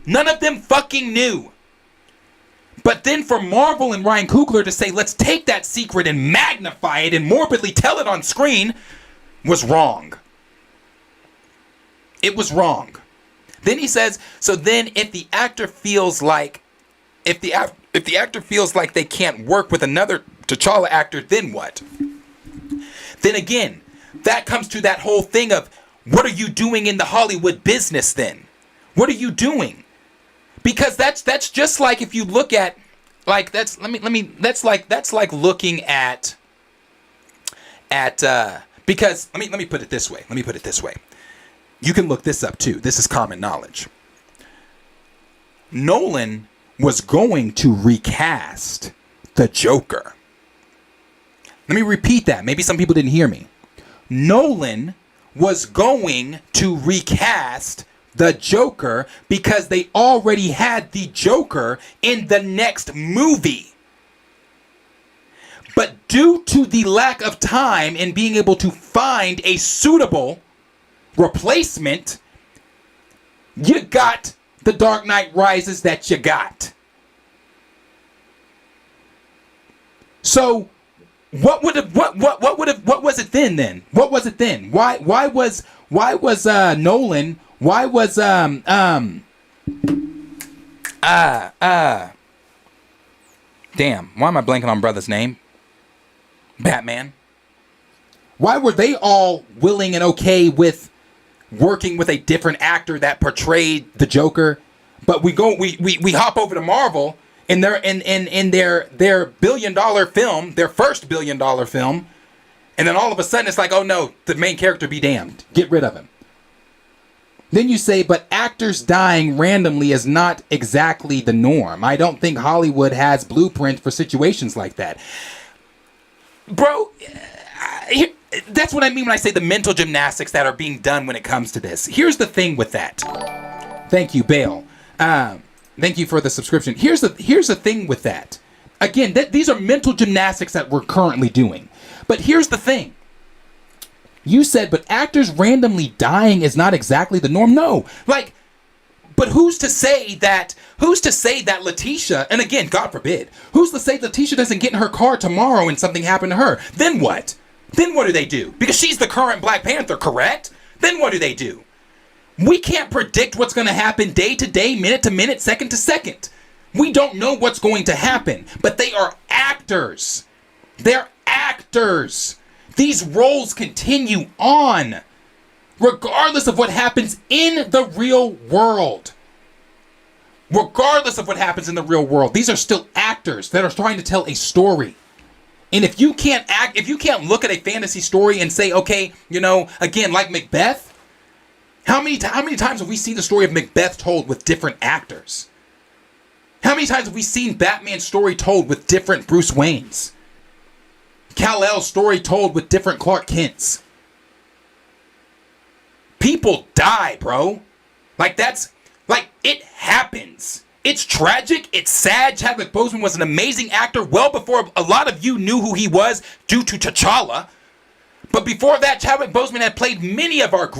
None of them fucking knew. But then for Marvel and Ryan Coogler to say, let's take that secret and magnify it and morbidly tell it on screen was wrong. It was wrong. Then he says, so then if the actor feels like, if the actor feels like they can't work with another T'Challa actor, then what? Then again, that comes to that whole thing of, what are you doing in the Hollywood business then? What are you doing? Because that's just like if you look at, like, that's like looking at because let me put it this way. Let me put it this way. You can look this up too. This is common knowledge. Nolan was going to recast the Joker. Let me repeat that. Maybe some people didn't hear me. Nolan was going to recast the Joker because they already had the Joker in the next movie. But due to the lack of time in being able to find a suitable replacement, you got the Dark Knight Rises that you got. So what was it then? What was it then? Why was Nolan, why was damn, why am I blanking on brother's name? Batman. Why were they all willing and okay with working with a different actor that portrayed the Joker? But we hop over to Marvel in their $1 billion film, their first $1 billion film, and then all of a sudden it's like, oh no, the main character be damned. Get rid of him. Then you say, but actors dying randomly is not exactly the norm. I don't think Hollywood has blueprint for situations like that. Bro, that's what I mean when I say the mental gymnastics that are being done when it comes to this. Here's the thing with that. Thank you, Bale. Thank you for the subscription. Here's the thing with that. Again, these are mental gymnastics that we're currently doing. But here's the thing. You said, but actors randomly dying is not exactly the norm. No, like, but who's to say that Letitia, and again, God forbid, who's to say Letitia doesn't get in her car tomorrow and something happened to her? Then what? Then what do they do? Because she's the current Black Panther, correct? Then what do they do? We can't predict what's going to happen day to day, minute to minute, second to second. We don't know what's going to happen, but they are actors. They're actors. These roles continue on, regardless of what happens in the real world. Regardless of what happens in the real world, these are still actors that are trying to tell a story. And if you can't look at a fantasy story and say, okay, you know, again, like Macbeth, how many times have we seen the story of Macbeth told with different actors? How many times have we seen Batman's story told with different Bruce Waynes? Kal-El's story told with different Clark Kents. People die, bro. Like, it happens. It's tragic. It's sad. Chadwick Boseman was an amazing actor well before a lot of you knew who he was due to T'Challa. But before that, Chadwick Boseman had played many of our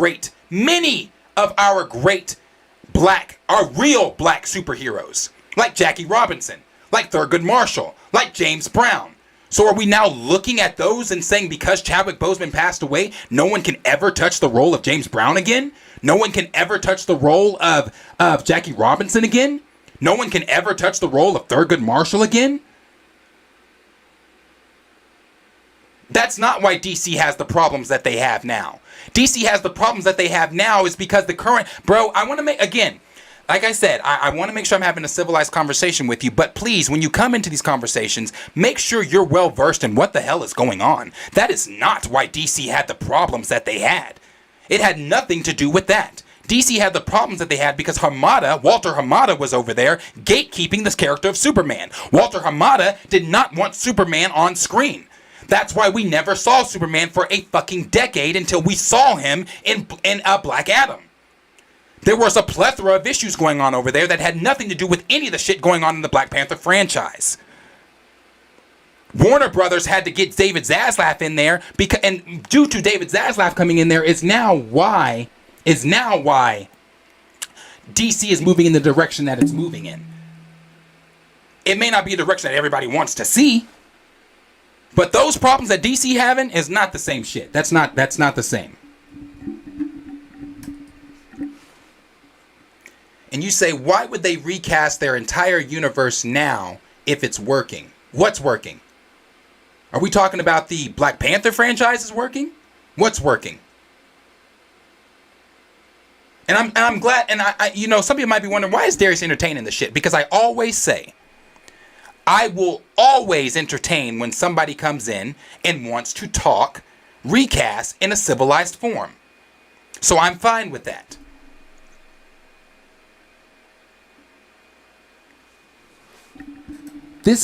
real black superheroes. Like Jackie Robinson, like Thurgood Marshall, like James Brown. So are we now looking at those and saying because Chadwick Boseman passed away, no one can ever touch the role of James Brown again? No one can ever touch the role of Jackie Robinson again? No one can ever touch the role of Thurgood Marshall again? That's not why DC has the problems that they have now. DC has the problems that they have now is because the current... Bro, I want to make... Again... Like I said, I want to make sure I'm having a civilized conversation with you, but please, when you come into these conversations, make sure you're well versed in what the hell is going on. That is not why DC had the problems that they had. It had nothing to do with that. DC had the problems that they had because Walter Hamada was over there gatekeeping this character of Superman. Walter Hamada did not want Superman on screen. That's why we never saw Superman for a fucking decade until we saw him in Black Adam. There was a plethora of issues going on over there that had nothing to do with any of the shit going on in the Black Panther franchise. Warner Brothers had to get David Zaslav in there and due to David Zaslav coming in there is now why DC is moving in the direction that it's moving in. It may not be a direction that everybody wants to see, but those problems that DC having is not the same shit. That's not the same. And you say, why would they recast their entire universe now if it's working? What's working? Are we talking about the Black Panther franchise is working? What's working? And I'm glad, and I some people might be wondering, why is Darius entertaining this shit? Because I always say, I will always entertain when somebody comes in and wants to talk, recast in a civilized form. So I'm fine with that. It's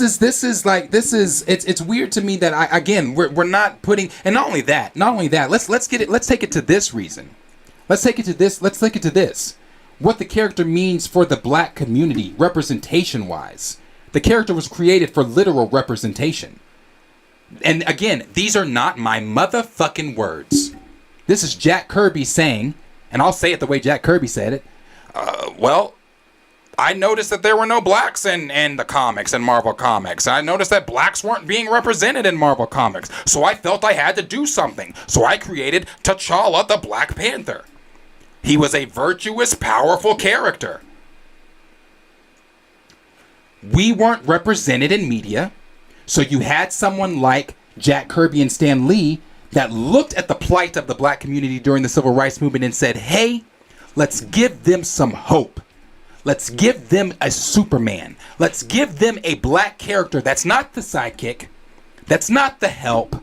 weird to me that we're not putting, and not only that, let's take it to this reason. Let's take it to this. What the character means for the black community, representation wise. The character was created for literal representation. And again, these are not my motherfucking words. This is Jack Kirby saying, and I'll say it the way Jack Kirby said it. Well, I noticed that there were no blacks in the comics, in Marvel Comics. I noticed that blacks weren't being represented in Marvel Comics. So I felt I had to do something. So I created T'Challa the Black Panther. He was a virtuous, powerful character. We weren't represented in media. So you had someone like Jack Kirby and Stan Lee that looked at the plight of the black community during the Civil Rights Movement and said, hey, let's give them some hope. Let's give them a Superman. Let's give them a black character that's not the sidekick, that's not the help,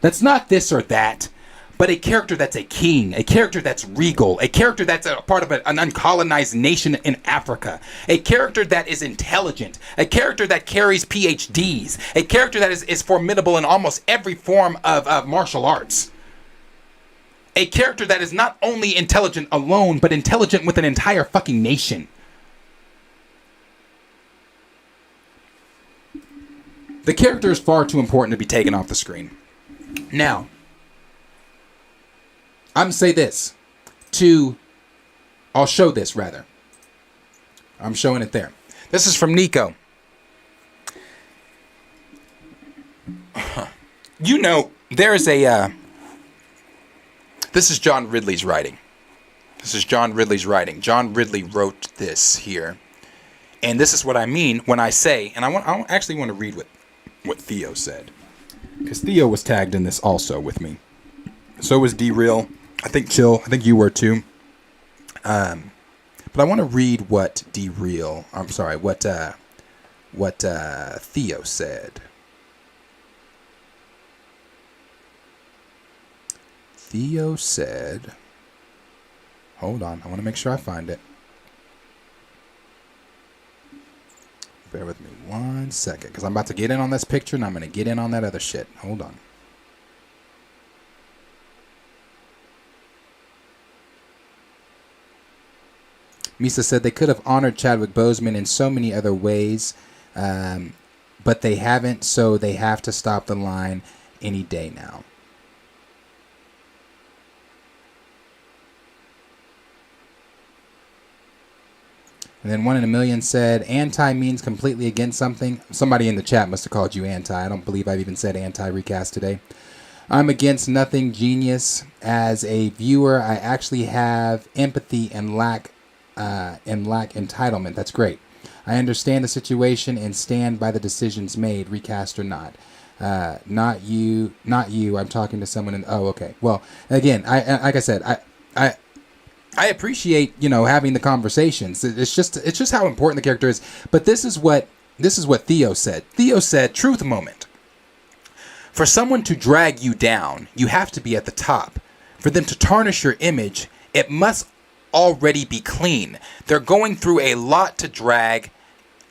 that's not this or that, but a character that's a king, a character that's regal, a character that's a part of an uncolonized nation in Africa, a character that is intelligent, a character that carries PhDs, a character that is formidable in almost every form of martial arts. A character that is not only intelligent alone, but intelligent with an entire fucking nation. The character is far too important to be taken off the screen. Now, I'm say this I'll show this rather. I'm showing it there. This is from Nico. You know, there's a, this is John Ridley's writing. John Ridley wrote this here. And this is what I mean when I say, and I actually want to read what Theo said. Because Theo was tagged in this also with me. So was D-Real. I think Chill. I think you were too. But I want to read what Theo said. Theo said, hold on, I want to make sure I find it. Bear with me 1 second, because I'm about to get in on this picture and I'm going to get in on that other shit. Hold on. Misa said they could have honored Chadwick Boseman in so many other ways, but they haven't, so they have to stop the line any day now. And then 1 in a million said, anti means completely against something. Somebody in the chat must have called you anti. I don't believe I've even said anti-recast today. I'm against nothing, genius. As a viewer, I actually have empathy and lack entitlement. That's great. I understand the situation and stand by the decisions made, recast or not. Not you. I'm talking to someone. Oh, okay. Well, again, like I said, I appreciate, having the conversations. It's just how important the character is. But this is what Theo said. Theo said, truth moment. For someone to drag you down, you have to be at the top. For them to tarnish your image, it must already be clean. They're going through a lot to drag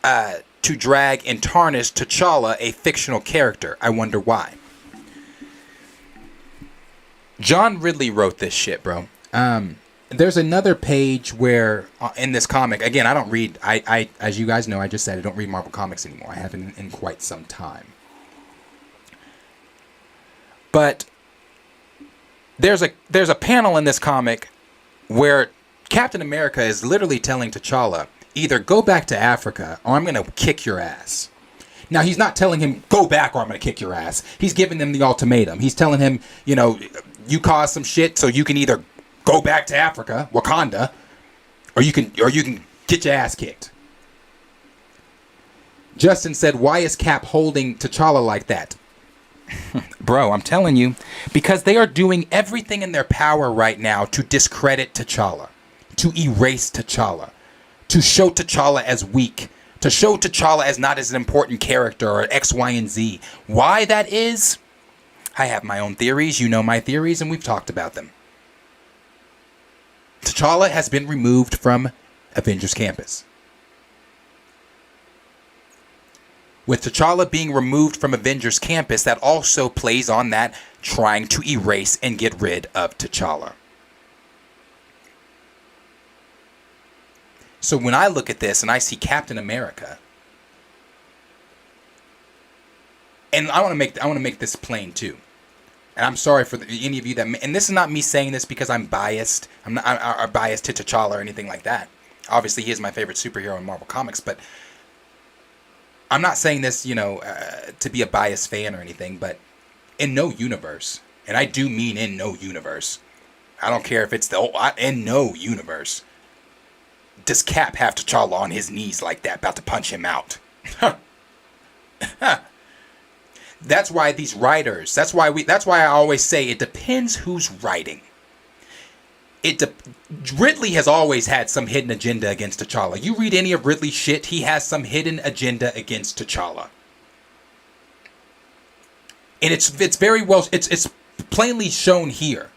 and tarnish T'Challa, a fictional character. I wonder why. John Ridley wrote this shit, bro. There's another page where in this comic, again, I don't read, I as you guys know, I just said I don't read Marvel Comics anymore. I haven't in quite some time. But there's a panel in this comic where Captain America is literally telling T'Challa, either go back to Africa or I'm going to kick your ass. Now, he's not telling him, go back or I'm going to kick your ass. He's giving them the ultimatum. He's telling him, you know, you caused some shit, so you can either go back to Africa, Wakanda, or you can get your ass kicked. Justin said, why is Cap holding T'Challa like that? Bro, I'm telling you, because they are doing everything in their power right now to discredit T'Challa, to erase T'Challa, to show T'Challa as weak, to show T'Challa as not as an important character or X, Y, and Z. Why that is, I have my own theories. You know my theories, and we've talked about them. T'Challa has been removed from Avengers Campus. With T'Challa being removed from Avengers Campus, that also plays on that trying to erase and get rid of T'Challa. So when I look at this and I see Captain America, and I want to make this plain too. And I'm sorry for any of you that, and this is not me saying this because I'm biased. I'm biased to T'Challa or anything like that. Obviously, he is my favorite superhero in Marvel Comics, but I'm not saying this, you know, to be a biased fan or anything. But in no universe, and I do mean in no universe, I don't care if it's in no universe, does Cap have T'Challa on his knees like that, about to punch him out? That's why these writers, that's why I always say it depends who's writing. Ridley has always had some hidden agenda against T'Challa. You read any of Ridley's shit, he has some hidden agenda against T'Challa. And it's very well, it's plainly shown here.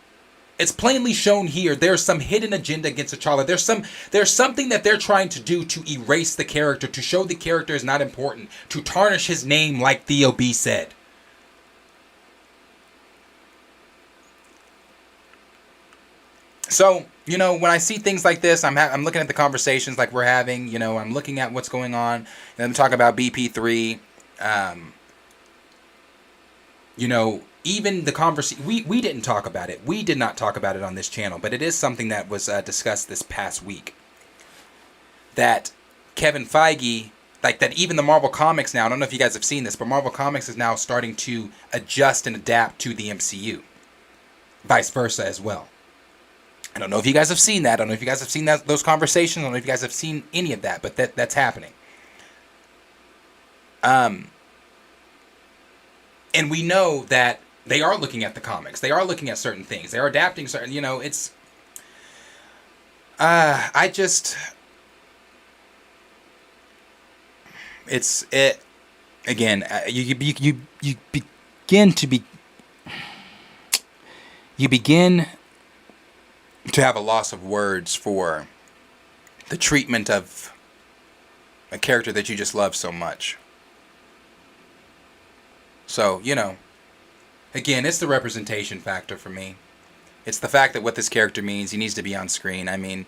It's plainly shown here. There's some hidden agenda against T'Challa. There's something that they're trying to do to erase the character, to show the character is not important, to tarnish his name, like Theo B said. So, you know, when I see things like this, I'm looking at the conversations like we're having. You know, I'm looking at what's going on. And I'm talking about BP3. You know, even the conversation, we didn't talk about it. We did not talk about it on this channel, but it is something that was discussed this past week. That Kevin Feige, like that even the Marvel Comics now, I don't know if you guys have seen this, but Marvel Comics is now starting to adjust and adapt to the MCU. Vice versa as well. I don't know if you guys have seen that. I don't know if you guys have seen those conversations. I don't know if you guys have seen any of that, but that's happening. And we know that they are looking at the comics. They are looking at certain things. They are adapting certain, you know, it's... Again, you begin to have a loss of words for the treatment of a character that you just love so much. So, you know, again, it's the representation factor for me. It's the fact that what this character means, he needs to be on screen. I mean,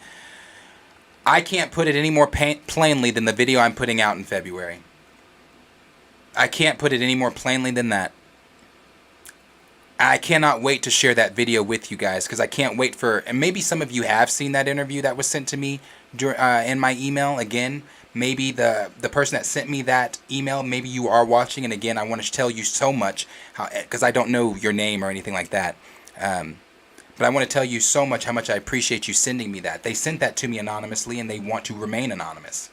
I can't put it any more plainly than the video I'm putting out in February. I can't put it any more plainly than that. I cannot wait to share that video with you guys, because I can't wait for, and maybe some of you have seen that interview that was sent to me in my email. Again, maybe the person that sent me that email, maybe you are watching, and again, I want to tell you so much, because I don't know your name or anything like that, but I want to tell you so much how much I appreciate you sending me that. They sent that to me anonymously, and they want to remain anonymous.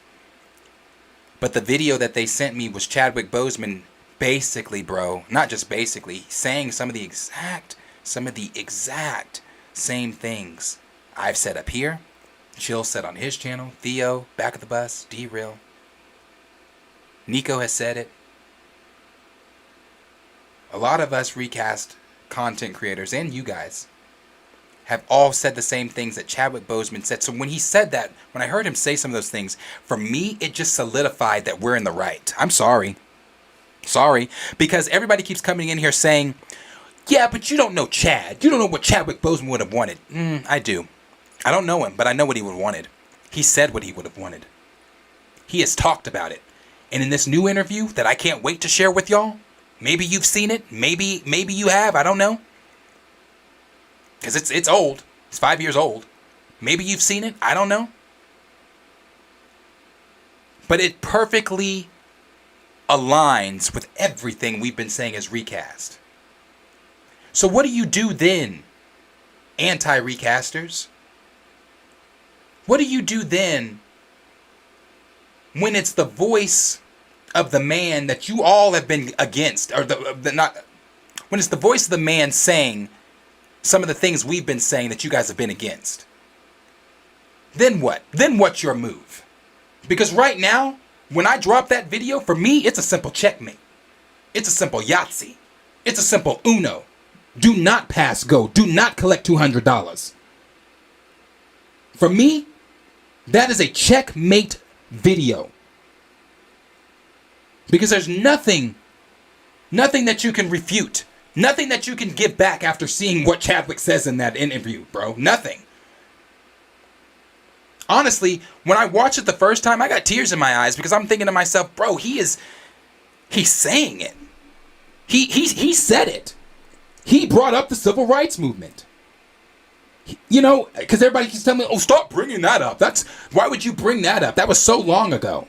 But the video that they sent me was Chadwick Boseman basically, bro, not just basically, saying some of the exact same things I've said up here, Chill said on his channel, Theo, Back of the Bus, D-Real. Nico has said it. A lot of us recast content creators, and you guys, have all said the same things that Chadwick Boseman said. So when he said that, when I heard him say some of those things, for me, it just solidified that we're in the right. I'm sorry. Sorry. Because everybody keeps coming in here saying, yeah, but you don't know Chad. You don't know what Chadwick Boseman would have wanted. I do. I don't know him, but I know what he would have wanted. He said what he would have wanted. He has talked about it. And in this new interview that I can't wait to share with y'all, maybe you've seen it, maybe you have, I don't know. Because it's old. It's 5 years old. Maybe you've seen it, I don't know. But it perfectly aligns with everything we've been saying as recast. So what do you do then, anti-recasters? What do you do then when it's the voice of the man that you all have been against, or when it's the voice of the man saying some of the things we've been saying that you guys have been against? Then what? Then what's your move? Because right now, when I drop that video, for me, it's a simple checkmate. It's a simple Yahtzee. It's a simple Uno. Do not pass go. Do not collect $200. For me, that is a checkmate video. Because there's nothing that you can refute. Nothing that you can give back after seeing what Chadwick says in that interview, bro. Nothing. Honestly, when I watched it the first time, I got tears in my eyes because I'm thinking to myself, bro, he's saying it. He said it. He brought up the civil rights movement. You know, because everybody keeps telling me, oh, stop bringing that up. Why would you bring that up? That was so long ago.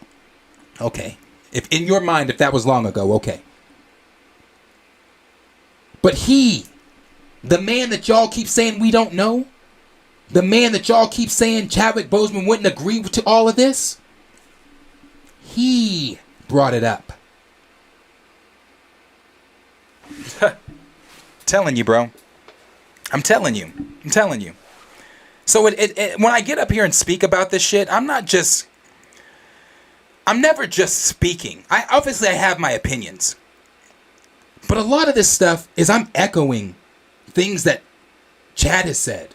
Okay. If in your mind, if that was long ago, okay. But the man that y'all keep saying we don't know, the man that y'all keep saying Chadwick Boseman wouldn't agree to all of this, he brought it up. Telling you, bro. I'm telling you. So when I get up here and speak about this shit, I'm never just speaking. I have my opinions. But a lot of this stuff is I'm echoing things that Chad has said.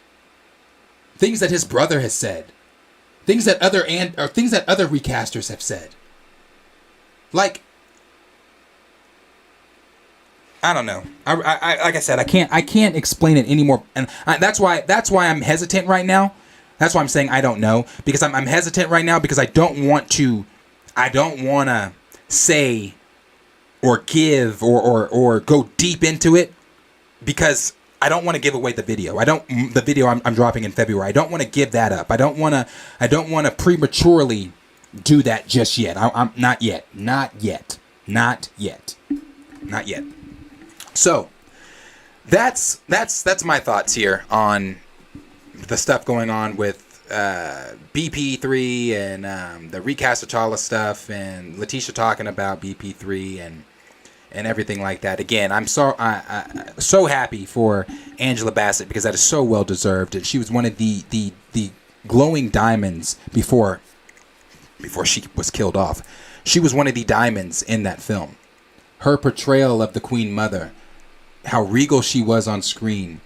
Things that his brother has said. Things that other recasters have said. Like, I don't know. I like I said, I can't explain it anymore, and that's why I'm hesitant right now. That's why I'm saying I don't know, because I'm hesitant right now because I don't want to say or give or go deep into it, because I don't want to give away the video. The video I'm dropping in February. I don't want to give that up. I don't want to prematurely do that just yet. I'm not yet. So that's my thoughts here on the stuff going on with BP3 and the recast T'Challa stuff, and Letitia talking about BP3 and everything like that. Again, I'm so happy for Angela Bassett, because that is so well deserved. And she was one of the glowing diamonds before she was killed off. She was one of the diamonds in that film. Her portrayal of the Queen Mother, how regal she was on screen,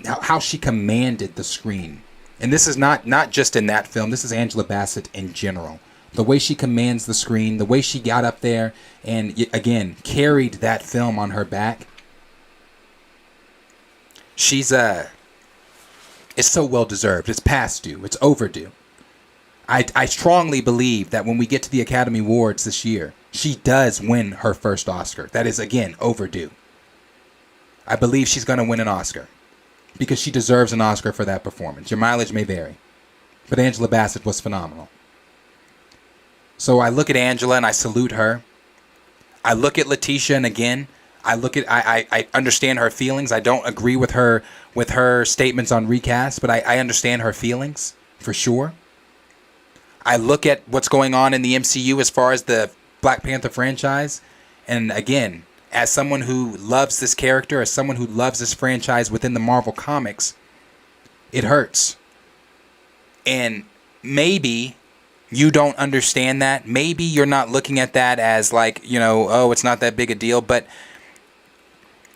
how she commanded the screen. And this is not just in that film. This is Angela Bassett in general. The way she commands the screen, the way she got up there and, again, carried that film on her back. It's so well deserved. It's past due. It's overdue. I strongly believe that when we get to the Academy Awards this year, she does win her first Oscar. That is, again, overdue. I believe she's going to win an Oscar because she deserves an Oscar for that performance. Your mileage may vary, but Angela Bassett was phenomenal. So I look at Angela and I salute her. I look at Letitia, and again, I understand her feelings. I don't agree with her statements on recast, but I understand her feelings for sure. I look at what's going on in the MCU as far as the Black Panther franchise, and again, as someone who loves this character, as someone who loves this franchise within the Marvel Comics, it hurts. And maybe you don't understand that. Maybe you're not looking at that as like, oh, it's not that big a deal. But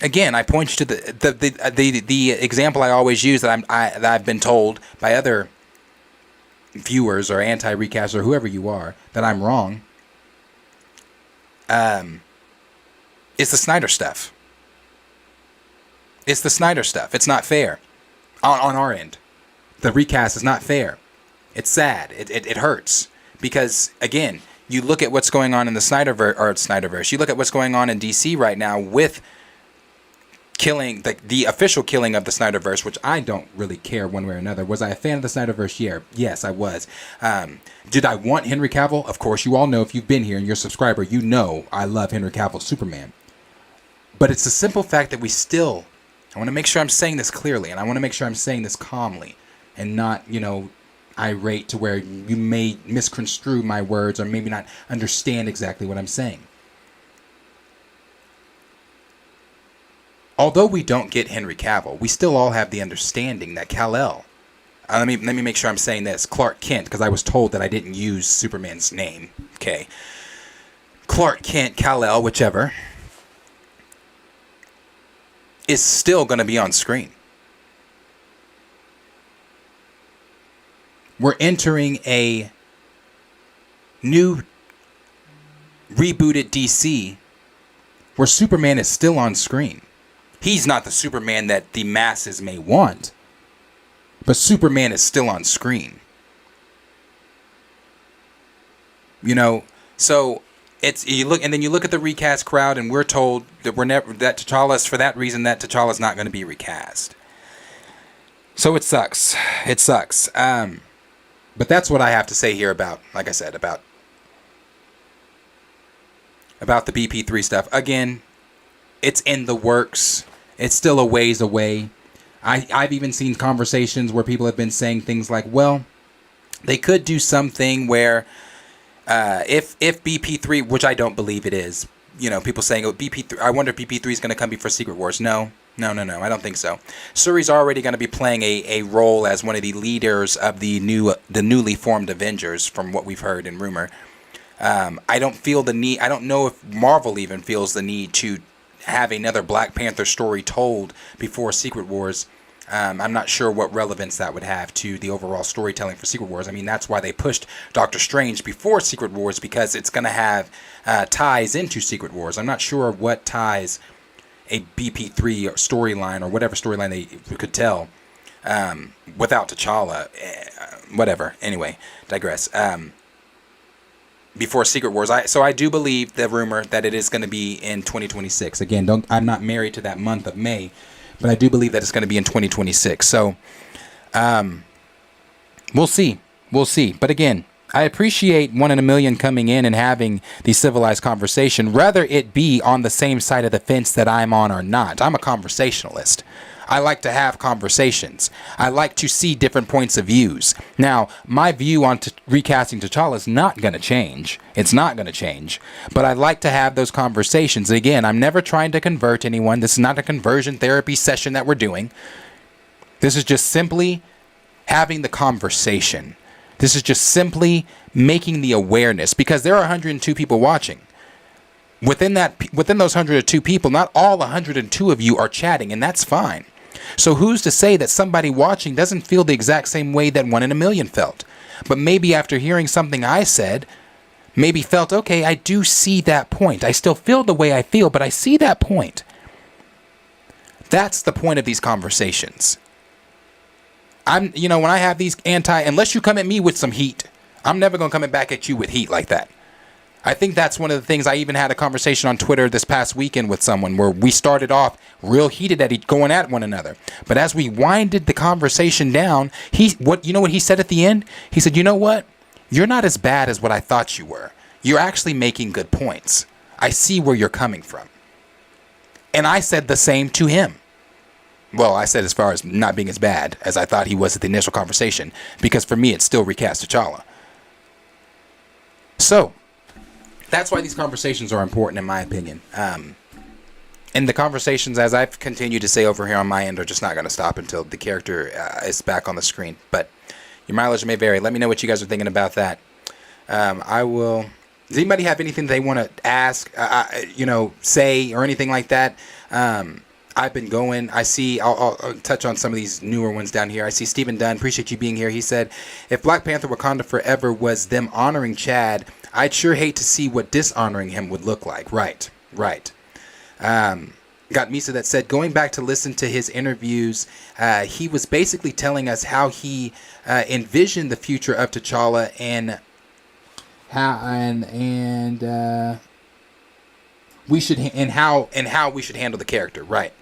Again, I point you to the example I always use that I've been told by other viewers or anti-recast or whoever you are that I'm wrong. It's the Snyder stuff. It's the Snyder stuff. It's not fair on our end. The recast is not fair. It's sad. It hurts because again, you look at what's going on in the Snyderverse. You look at what's going on in DC right now with killing the official killing of the Snyderverse, which I don't really care one way or another. Was I a fan of the Snyderverse? Yeah, yes, I was. Did I want Henry Cavill? Of course, you all know if you've been here and you're a subscriber, you know I love Henry Cavill's Superman. But it's the simple fact that we still, I want to make sure I'm saying this clearly, and I want to make sure I'm saying this calmly, and not, irate to where you may misconstrue my words or maybe not understand exactly what I'm saying. Although we don't get Henry Cavill, we still all have the understanding that Kal-El, let me make sure I'm saying this, Clark Kent, because I was told that I didn't use Superman's name, okay. Clark Kent, Kal-El, whichever, is still going to be on screen. We're entering a new rebooted DC where Superman is still on screen. He's not the Superman that the masses may want, but Superman is still on screen. So it's you look at the recast crowd, and we're told that T'Challa's for that reason that T'Challa's not going to be recast. So it sucks. It sucks. But that's what I have to say here about, like I said, about the BP3 stuff. Again, it's in the works. It's still a ways away. I've even seen conversations where people have been saying things like, well, they could do something where if BP3, which I don't believe it is, people saying, oh, BP3, I wonder if BP3 is going to come before Secret Wars. No, I don't think so. Shuri's already going to be playing a role as one of the leaders of the newly formed Avengers, from what we've heard in rumor. I don't feel the need. I don't know if Marvel even feels the need to have another Black Panther story told before Secret Wars. I'm not sure what relevance that would have to the overall storytelling for Secret Wars. I mean, that's why they pushed Doctor Strange before Secret Wars, because it's going to have ties into Secret Wars. I'm not sure what ties a BP3 storyline or whatever storyline they could tell without T'Challa. Whatever. Anyway, digress. Before Secret Wars. So I do believe the rumor that it is going to be in 2026. Again, I'm not married to that month of May, but I do believe that it's going to be in 2026. So we'll see. But again, I appreciate 1 in a million coming in and having the civilized conversation, whether it be on the same side of the fence that I'm on or not. I'm a conversationalist. I like to have conversations. I like to see different points of views. Now, my view on recasting T'Challa is not going to change. It's not going to change. But I like to have those conversations. Again, I'm never trying to convert anyone. This is not a conversion therapy session that we're doing. This is just simply having the conversation. This is just simply making the awareness, because there are 102 people watching. Within those 102 people, not all 102 of you are chatting, and that's fine. So who's to say that somebody watching doesn't feel the exact same way that 1 in a million felt? But maybe after hearing something I said, maybe felt, okay, I do see that point. I still feel the way I feel, but I see that point. That's the point of these conversations. When I have these unless you come at me with some heat, I'm never going to come back at you with heat like that. I think that's one of the things. I even had a conversation on Twitter this past weekend with someone where we started off real heated at going at one another. But as we winded the conversation down, what he said at the end? He said, "You know what? You're not as bad as what I thought you were. You're actually making good points. I see where you're coming from." And I said the same to him. Well, I said as far as not being as bad as I thought he was at the initial conversation, because for me, it's still recast T'Challa. So that's why these conversations are important, in my opinion. And the conversations, as I've continued to say over here on my end, are just not going to stop until the character is back on the screen. But your mileage may vary. Let me know what you guys are thinking about that. I will. Does anybody have anything they want to ask, say, or anything like that? I've been going. I see. I'll touch on some of these newer ones down here. I see Stephen Dunn. Appreciate you being here. He said, if Black Panther Wakanda Forever was them honoring Chad, I'd sure hate to see what dishonoring him would look like. Right. Got Misa that said, going back to listen to his interviews, he was basically telling us how he envisioned the future of T'Challa and how we should how we should handle the character. Right.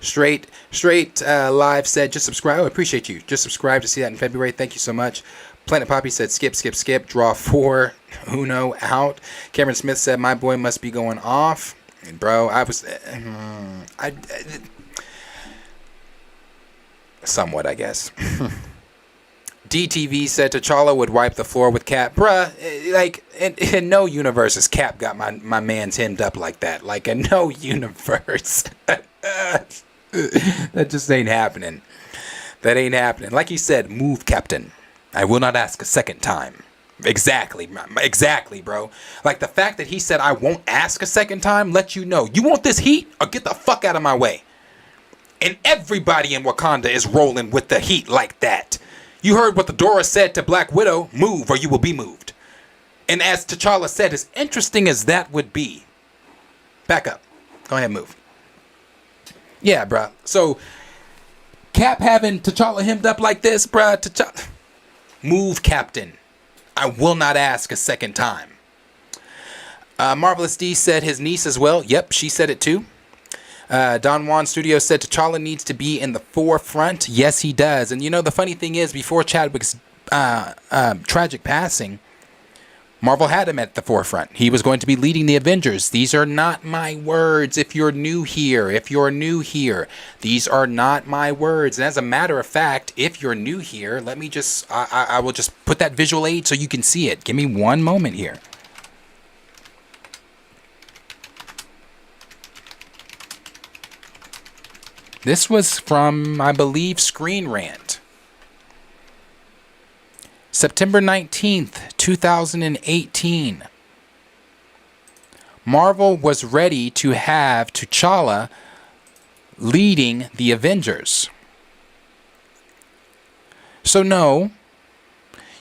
Straight Live said, just subscribe. Oh, I appreciate you. Just subscribe to see that in February. Thank you so much. Planet Poppy said, skip. Draw 4. Uno out. Cameron Smith said, my boy must be going off. And bro, I was... somewhat, I guess. DTV said T'Challa would wipe the floor with Cap. Bruh, like, in no universe has Cap got my man's hemmed up like that. Like, in no universe. That just ain't happening. That ain't happening. Like he said, move, Captain. I will not ask a second time. Exactly, bro. Like, the fact that he said, I won't ask a second time, let you know. You want this heat? Or get the fuck out of my way. And everybody in Wakanda is rolling with the heat like that. You heard what the Dora said to Black Widow, move or you will be moved. And as T'Challa said, as interesting as that would be, back up. Go ahead, move. Yeah, bruh. So, Cap having T'Challa hemmed up like this, bruh. T'Challa. Move, Captain. I will not ask a second time. Marvelous D said his niece as well. Yep, she said it too. Don Juan Studio said T'Challa needs to be in the forefront. Yes, he does. And you know, the funny thing is, before Chadwick's tragic passing, Marvel had him at the forefront. He was going to be leading the Avengers. These are not my words. If you're new here, these are not my words. And as a matter of fact, if you're new here, let me just, I will just put that visual aid so you can see it. Give me one moment here. This was from, I believe, Screen Rant. September 19th, 2018. Marvel was ready to have T'Challa leading the Avengers. So no,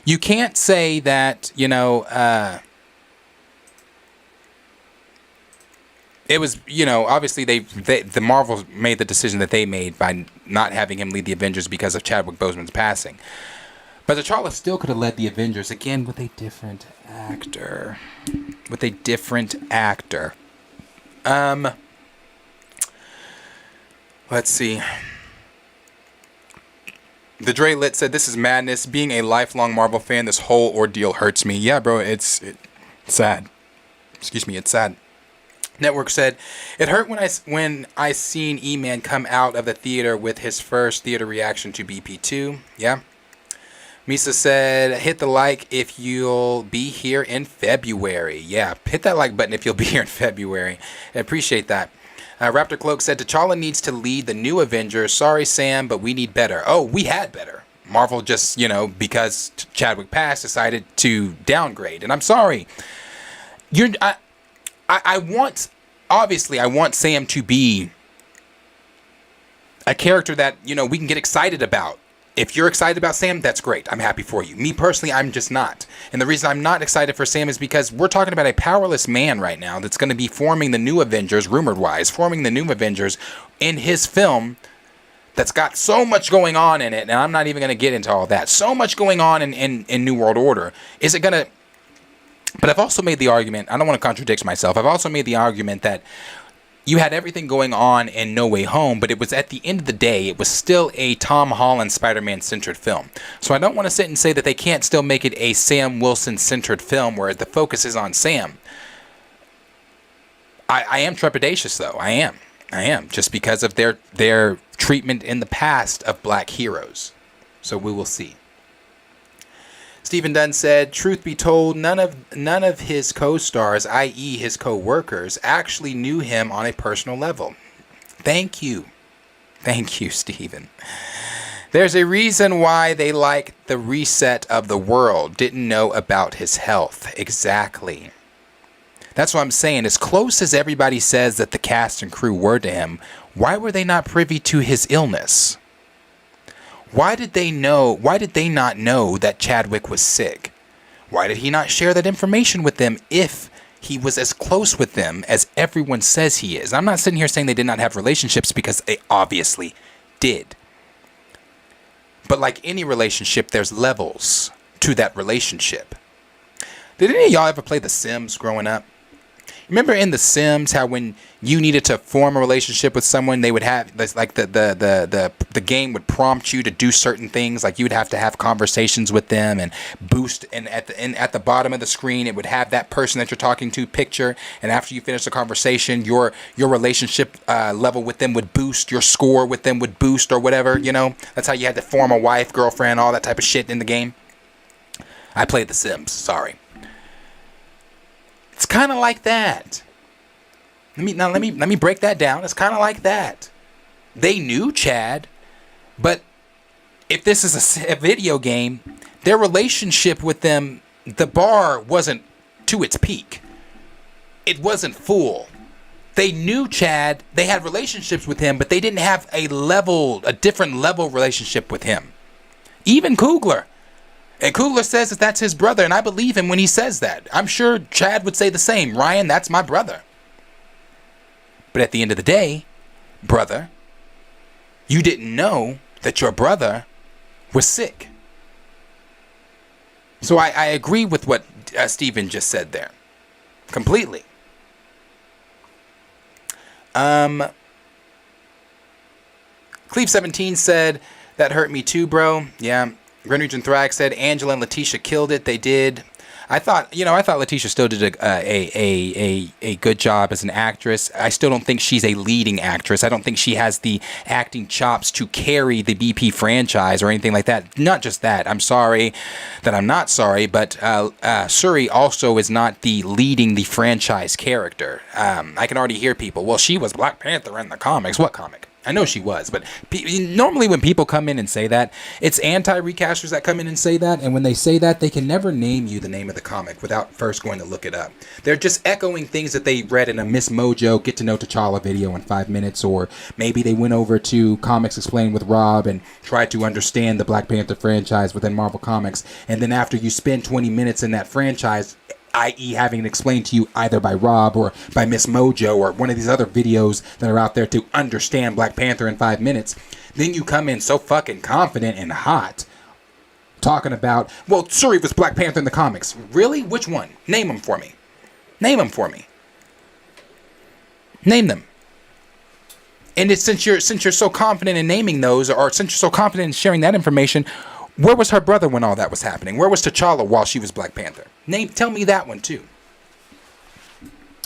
you can't say that, you know, it was, you know, obviously the Marvel made the decision that they made by not having him lead the Avengers because of Chadwick Boseman's passing. But T'Challa still could have led the Avengers, again, with a different actor. Let's see. The Dre Lit said, this is madness. Being a lifelong Marvel fan, this whole ordeal hurts me. Yeah, bro, it's sad. Excuse me, it's sad. Network said, it hurt when I seen E-Man come out of the theater with his first theater reaction to BP2. Yeah. Misa said, hit the like if you'll be here in February. Yeah, hit that like button if you'll be here in February. I appreciate that. Raptor Cloak said, T'Challa needs to lead the new Avengers. Sorry, Sam, but we need better. Oh, we had better. Marvel just, you know, because Chadwick passed, decided to downgrade. And I'm sorry. I want Sam to be a character that, you know, we can get excited about. If you're excited about Sam, that's great. I'm happy for you. Me personally, I'm just not. And the reason I'm not excited for Sam is because we're talking about a powerless man right now that's going to be forming the new Avengers, rumored-wise, forming the new Avengers in his film that's got so much going on in it. And I'm not even going to get into all that. So much going on in New World Order. Is it going to... But I've also made the argument, I don't want to contradict myself, I've also made the argument that you had everything going on in No Way Home, but it was at the end of the day, it was still a Tom Holland Spider-Man-centered film. So I don't want to sit and say that they can't still make it a Sam Wilson-centered film where the focus is on Sam. I am trepidatious, though. I am. Just because of their treatment in the past of black heroes. So we will see. Stephen Dunn said, truth be told, none of his co-stars, i.e. his co-workers, actually knew him on a personal level. Thank you, Stephen. There's a reason why they like the reset of the world. Didn't know about his health. Exactly. That's what I'm saying. As close as everybody says that the cast and crew were to him, Why were they not privy to his illness? Why did they not know that Chadwick was sick? Why did he not share that information with them if he was as close with them as everyone says he is? I'm not sitting here saying they did not have relationships, because they obviously did. But like any relationship, there's levels to that relationship. Did any of y'all ever play The Sims growing up? Remember in The Sims how when you needed to form a relationship with someone, they would have like the game would prompt you to do certain things, like you would have to have conversations with them and boost, and at the bottom of the screen it would have that person that you're talking to picture, and after you finish the conversation, your relationship level with them would boost, your score with them would boost, or whatever, you know. That's how you had to form a wife, girlfriend, all that type of shit in the game. I played The Sims, sorry. It's kind of like that. Let me break that down. It's kind of like that. They knew Chad, but if this is a video game, their relationship with them, the bar wasn't to its peak. It wasn't full. They knew Chad. They had relationships with him, but they didn't have a different level relationship with him. Even Coogler. And Coogler says that that's his brother, and I believe him when he says that. I'm sure Chad would say the same. Ryan, that's my brother. But at the end of the day, brother, you didn't know that your brother was sick. So I agree with what Steven just said there. Completely. Cleve17 said, that hurt me too, bro. Yeah. Greenwich and Thrag said Angela and Letitia killed it. They did. I thought Letitia still did a good job as an actress. I still don't think she's a leading actress. I don't think she has the acting chops to carry the BP franchise or anything like that. Not just that. I'm sorry that I'm not sorry, but Shuri also is not leading the franchise character. I can already hear people, well, she was Black Panther in the comics. What comic? I know she was, but normally when people come in and say that, it's anti-recasters that come in and say that, and when they say that, they can never name you the name of the comic without first going to look it up. They're just echoing things that they read in a Miss Mojo Get to Know T'Challa video in 5 minutes, or maybe they went over to Comics Explained with Rob and tried to understand the Black Panther franchise within Marvel Comics, and then after you spend 20 minutes in that franchise, i.e. having it explained to you either by Rob or by Miss Mojo or one of these other videos that are out there to understand Black Panther in 5 minutes, then you come in so fucking confident and hot talking about, well, Shuri was Black Panther in the comics. Really? Which one? Name them for me. Name them for me. Name them. And it's since you're so confident in naming those, or since you're so confident in sharing that information, where was her brother when all that was happening? Where was T'Challa while she was Black Panther? Tell me that one too.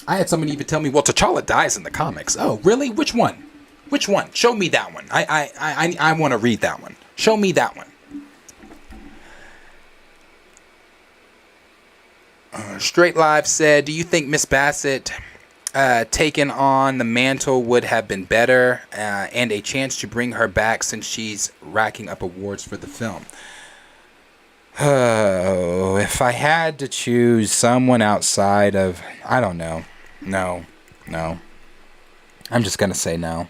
I had someone even tell me, well, T'Challa dies in the comics. Oh, really? Which one? Which one? Show me that one. I want to read that one. Show me that one. Straight Live said, do you think Miss Bassett taking on the mantle would have been better and a chance to bring her back since she's racking up awards for the film? Oh, if I had to choose someone outside of, I don't know. No. I'm just going to say no.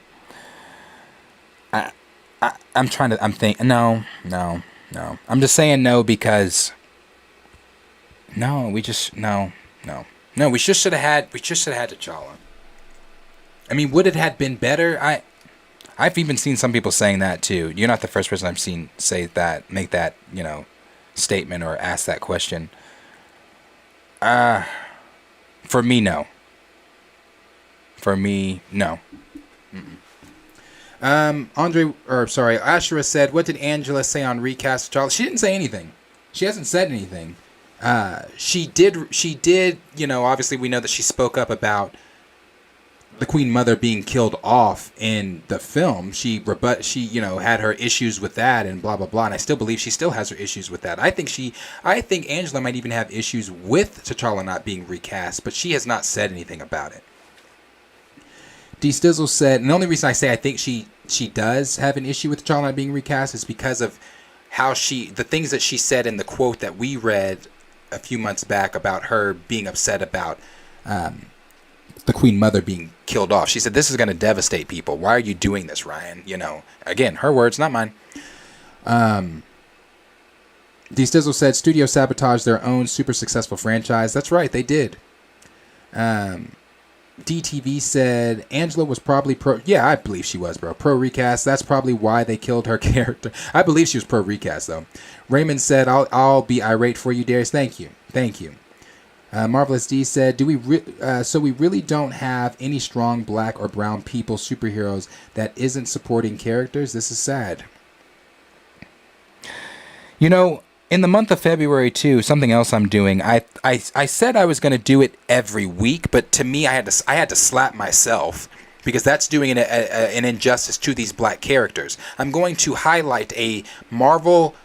I'm thinking, no. I'm just saying no because, no, we just, no. We just should have had T'Challa. I mean, would it have been better? I've even seen some people saying that too. You're not the first person I've seen say that, make that, statement or ask that question. For me, no. Ashura said, what did Angela say on recast T'Challa? She didn't say anything. She hasn't said anything. She did, obviously we know that she spoke up about the Queen Mother being killed off in the film. She had her issues with that and blah, blah, blah. And I still believe she still has her issues with that. I think Angela might even have issues with T'Challa not being recast, but she has not said anything about it. D. Stizzle said, and the only reason I say I think she does have an issue with T'Challa not being recast is because of how the things that she said in the quote that we read a few months back about her being upset about the Queen Mother being killed off. She said, this is going to devastate people. Why are you doing this, Ryan? You know, again, her words, not mine. D. Stizzle said, studio sabotaged their own super successful franchise. That's right, they did. DTV said, Angela was probably pro... Yeah, I believe she was, bro. Pro recast. That's probably why they killed her character. I believe she was pro recast, though. Raymond said, I'll be irate for you, Darius. Thank you. Thank you. Marvelous D said, so we really don't have any strong black or brown people superheroes that isn't supporting characters? This is sad. You know, in the month of February, too, something else I'm doing, I said I was going to do it every week, but to me, I had to slap myself because that's doing an injustice to these black characters. I'm going to highlight a Marvel,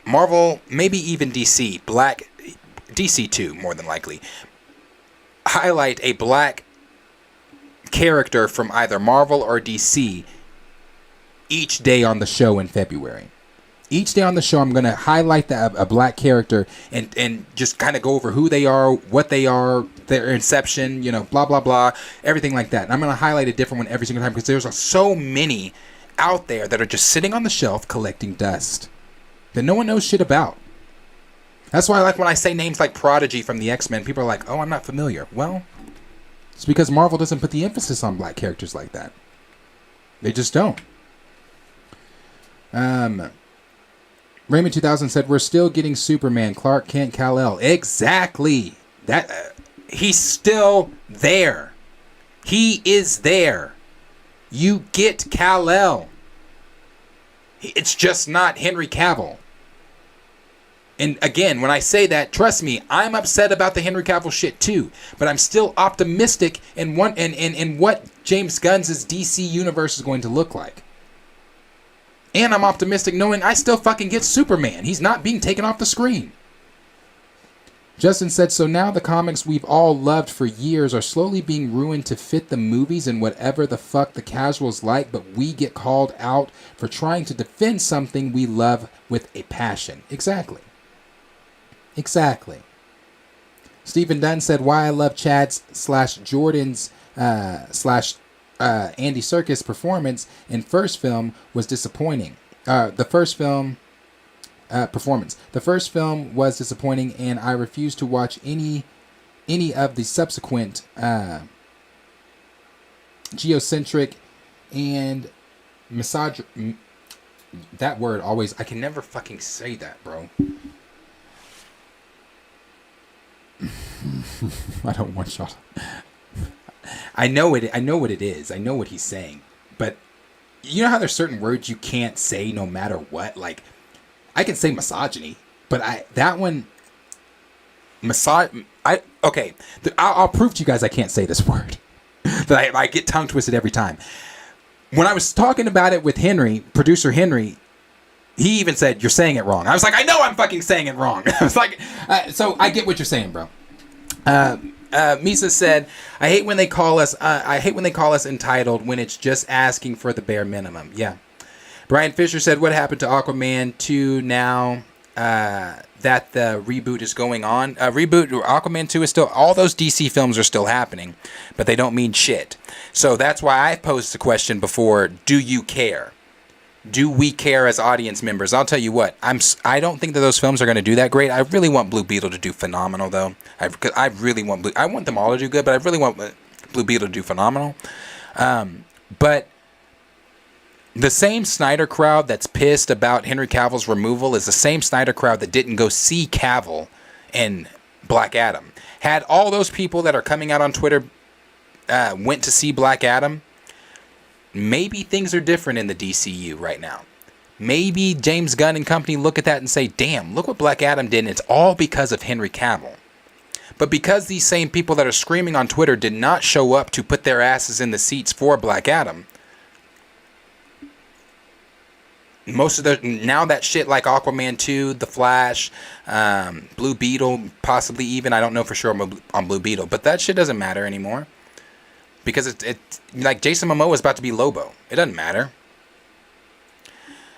maybe even DC, DC 2, more than likely. Highlight a black character from either Marvel or DC each day on the show in February. Each day on the show, I'm going to highlight a black character and just kind of go over who they are, what they are, their inception, you know, blah, blah, blah, everything like that. And I'm going to highlight a different one every single time because there's so many out there that are just sitting on the shelf collecting dust that no one knows shit about. That's why I like when I say names like Prodigy from the X-Men, people are like, oh, I'm not familiar. Well, it's because Marvel doesn't put the emphasis on black characters like that. They just don't. Raymond 2000 said, we're still getting Superman, Clark Kent, Kal-El. Exactly. He's still there. He is there. You get Kal-El. It's just not Henry Cavill. And again, when I say that, trust me, I'm upset about the Henry Cavill shit too. But I'm still optimistic in what James Gunn's DC universe is going to look like. And I'm optimistic knowing I still fucking get Superman. He's not being taken off the screen. Justin said, so now the comics we've all loved for years are slowly being ruined to fit the movies and whatever the fuck the casuals like, but we get called out for trying to defend something we love with a passion. Exactly. Stephen Dunn said, why I love Chad's / Jordan's / Andy Serkis performance in first film was disappointing. The first film was disappointing, and I refuse to watch any of the subsequent geocentric and that word always, I can never fucking say that, bro. I don't want y'all. I know what it is. I know what he's saying. But you know how there's certain words you can't say no matter what? Like, I can say misogyny, but I'll prove to you guys I can't say this word. That I get tongue twisted every time. When I was talking about it with Henry, producer Henry, he even said, you're saying it wrong. I was like, I know I'm fucking saying it wrong. I was like, so I get what you're saying, bro. Misa said, I hate when they call us entitled when it's just asking for the bare minimum. Yeah. Brian Fisher said, what happened to Aquaman 2 now that the reboot is going on? Aquaman 2 is still, all those DC films are still happening, but they don't mean shit. So that's why I posed the question before, do you care? Do we care as audience members? I'll tell you what, I don't think that those films are going to do that great. I really want Blue Beetle to do phenomenal, though. I want them all to do good, but I really want Blue Beetle to do phenomenal. But the same Snyder crowd that's pissed about Henry Cavill's removal is the same Snyder crowd that didn't go see Cavill in Black Adam. Had all those people that are coming out on Twitter went to see Black Adam, maybe things are different in the DCU right now. Maybe James Gunn and company look at that and say, damn, look what Black Adam did, and it's all because of Henry Cavill. But because these same people that are screaming on Twitter did not show up to put their asses in the seats for Black Adam, now that shit like Aquaman 2, The Flash, Blue Beetle, possibly even, I don't know for sure on Blue Beetle, but that shit doesn't matter anymore. Because it's like Jason Momoa is about to be Lobo. It doesn't matter.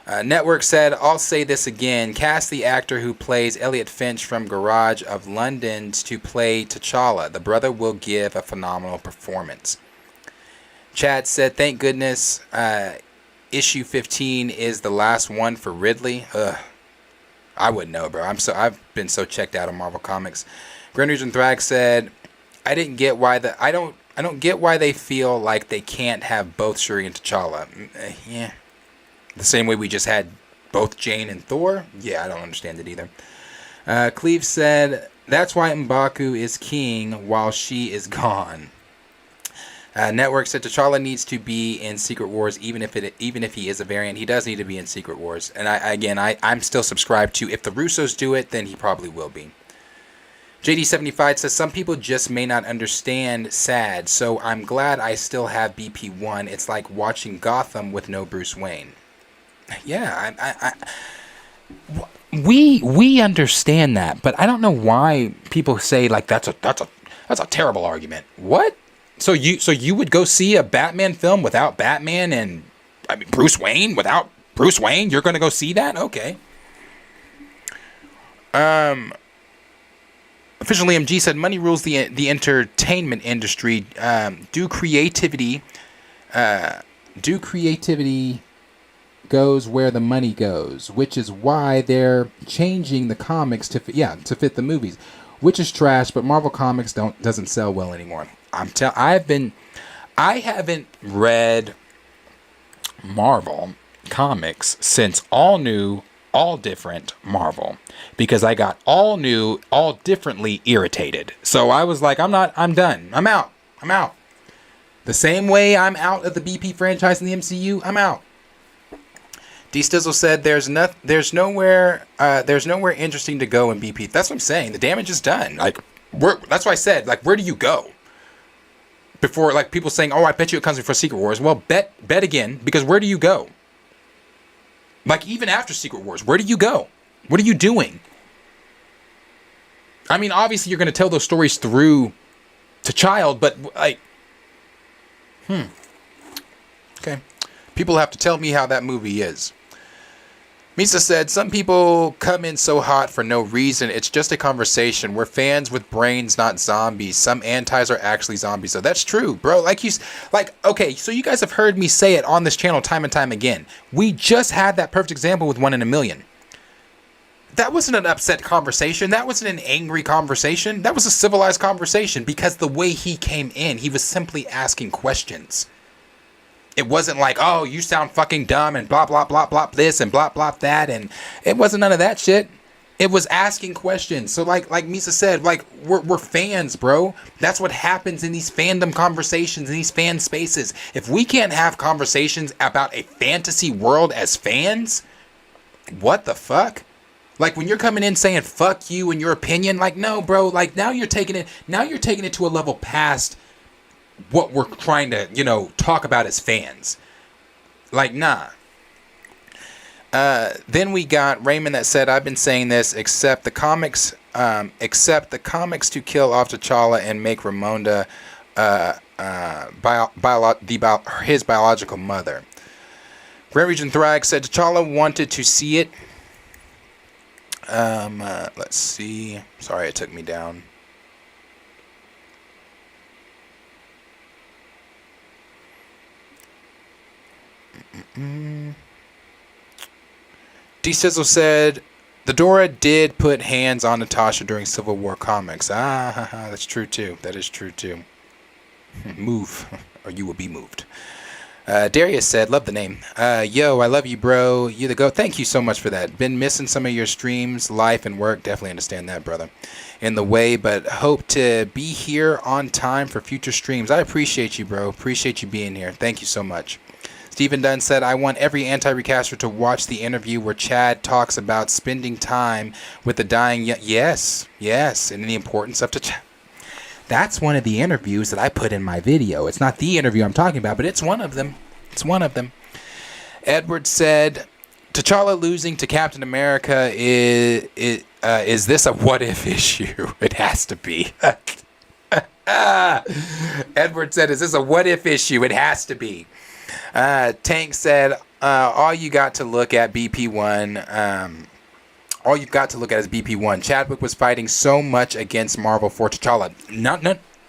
Network said, I'll say this again. Cast the actor who plays Elliot Finch from Garage of London to play T'Challa. The brother will give a phenomenal performance. Chad said, thank goodness issue 15 is the last one for Ridley. Ugh. I wouldn't know, bro. I've been so checked out of Marvel Comics. Granders and Thrag said, I don't get why they feel like they can't have both Shuri and T'Challa. Yeah. The same way we just had both Jane and Thor? Yeah, I don't understand it either. Cleve said, that's why M'Baku is king while she is gone. Network said T'Challa needs to be in Secret Wars even if he is a variant. He does need to be in Secret Wars. And I'm still subscribed to if the Russos do it, then he probably will be. JD75 says some people just may not understand SAD, so I'm glad I still have BP1. It's like watching Gotham with no Bruce Wayne. Yeah, we understand that, but I don't know why people say like that's a terrible argument. What? So you would go see a Batman film without Batman and Bruce Wayne without Bruce Wayne? You're going to go see that? Okay. Official MG said money rules the entertainment industry. Do creativity goes where the money goes, which is why they're changing the comics to fit the movies, which is trash. But Marvel Comics doesn't sell well anymore. I haven't read Marvel Comics since All New, All Different Marvel, because I got All New, All Differently irritated. So I was like, I'm done. I'm out. The same way I'm out of the BP franchise in the MCU, I'm out. D Stizzle said there's nowhere interesting to go in BP. That's what I'm saying. The damage is done. That's why I said, where do you go? Before, people saying, oh, I bet you it comes before Secret Wars. Well, bet again, because where do you go? Even after Secret Wars, where do you go? What are you doing? I mean, obviously you're going to tell those stories through T'Challa, but okay. People have to tell me how that movie is. Misa said, some people come in so hot for no reason. It's just a conversation. We're fans with brains, not zombies. Some antis are actually zombies. So that's true, bro. Okay, so you guys have heard me say it on this channel time and time again. We just had that perfect example with 1 in a Million. That wasn't an upset conversation. That wasn't an angry conversation. That was a civilized conversation because the way he came in, he was simply asking questions. It wasn't like, oh, you sound fucking dumb and blah, blah, blah, blah, this and blah, blah, that. And it wasn't none of that shit. It was asking questions. So like Misa said, we're fans, bro. That's what happens in these fandom conversations, in these fan spaces. If we can't have conversations about a fantasy world as fans, what the fuck? When you're coming in saying fuck you and your opinion, no, bro, now you're taking it to a level past what we're trying to, talk about as fans. Nah. Then we got Raymond that said, I've been saying this, except the comics to kill off T'Challa and make Ramonda his biological mother. Grand Region Thrag said T'Challa wanted to see it. Let's see. Sorry, it took me down. D-Sizzle said, the Dora did put hands on Natasha during Civil War comics. That's true too. That is true too. Move, or you will be moved. Darius said, love the name. Yo, I love you, bro. You the go. Thank you so much for that. Been missing some of your streams, life, and work. Definitely understand that, brother. In the way, but hope to be here on time for future streams. I appreciate you, bro. Appreciate you being here. Thank you so much. Stephen Dunn said, I want every anti-recaster to watch the interview where Chad talks about spending time with the dying. Yes, and the importance of T'Challa. That's one of the interviews that I put in my video. It's not the interview I'm talking about, but it's one of them. Edward said, T'Challa losing to Captain America is this a what-if issue? It has to be. Edward said, is this a what-if issue? It has to be. Tank said, all you got to look at BP1. All you've got to look at is BP1. Chadwick was fighting so much against Marvel for T'Challa.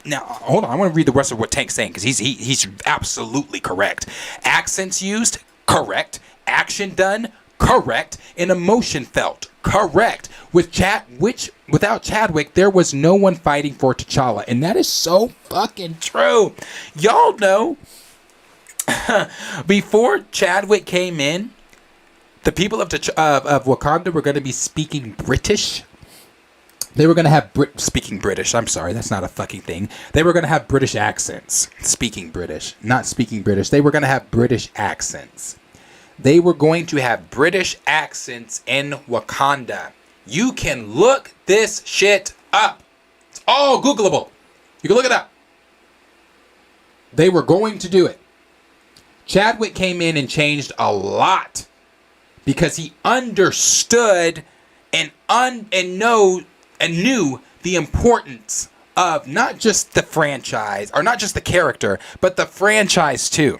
Now, hold on. I want to read the rest of what Tank's saying because he's absolutely correct. Accents used, correct. Action done, correct. And emotion felt, correct. Without Chadwick, there was no one fighting for T'Challa, and that is so fucking true. Y'all know, before Chadwick came in, the people of Wakanda were going to be speaking British. They were going to have speaking British. I'm sorry, that's not a fucking thing. They were going to have British accents. Speaking British, not speaking British. They were going to have British accents. They were going to have British accents in Wakanda. You can look this shit up. It's all Googleable. You can look it up. They were going to do it. Chadwick came in and changed a lot because he understood and knew the importance of not just the franchise, or not just the character, but the franchise too.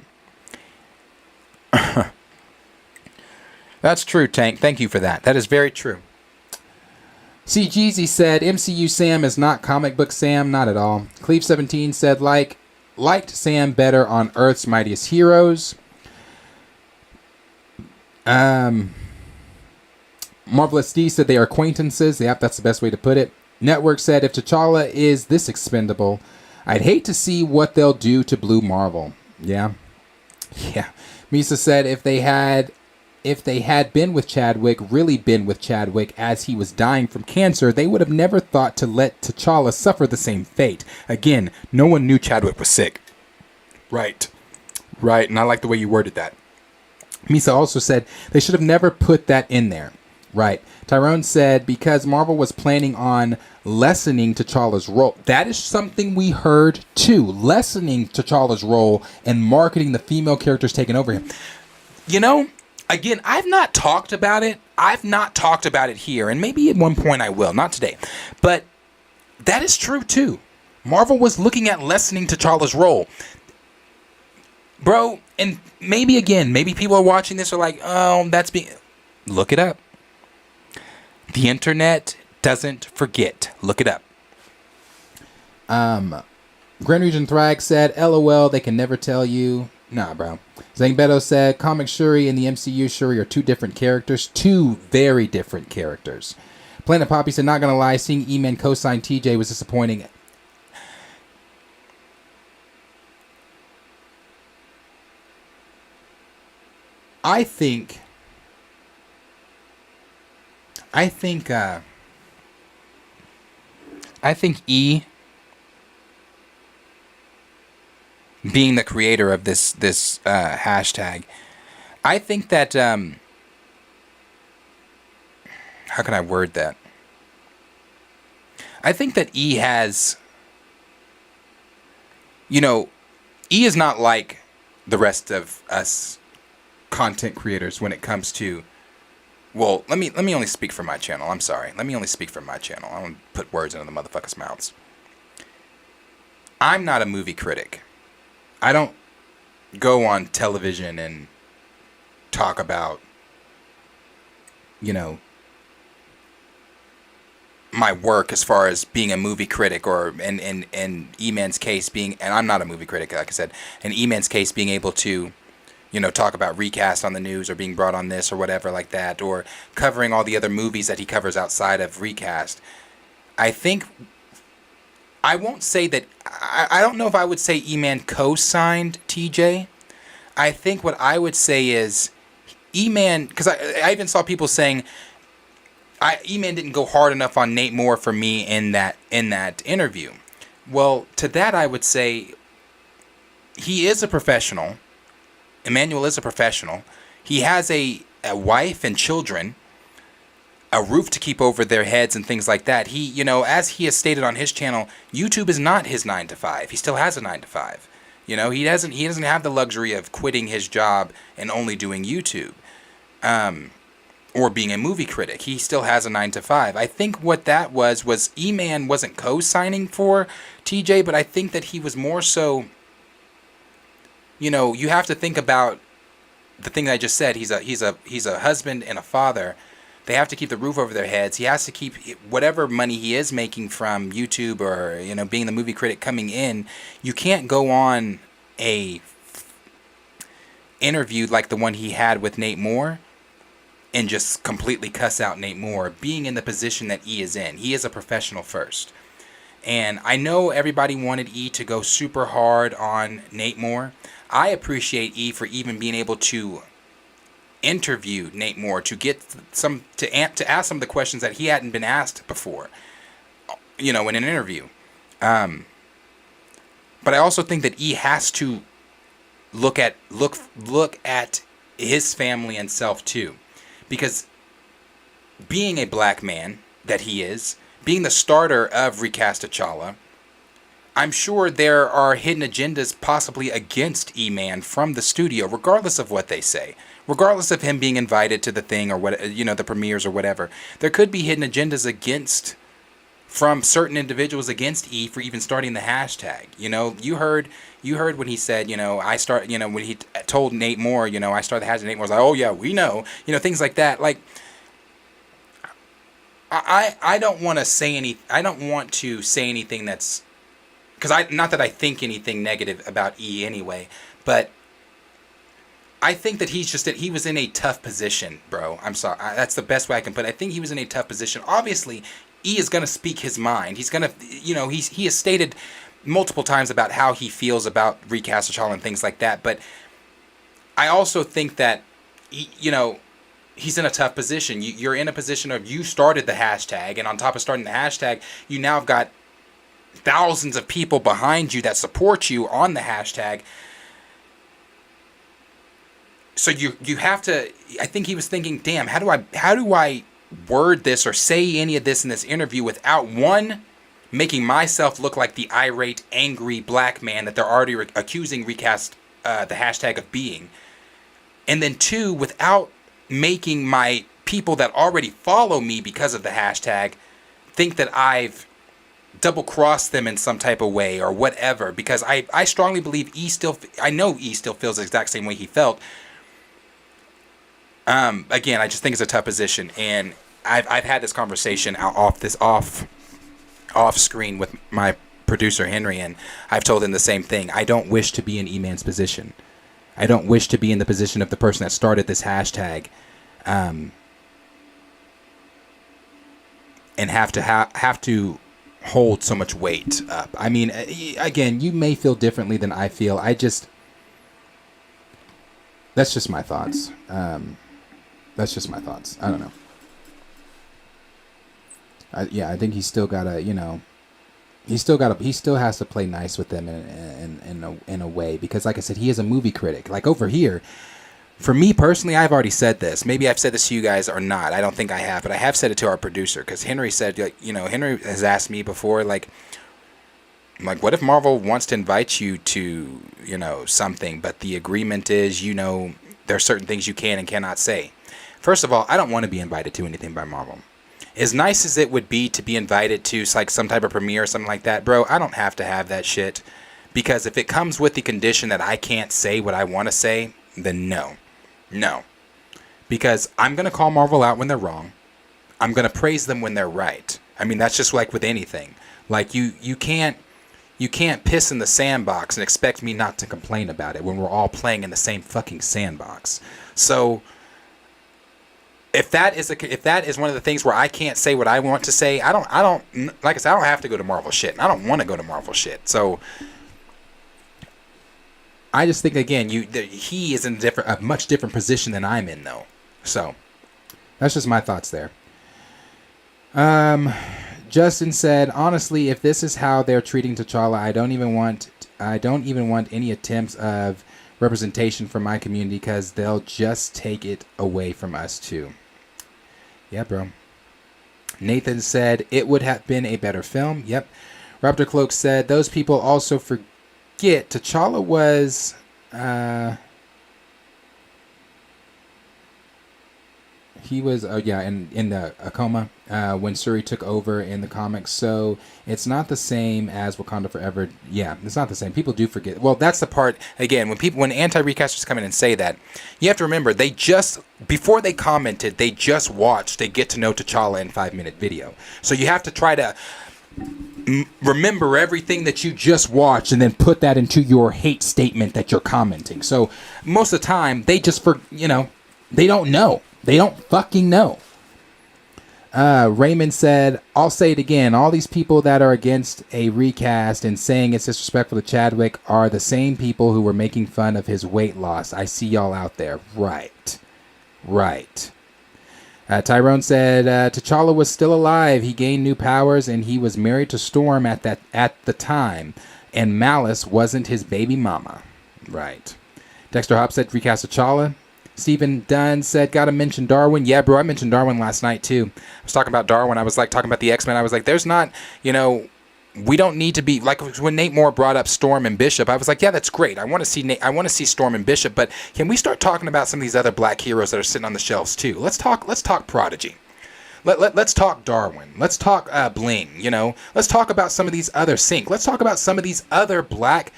That's true, Tank. Thank you for that. That is very true. C. Jeezy said, MCU Sam is not comic book Sam. Not at all. Cleve17 said, liked Sam better on Earth's Mightiest Heroes. Marvelous D said they are acquaintances. Yep, that's the best way to put it. Network said, if T'Challa is this expendable, I'd hate to see what they'll do to Blue Marvel. Yeah. Misa said, if they had been with Chadwick, really been with Chadwick as he was dying from cancer, they would have never thought to let T'Challa suffer the same fate. Again, no one knew Chadwick was sick. Right. And I like the way you worded that. Misa also said they should have never put that in there. Right. Tyrone said because Marvel was planning on lessening T'Challa's role. That is something we heard too. Lessening T'Challa's role and marketing the female characters taking over him. You know, again, I've not talked about it. I've not talked about it here. And maybe at one point I will. Not today. But that is true too. Marvel was looking at lessening T'Challa's role. Bro, and maybe people are watching this are like, oh, that's being... Look it up. The internet doesn't forget. Look it up. Grand Region Thrag said, LOL, they can never tell you. Nah, bro. Zangbeto said, Comic Shuri and the MCU Shuri are two different characters. Two very different characters. Planet Poppy said, not gonna lie, seeing E-Man co-sign TJ was disappointing. I think E, being the creator of this hashtag, I think that how can I word that? I think that E has, E is not like the rest of us content creators when it comes to, well, let me only speak for my channel. I'm sorry. Let me only speak for my channel. I don't put words into the motherfuckers' mouths. I'm not a movie critic. I don't go on television and talk about, my work as far as being a movie critic, or in E-Man's case being, and I'm not a movie critic, like I said, in E-Man's case being able to, talk about recast on the news or being brought on this or whatever like that, or covering all the other movies that he covers outside of recast. I think, I won't say that, I don't know if I would say E-Man co-signed TJ. I think what I would say is E-Man, because I even saw people saying E-Man didn't go hard enough on Nate Moore for me in that interview. Well, to that I would say he is a professional. Emmanuel is a professional. He has a wife and children, a roof to keep over their heads and things like that. He, as he has stated on his channel, YouTube is not his 9 to 5. He still has a 9 to 5. He doesn't have the luxury of quitting his job and only doing YouTube, or being a movie critic. He still has a 9 to 5. I think what that was E-Man wasn't co-signing for TJ, but I think that he was more so you know, you have to think about the thing I just said. He's a husband and a father. They have to keep the roof over their heads. He has to keep whatever money he is making from YouTube or, you know, being the movie critic coming in. You can't go on a interview like the one he had with Nate Moore and just completely cuss out Nate Moore, being in the position that E is in. He is a professional first. And I know everybody wanted E to go super hard on Nate Moore. I appreciate E for even being able to interview Nate Moore, to get to ask some of the questions that he hadn't been asked before, you know, in an interview. But I also think that E has to look at his family and self too, because being a black man that he is, being the starter of Recast T'Challa, I'm sure there are hidden agendas possibly against E-Man from the studio, regardless of what they say. Regardless of him being invited to the thing or what, you know, the premieres or whatever. There could be hidden agendas from certain individuals against E for even starting the hashtag. You know, you heard when he said, you know, when he told Nate Moore, you know, I started the hashtag. Nate Moore was like, oh yeah, we know, you know, things like that. Like, I don't want to say anything that's, because not that I think anything negative about E anyway, but I think that he was in a tough position, bro. I'm sorry. That's the best way I can put it. I think he was in a tough position. Obviously, E is going to speak his mind. He's going to, you know, he has stated multiple times about how he feels about Recast T'Challa and things like that. But I also think that, you know, he's in a tough position. You're in a position of, you started the hashtag, and on top of starting the hashtag, you now have got thousands of people behind you that support you on the hashtag. So you have to, I think he was thinking, damn, how do I word this or say any of this in this interview without, one, making myself look like the irate, angry black man that they're already accusing Recast the hashtag of being, and then two, without making my people that already follow me because of the hashtag think that I've double-crossed them in some type of way or whatever, because I strongly believe I know E still feels the exact same way he felt. Again, I just think it's a tough position, and I've had this conversation off screen with my producer Henry, and I've told him the same thing. I don't wish to be in E-Man's position. I don't wish to be in the position of the person that started this hashtag, and have to hold so much weight up. I mean, again, you may feel differently than I feel. That's just my thoughts. That's just my thoughts. I don't know. I think he's still gotta, you know, he still has to play nice with them in a way, because, like I said, he is a movie critic. Like, over here, for me personally, I've already said this. Maybe I've said this to you guys or not. I don't think I have, but I have said it to our producer, because Henry said, like, you know, Henry has asked me before, like, what if Marvel wants to invite you to, you know, something, but the agreement is, you know, there are certain things you can and cannot say. First of all, I don't want to be invited to anything by Marvel. As nice as it would be to be invited to like some type of premiere or something like that, bro, I don't have to have that shit. Because if it comes with the condition that I can't say what I want to say, then no. No. Because I'm going to call Marvel out when they're wrong. I'm going to praise them when they're right. I mean, that's just like with anything. Like, you can't piss in the sandbox and expect me not to complain about it when we're all playing in the same fucking sandbox. So if that is one of the things where I can't say what I want to say, I don't like I said, I don't have to go to Marvel shit. I don't want to go to Marvel shit. So I just think, again, he is in a much different position than I'm in, though. So that's just my thoughts there. Justin said, honestly, if this is how they're treating T'Challa, I don't even want any attempts of representation from my community, because they'll just take it away from us too. Yeah, bro. Nathan said, it would have been a better film. Yep. Raptor Cloak said, those people also forget T'Challa was He was, in a coma when Suri took over in the comics. So it's not the same as Wakanda Forever. Yeah, it's not the same. People do forget. Well, that's the part, again, when anti-recasters come in and say that, you have to remember, before they commented, they just watched a Get to Know T'Challa in 5-minute video. So you have to try to remember everything that you just watched and then put that into your hate statement that you're commenting. So most of the time, they just, they don't know. They don't fucking know. Raymond said, I'll say it again. All these people that are against a recast and saying it's disrespectful to Chadwick are the same people who were making fun of his weight loss. I see y'all out there. Right. Tyrone said, T'Challa was still alive. He gained new powers and he was married to Storm at the time. And Malice wasn't his baby mama. Right. Dexter Hop said, recast T'Challa. Stephen Dunn said, gotta mention Darwin. Yeah, bro, I mentioned Darwin last night, too. I was talking about Darwin. I was, talking about the X-Men. I was like, there's not, we don't need to be, when Nate Moore brought up Storm and Bishop, I was like, yeah, that's great. I want to see Storm and Bishop, but can we start talking about some of these other black heroes that are sitting on the shelves, too? Let's talk Prodigy. Let's talk Darwin. Let's talk Bling, Let's talk about some of these other Sync. Let's talk about some of these other black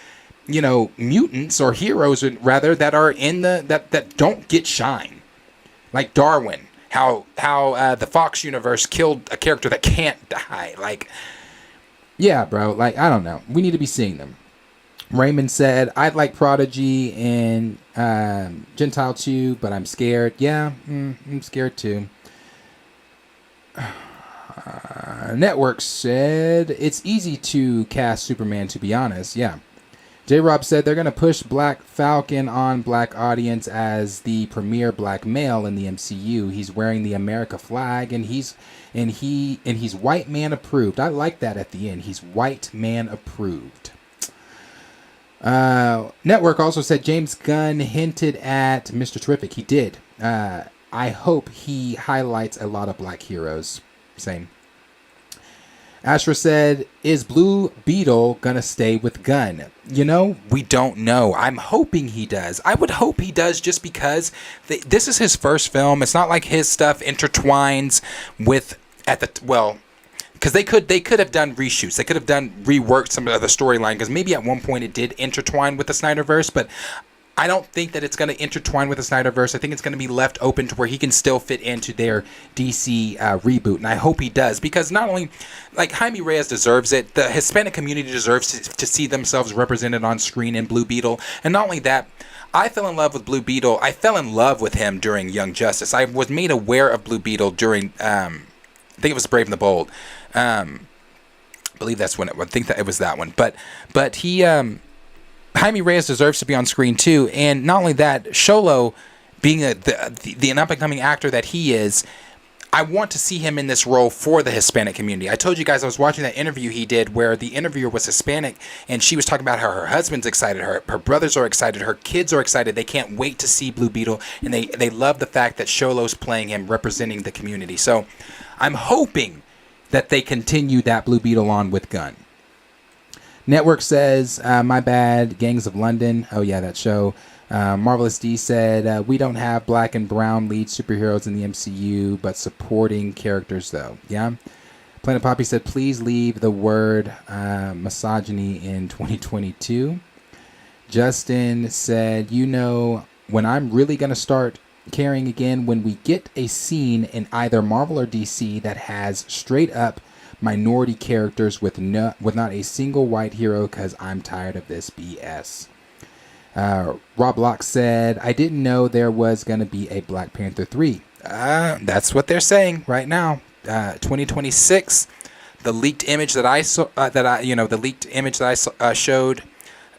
mutants or heroes rather that are in that don't get shine, like Darwin. How the Fox universe killed a character that can't die. Yeah, bro. I don't know. We need to be seeing them. Raymond said, I'd like Prodigy and Gentile too, but I'm scared. Yeah, I'm scared too. Network said it's easy to cast Superman. To be honest, yeah. J-Rob said they're going to push Black Falcon on black audience as the premier black male in the MCU. He's wearing the America flag and he's white man approved. I like that at the end. He's white man approved. Network also said James Gunn hinted at Mr. Terrific. He did. I hope he highlights a lot of black heroes. Same. Ashra said, is Blue Beetle gonna stay with Gunn? We don't know. I'm hoping he does. I would hope he does just because this is his first film. It's not like his stuff intertwines with because they could have done reshoots. They could have reworked some of the storyline because maybe at one point it did intertwine with the Snyderverse, but I don't think that it's going to intertwine with the Snyderverse. I think it's going to be left open to where he can still fit into their DC reboot, and I hope he does because not only, Jaime Reyes deserves it, the Hispanic community deserves to see themselves represented on screen in Blue Beetle, and not only that, I fell in love with Blue Beetle. I fell in love with him during Young Justice. I was made aware of Blue Beetle during, I think it was Brave and the Bold. I believe that's when I think that it was that one, but he. Jaime Reyes deserves to be on screen too, and not only that, Sholo, being the up-and-coming actor that he is, I want to see him in this role for the Hispanic community. I told you guys I was watching that interview he did where the interviewer was Hispanic, and she was talking about how her husband's excited, her brothers are excited, her kids are excited. They can't wait to see Blue Beetle, and they love the fact that Sholo's playing him, representing the community. So I'm hoping that they continue that Blue Beetle on with Gunn. Network says, my bad, Gangs of London. Oh, yeah, that show. Marvelous D said, we don't have black and brown lead superheroes in the MCU, but supporting characters, though. Yeah? Planet Poppy said, please leave the word misogyny in 2022. Justin said, when I'm really going to start caring again, when we get a scene in either Marvel or DC that has straight up minority characters with not a single white hero, because I'm tired of this BS. Rob Locke said, I didn't know there was going to be a Black Panther 3. That's what they're saying right now. 2026. The leaked image that I saw, showed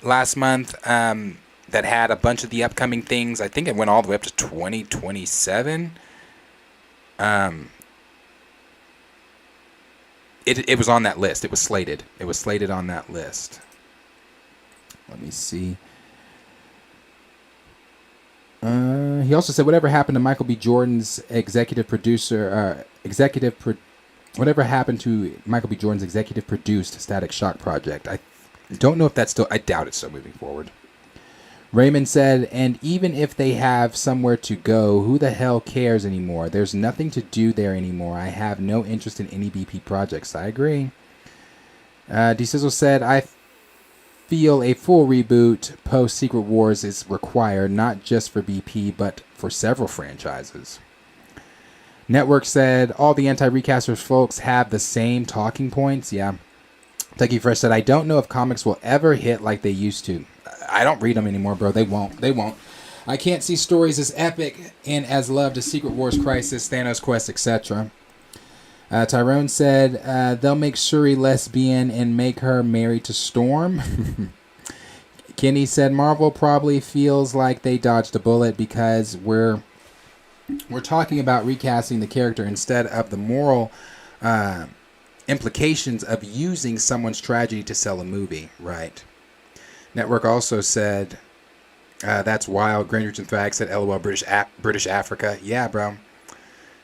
last month, that had a bunch of the upcoming things. I think it went all the way up to 2027. It was on that list. It was slated. It was slated on that list. Let me see. He also said, whatever happened to Michael B. Jordan's whatever happened to Michael B. Jordan's executive produced Static Shock project? I don't know if that's still, I doubt it's still moving forward. Raymond said, and even if they have somewhere to go, who the hell cares anymore? There's nothing to do there anymore. I have no interest in any BP projects. I agree. D-Sizzle said, I feel a full reboot post-Secret Wars is required, not just for BP, but for several franchises. Network said, all the anti-recasters folks have the same talking points. Yeah. Tucky Fresh said, I don't know if comics will ever hit like they used to. I don't read them anymore, bro. They won't. I can't see stories as epic and as loved as Secret Wars, Crisis, Thanos Quest, etc. Tyrone said, they'll make Shuri lesbian and make her married to Storm. Kenny said, Marvel probably feels like they dodged a bullet because we're talking about recasting the character instead of the moral implications of using someone's tragedy to sell a movie, right? Network also said, that's wild. Grandridge and Thwag said, LOL, British Africa. Yeah, bro.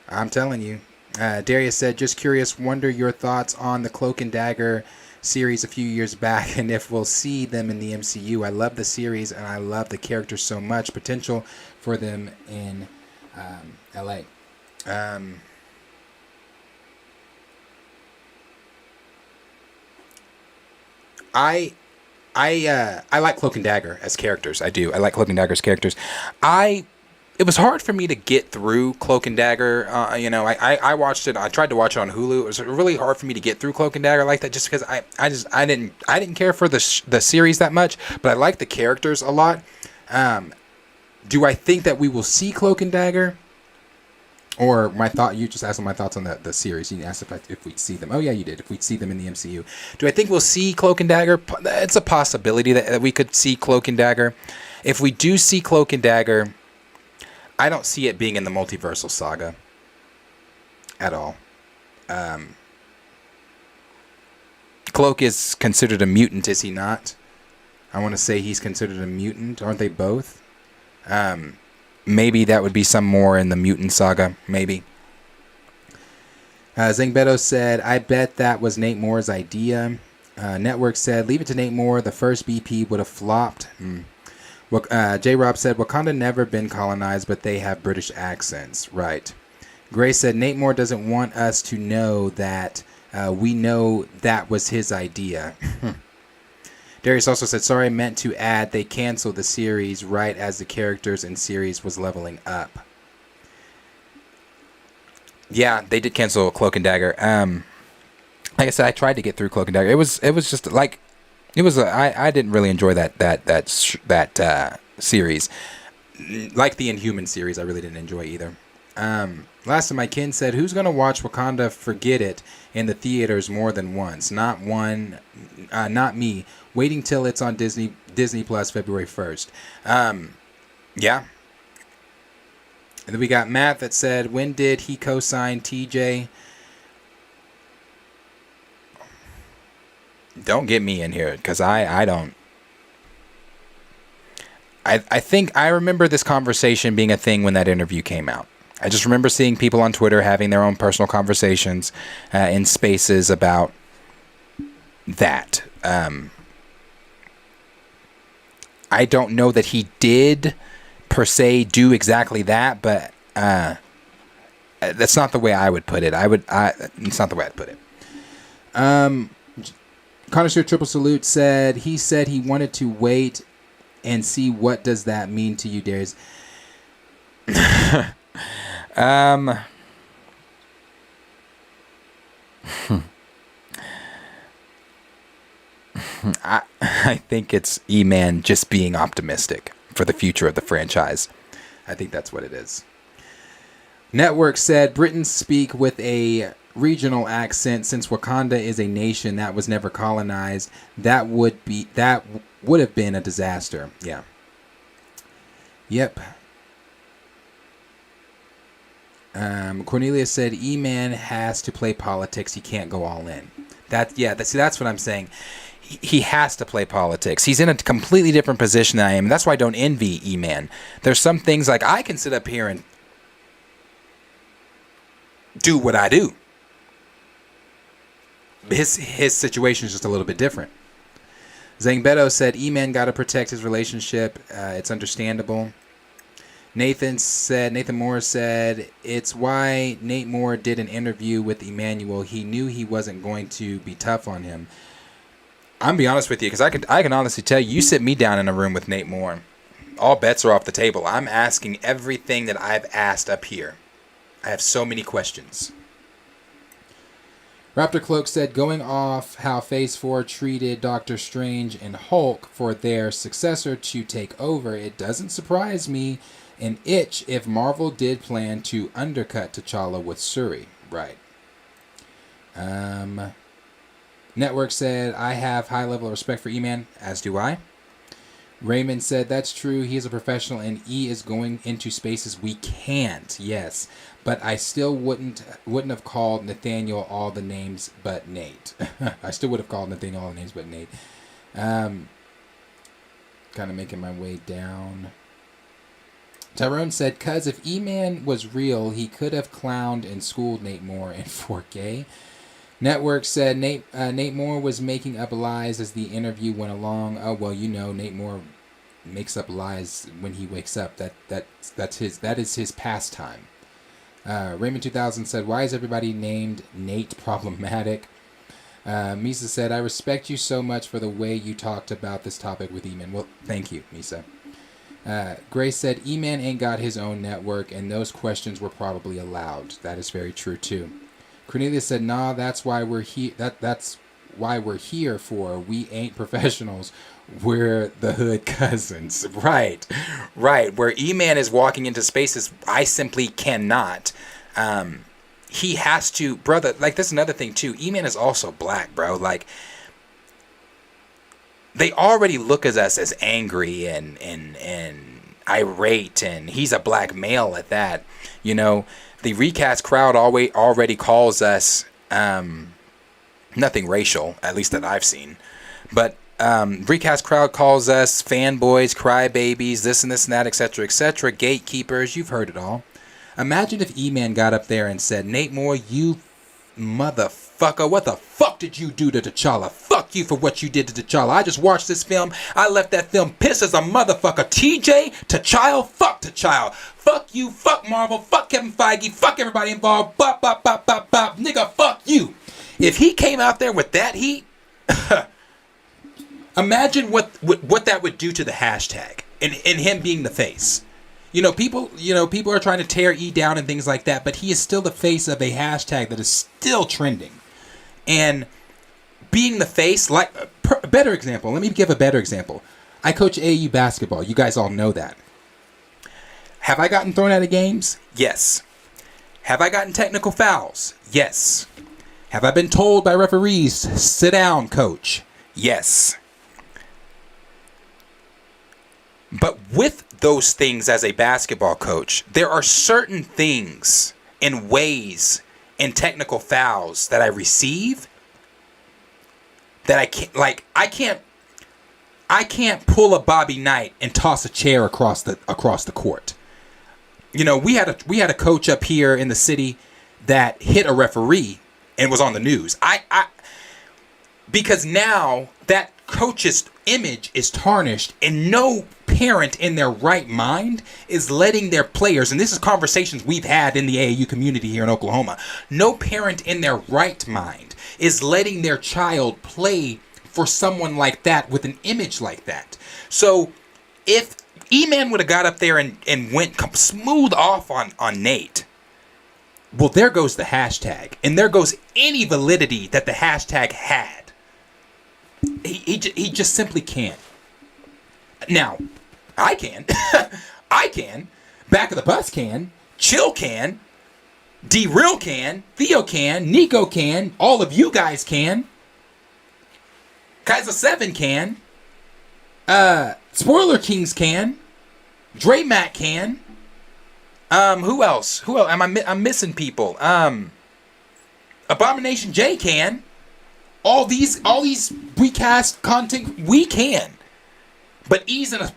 I'm telling you. Darius said, just curious, wonder your thoughts on the Cloak and Dagger series a few years back and if we'll see them in the MCU. I love the series and I love the characters so much. Potential for them in LA. I like Cloak and Dagger as characters. I do. I like Cloak and Dagger's characters. It was hard for me to get through Cloak and Dagger. I watched it. I tried to watch it on Hulu. It was really hard for me to get through Cloak and Dagger like that, just because I didn't care for the series that much. But I like the characters a lot. Do I think that we will see Cloak and Dagger? Or you just asked my thoughts on the series. You asked if we'd see them. Oh, yeah, you did. If we'd see them in the MCU. Do I think we'll see Cloak and Dagger? It's a possibility that we could see Cloak and Dagger. If we do see Cloak and Dagger, I don't see it being in the multiversal saga at all. Cloak is considered a mutant, is he not? I want to say he's considered a mutant. Aren't they both? Maybe that would be some more in the mutant saga. Maybe. Zingbeto said, I bet that was Nate Moore's idea. Network said, leave it to Nate Moore. The first BP would have flopped. J-Rob said, Wakanda never been colonized, but they have British accents. Right. Gray said, Nate Moore doesn't want us to know that we know that was his idea. Darius also said, sorry, I meant to add they canceled the series right as the characters and series was leveling up. Yeah, they did cancel Cloak and Dagger. Like I said, I tried to get through Cloak and Dagger. It was just like, I didn't really enjoy that series. Like the Inhuman series, I really didn't enjoy either. Last time my kin said, who's going to watch Wakanda Forget It in the theaters more than once? Not me. Waiting till it's on Disney Plus February 1st. Yeah. And then we got Matt that said, when did he co-sign TJ? Don't get me in here, because I don't. I think I remember this conversation being a thing when that interview came out. I just remember seeing people on Twitter having their own personal conversations in spaces about that. I don't know that he did, per se, do exactly that, but that's not the way I would put it. It's not the way I'd put it. Connoisseur Triple Salute said he wanted to wait and see what does that mean to you, Darius. I think it's E-Man just being optimistic for the future of the franchise. I think that's what it is. Network said Britons speak with a regional accent since Wakanda is a nation that was never colonized. That would have been a disaster. Yeah. Yep. Cornelia said E-Man has to play politics. He can't go all in. That's what I'm saying. He has to play politics. He's in a completely different position than I am. And that's why I don't envy E-Man. There's some things like I can sit up here and do what I do. His situation is just a little bit different. Zangbeto said, E-Man got to protect his relationship. It's understandable. Nathan Moore said, it's why Nate Moore did an interview with Emmanuel. He knew he wasn't going to be tough on him. I'm going to be honest with you, because I can honestly tell you, you sit me down in a room with Nate Moore, all bets are off the table. I'm asking everything that I've asked up here. I have so many questions. Raptor Cloak said, going off how Phase 4 treated Doctor Strange and Hulk for their successor to take over, it doesn't surprise me an itch if Marvel did plan to undercut T'Challa with Shuri. Right. Network said, I have high level of respect for E-Man, as do I. Raymond said, that's true. He is a professional and E is going into spaces we can't. Yes. But I still wouldn't have called Nathaniel all the names but Nate. I still would have called Nathaniel all the names but Nate. Kind of making my way down. Tyrone said, cuz if E-Man was real, he could have clowned and schooled Nate Moore in 4K. Network said Nate Moore was making up lies as the interview went along. Oh, well, you know, Nate Moore makes up lies when he wakes up. That is his pastime. Raymond 2000 said, why is everybody named Nate problematic? Misa said, I respect you so much for the way you talked about this topic with E-Man. Well, thank you, Misa. Grace said, E-Man ain't got his own network, and those questions were probably allowed. That is very true, too. Cornelius said, nah, that's why we're here. That's why we're here for. We ain't professionals. We're the hood cousins. Right. Where E-Man is walking into spaces, I simply cannot. He has to, brother, like, that's another thing, too. E-Man is also black, bro. Like, they already look at us as angry and irate, and he's a black male at that. You know, the recast crowd already calls us nothing racial, at least that I've seen. But recast crowd calls us fanboys, crybabies, this and that, etc., gatekeepers. You've heard it all. Imagine if E-Man got up there and said, Nate Moore, you motherfucker, what the fuck did you do to T'Challa? Fuck you for what you did to T'Challa. I just watched this film. I left that film pissed as a motherfucker. TJ, T'Challa, fuck T'Challa. Fuck you, fuck Marvel, fuck Kevin Feige, fuck everybody involved. Bop, bop, bop, bop, bop. Nigga, fuck you. If he came out there with that heat, imagine what that would do to the hashtag and him being the face. People are trying to tear E down and things like that, but he is still the face of a hashtag that is still trending. And being the face, like a better example, let me give a better example. I coach AAU basketball. You guys all know that. Have I gotten thrown out of games? Yes. Have I gotten technical fouls? Yes. Have I been told by referees, sit down, coach? Yes. But with those things as a basketball coach, there are certain things and ways and technical fouls that I receive that I can't pull a Bobby Knight and toss a chair across the court. We had a coach up here in the city that hit a referee and was on the news. Because now that coach's image is tarnished, and no parent in their right mind is letting their players, and this is conversations we've had in the AAU community here in Oklahoma, no parent in their right mind is letting their child play for someone like that with an image like that. So if E-Man would have got up there and went smooth off on Nate, well, there goes the hashtag, and there goes any validity that the hashtag had. He just simply can't. Now, I can. I can. Back of the Bus can. Chill can. D-Real can. Theo can. Nico can. All of you guys can. Kaiser 7 can. Spoiler Kings can. Dre Mac can. Who else? I'm missing people. Abomination J can. All these recast content, we can. But he's in a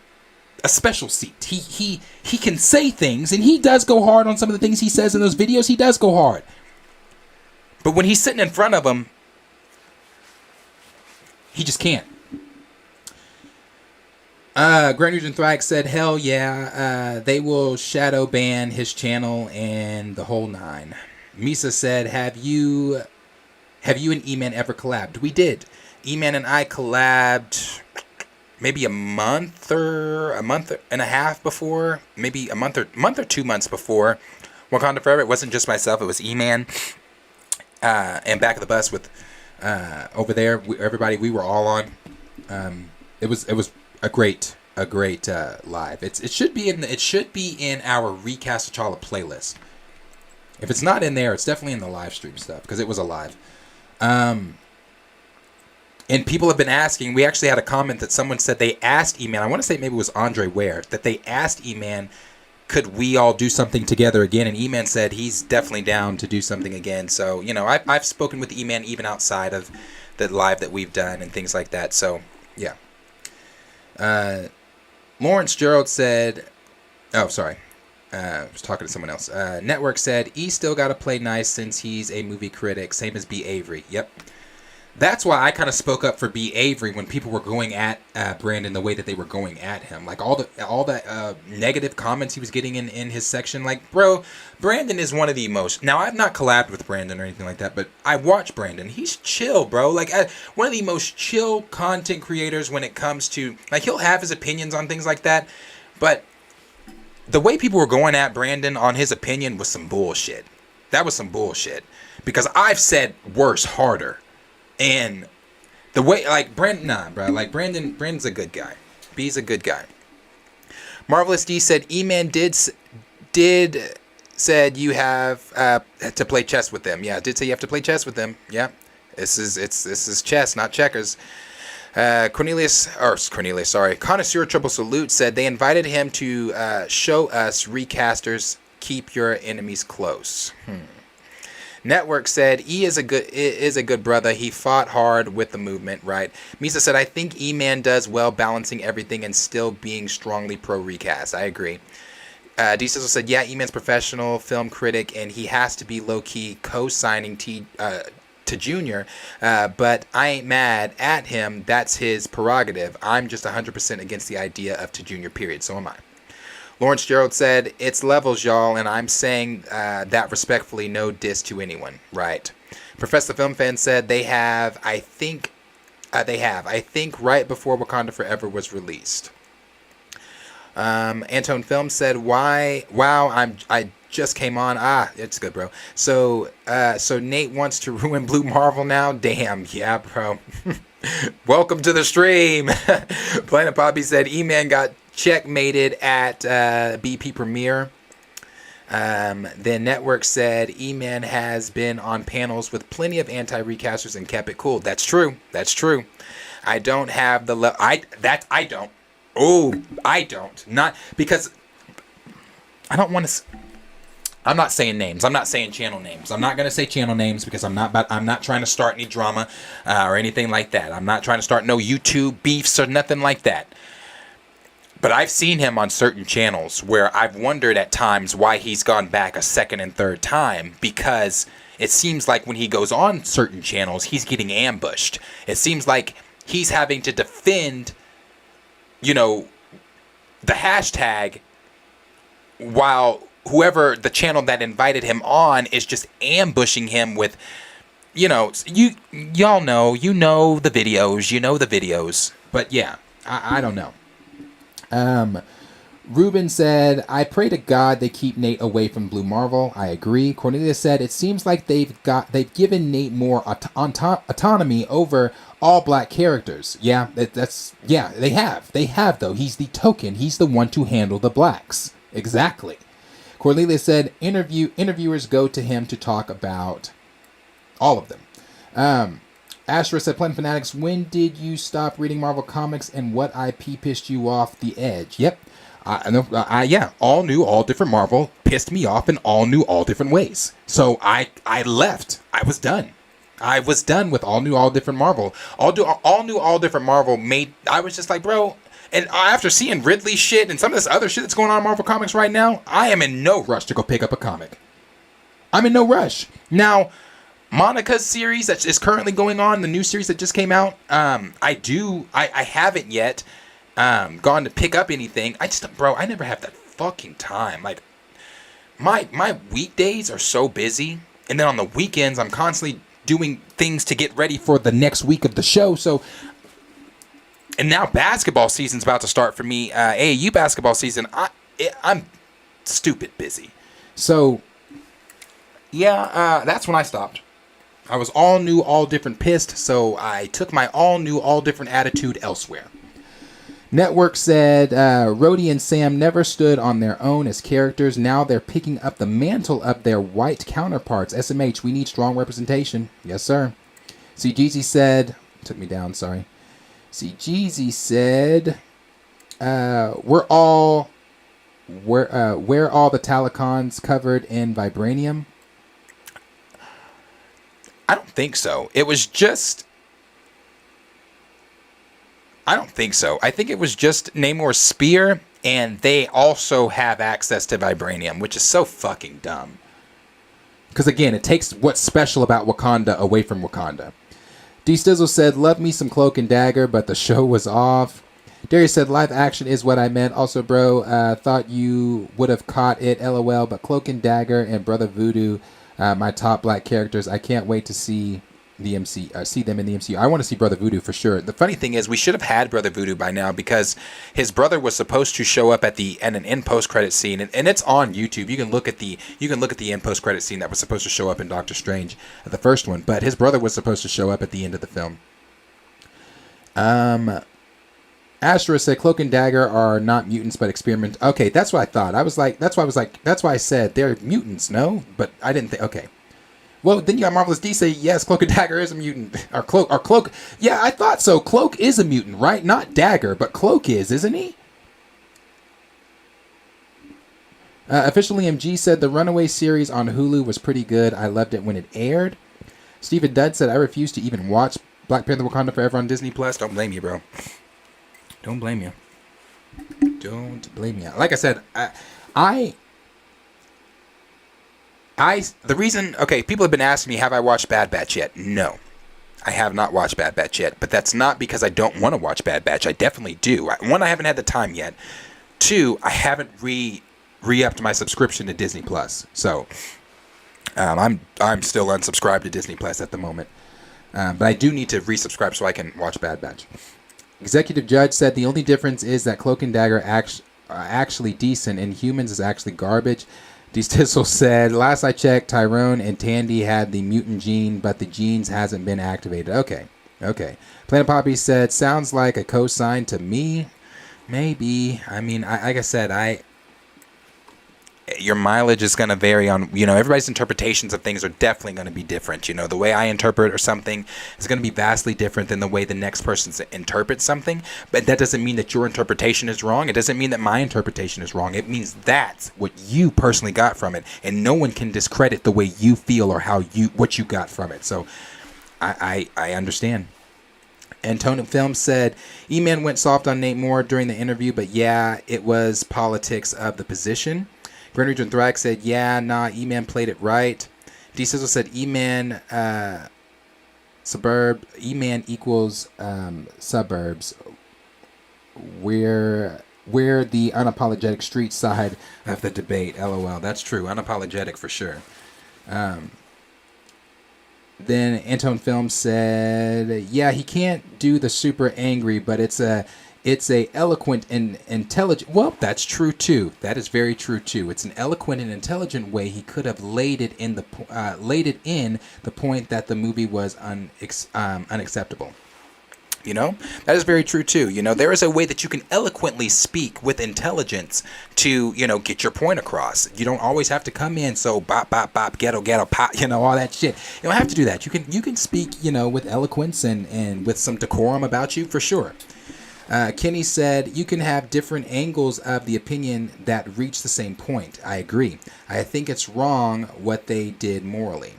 special seat. He can say things, and he does go hard on some of the things he says in those videos. He does go hard. But when he's sitting in front of him, he just can't. Grand Regent Thrax said, hell yeah, they will shadow ban his channel and the whole nine. Misa said, have you and E-Man ever collabed? We did. E-Man and I collabed maybe a month and a half before, maybe a month or 2 months before Wakanda Forever. It wasn't just myself, it was E-Man and Back of the Bus with over there. Everybody, we were all on. It was a great live. It should be in our Recast T'Challa playlist. If it's not in there, it's definitely in the live stream stuff because it was a live. And people have been asking. We actually had a comment that someone said they asked E-Man. I want to say maybe it was Andre Ware that they asked E-Man, could we all do something together again? And E-Man said he's definitely down to do something again. So I've spoken with E-Man even outside of the live that we've done and things like that. So yeah. Lawrence Gerald said, oh, sorry. I was talking to someone else. Network said, E still got to play nice since he's a movie critic. Same as B. Avery. Yep. That's why I kind of spoke up for B. Avery when people were going at Brandon the way that they were going at him. Like all the negative comments he was getting in his section. Like, bro, Brandon is one of the most... Now, I've not collabed with Brandon or anything like that, but I watch Brandon. He's chill, bro. Like, one of the most chill content creators when it comes to... Like, he'll have his opinions on things like that, but the way people were going at Brandon on his opinion was some bullshit. That was some bullshit. Because I've said worse, harder. And the way, like, Brandon's a good guy. B's a good guy. Marvelous D said, E-Man did said you have to play chess with them. Yeah, I did say you have to play chess with them. Yeah, this is chess, not checkers. Connoisseur Triple Salute said they invited him to show us recasters keep your enemies close. Network said E is a good brother. He fought hard with the movement, right? Misa said, I think E-Man does well balancing everything and still being strongly pro recast. I agree. D Sizzle said, yeah, E-Man's professional film critic and he has to be low key co-signing to Junior, but I ain't mad at him. That's his prerogative. I'm just 100% against the idea of to Junior, period. So am I. Lawrence Gerald said, it's levels, y'all, and I'm saying that respectfully, no diss to anyone. Right. Professor Film Fan said I think right before Wakanda Forever was released. Antone Film said, wow, I just came on. It's good, bro. So Nate wants to ruin Blue Marvel now? Damn, yeah, bro. Welcome to the stream. Planet Poppy said, E-Man got checkmated at BP premiere. Then Network said E-Man has been on panels with plenty of anti-recasters and kept it cool. That's true. I don't have the I don't. Oh, I don't. Not because I don't want to. I'm not saying names. I'm not saying channel names. I'm not going to say channel names because I'm not trying to start any drama or anything like that. I'm not trying to start no YouTube beefs or nothing like that. But I've seen him on certain channels where I've wondered at times why he's gone back a second and third time, because it seems like when he goes on certain channels, he's getting ambushed. It seems like he's having to defend, the hashtag, while whoever the channel that invited him on is just ambushing him with, y'all know, the videos, but yeah, I don't know. Ruben said, I pray to God they keep Nate away from Blue Marvel. I agree. Cornelia said, it seems like they've given Nate more autonomy over all black characters. Yeah, they have though. He's the token. He's the one to handle the blacks. Exactly. Cornelia said, interviewers go to him to talk about all of them. Astra said, Planet Fanatics, when did you stop reading Marvel Comics and what IP pissed you off the edge? Yep. All new, all different Marvel pissed me off in all new, all different ways. So I left. I was done. I was done with all new, all different Marvel. All new, all different Marvel I was just like, bro, and after seeing Ridley shit and some of this other shit that's going on in Marvel Comics right now, I am in no rush to go pick up a comic. I'm in no rush. Now, Monica's series that is currently going on, the new series that just came out, I haven't yet, gone to pick up anything. I never have that fucking time. Like, my weekdays are so busy, and then on the weekends I'm constantly doing things to get ready for the next week of the show. So, and now basketball season's about to start for me. AAU basketball season. I'm stupid busy. So, yeah, that's when I stopped. I was all new, all different pissed, so I took my all new, all different attitude elsewhere. Network said Rhodey and Sam never stood on their own as characters. Now they're picking up the mantle of their white counterparts. SMH, we need strong representation. Yes, sir. See, Jeezy said... Took me down, sorry. See, Jeezy said... We're all the Talicons covered in vibranium? I don't think so. It was just... I don't think so. I think it was just Namor's spear, and they also have access to vibranium, which is so fucking dumb. Because again, it takes what's special about Wakanda away from Wakanda. D Stizzle said, love me some Cloak and Dagger, but the show was off. Darius said, live action is what I meant. Also, bro, thought you would have caught it, LOL, but Cloak and Dagger and Brother Voodoo, my top black characters. I can't wait to see see them in the MCU. I want to see Brother Voodoo for sure. The funny thing is, we should have had Brother Voodoo by now because his brother was supposed to show up at an end post credit scene, and it's on YouTube. You can look at the end post credit scene that was supposed to show up in Doctor Strange, the first one. But his brother was supposed to show up at the end of the film. Astra said Cloak and Dagger are not mutants but experiment. Okay, that's what I thought. That's why I said they're mutants. No, but I didn't think. Okay. Well, then you got Marvelous D say, yes, Cloak and Dagger is a mutant. Or Cloak. Yeah, I thought so. Cloak is a mutant, right? Not Dagger, but Cloak is, isn't he? Officially MG said the Runaway series on Hulu was pretty good. I loved it when it aired. Stephen Dudd said, I refuse to even watch Black Panther Wakanda Forever on Disney+. Don't blame you, bro. Don't blame you. Don't blame you. Like I said, the reason, okay, people have been asking me, have I watched Bad Batch yet? No, I have not watched Bad Batch yet, but that's not because I don't want to watch Bad Batch. I definitely do. One, I haven't had the time yet. Two, I haven't re-upped my subscription to Disney Plus. So, I'm still unsubscribed to Disney Plus at the moment. But I do need to resubscribe so I can watch Bad Batch. Executive Judge said the only difference is that Cloak and Dagger are actually decent and Humans is actually garbage. D. Stissel said, last I checked, Tyrone and Tandy had the mutant gene, but the genes hasn't been activated. Okay. Planet Poppy said, sounds like a cosign to me. Maybe. I mean, like I said, your mileage is going to vary on, everybody's interpretations of things are definitely going to be different. The way I interpret or something is going to be vastly different than the way the next person interprets something. But that doesn't mean that your interpretation is wrong. It doesn't mean that my interpretation is wrong. It means that's what you personally got from it. And no one can discredit the way you feel or what you got from it. So I understand. Antonin Film said, E-Man went soft on Nate Moore during the interview, but yeah, it was politics of the position. Brent Region Thrax said, yeah, nah, E-Man played it right. D Sizzle said, E-Man E-Man equals suburbs. We're the unapologetic street side of the debate. LOL. That's true. Unapologetic for sure. Then Antone Film said, yeah, he can't do the super angry, but it's a eloquent and intelligent. Well, that's true too. That is very true too. It's an eloquent and intelligent way he could have laid it in the point that the movie was unacceptable. That is very true too. There is a way that you can eloquently speak with intelligence to, get your point across. You don't always have to come in so bop bop bop ghetto pop, all that shit. You don't have to do that. You can speak, with eloquence and with some decorum about you for sure. Kenny said, you can have different angles of the opinion that reach the same point. I agree. I think it's wrong what they did morally.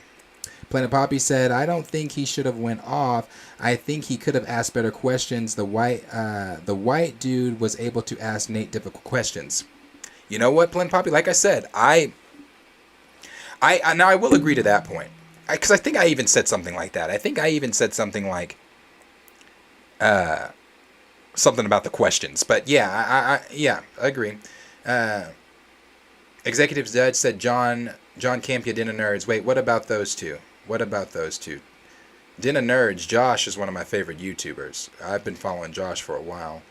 Planet Poppy said, I don't think he should have went off. I think he could have asked better questions. The white dude was able to ask Nate difficult questions. You know what, Planet Poppy? Like I said, I will agree to that point. Because I think I even said something like that. I think I even said something like, something about the questions. But yeah, I agree. Executive Judge said John Campia, Den of Nerds. Wait, what about those two? Den of Nerds, Josh is one of my favorite YouTubers. I've been following Josh for a while.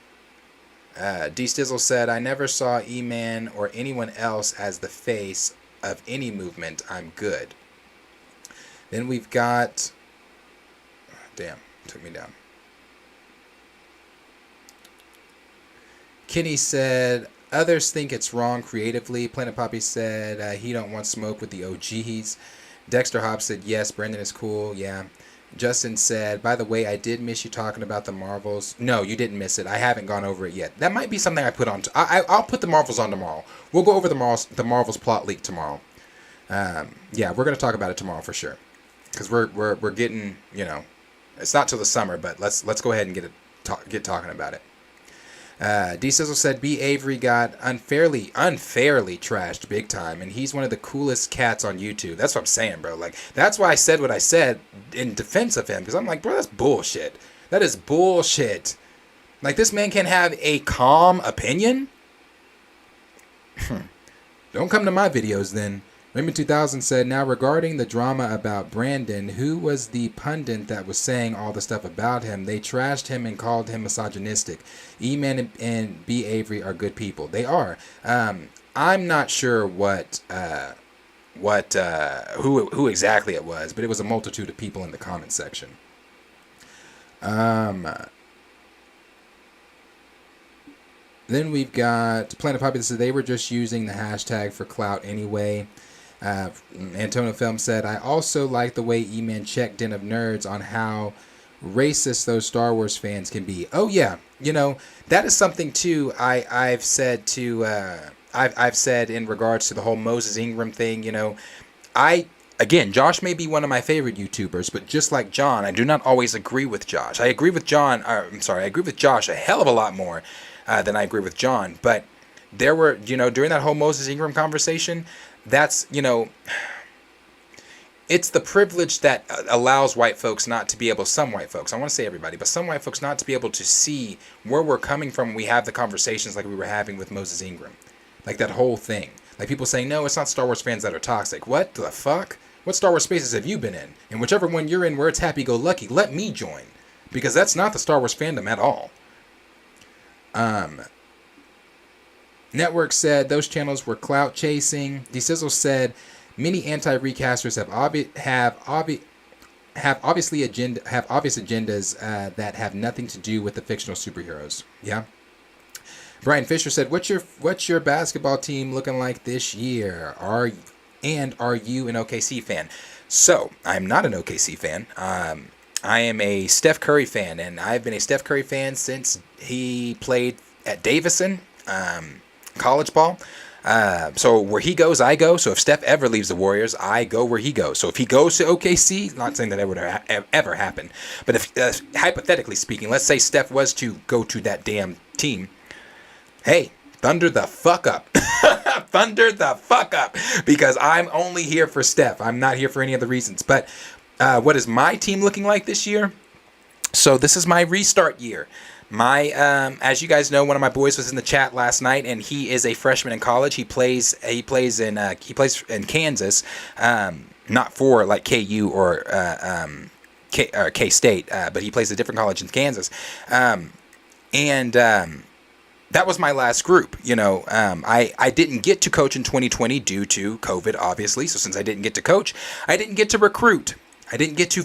D Stizzle said, I never saw E-Man or anyone else as the face of any movement. I'm good. Then we've got... Damn, took me down. Kenny said, others think it's wrong creatively. Planet Poppy said he don't want smoke with the OGs. Dexter Hobbs said, yes, Brendan is cool. Yeah. Justin said, by the way, I did miss you talking about the Marvels. No, you didn't miss it. I haven't gone over it yet. That might be something I put on. I'll put the Marvels on tomorrow. We'll go over the Marvels plot leak tomorrow. Yeah, we're going to talk about it tomorrow for sure. Because we're getting, you know, it's not till the summer, but let's go ahead and get talking about it. D Sizzle said B. Avery got unfairly trashed big time, and he's one of the coolest cats on YouTube. That's what I'm saying, bro. Like, that's why I said what I said in defense of him, because I'm like, bro, that's bullshit. That is bullshit. Like, this man can have a calm opinion? Don't come to my videos then. Raymond 2000 said, now regarding the drama about Brandon, who was the pundit that was saying all the stuff about him? They trashed him and called him misogynistic. E-Man and B. Avery are good people. They are. I'm not sure who exactly it was, but it was a multitude of people in the comment section. Then we've got Planet Poppy that said they were just using the hashtag for clout anyway. Antonio Film said, I also like the way E-Man checked Den of Nerds on how racist those Star Wars fans can be. Oh yeah, you know, that is something too I've said in regards to the whole Moses Ingram thing. You know, again, Josh may be one of my favorite YouTubers, but just like John, I do not always agree with Josh. I agree with Josh a hell of a lot more than I agree with John. But there were, you know, during that whole Moses Ingram conversation, that's, you know, it's the privilege that allows white folks not to be able, some white folks, I want to say everybody, but some white folks not to be able to see where we're coming from when we have the conversations like we were having with Moses Ingram. Like that whole thing. Like people saying, no, it's not Star Wars fans that are toxic. What the fuck? What Star Wars spaces have you been in? And whichever one you're in where it's happy-go-lucky, let me join. Because that's not the Star Wars fandom at all. Network said those channels were clout chasing. DeSizzle said many anti-recasters have obvious agendas that have nothing to do with the fictional superheroes. Yeah. Brian Fisher said, "What's your basketball team looking like this year? Are you an OKC fan?" So I'm not an OKC fan. I am a Steph Curry fan, and I've been a Steph Curry fan since he played at Davidson. College ball. So where he goes, I go. So if Steph ever leaves the Warriors, I go where he goes. So if he goes to OKC, not saying that it would ever happen, but if hypothetically speaking, let's say Steph was to go to that damn team, hey, thunder the fuck up. Thunder the fuck up, because I'm only here for Steph. I'm not here for any other reasons. But what is my team looking like this year? So this is my restart year. As you guys know, one of my boys was in the chat last night, and he is a freshman in college. He plays in Kansas, not for like KU or K-State, but he plays a different college in Kansas, and that was my last group. You know, I didn't get to coach in 2020 due to COVID, obviously. So since I didn't get to coach, I didn't get to recruit. I didn't get to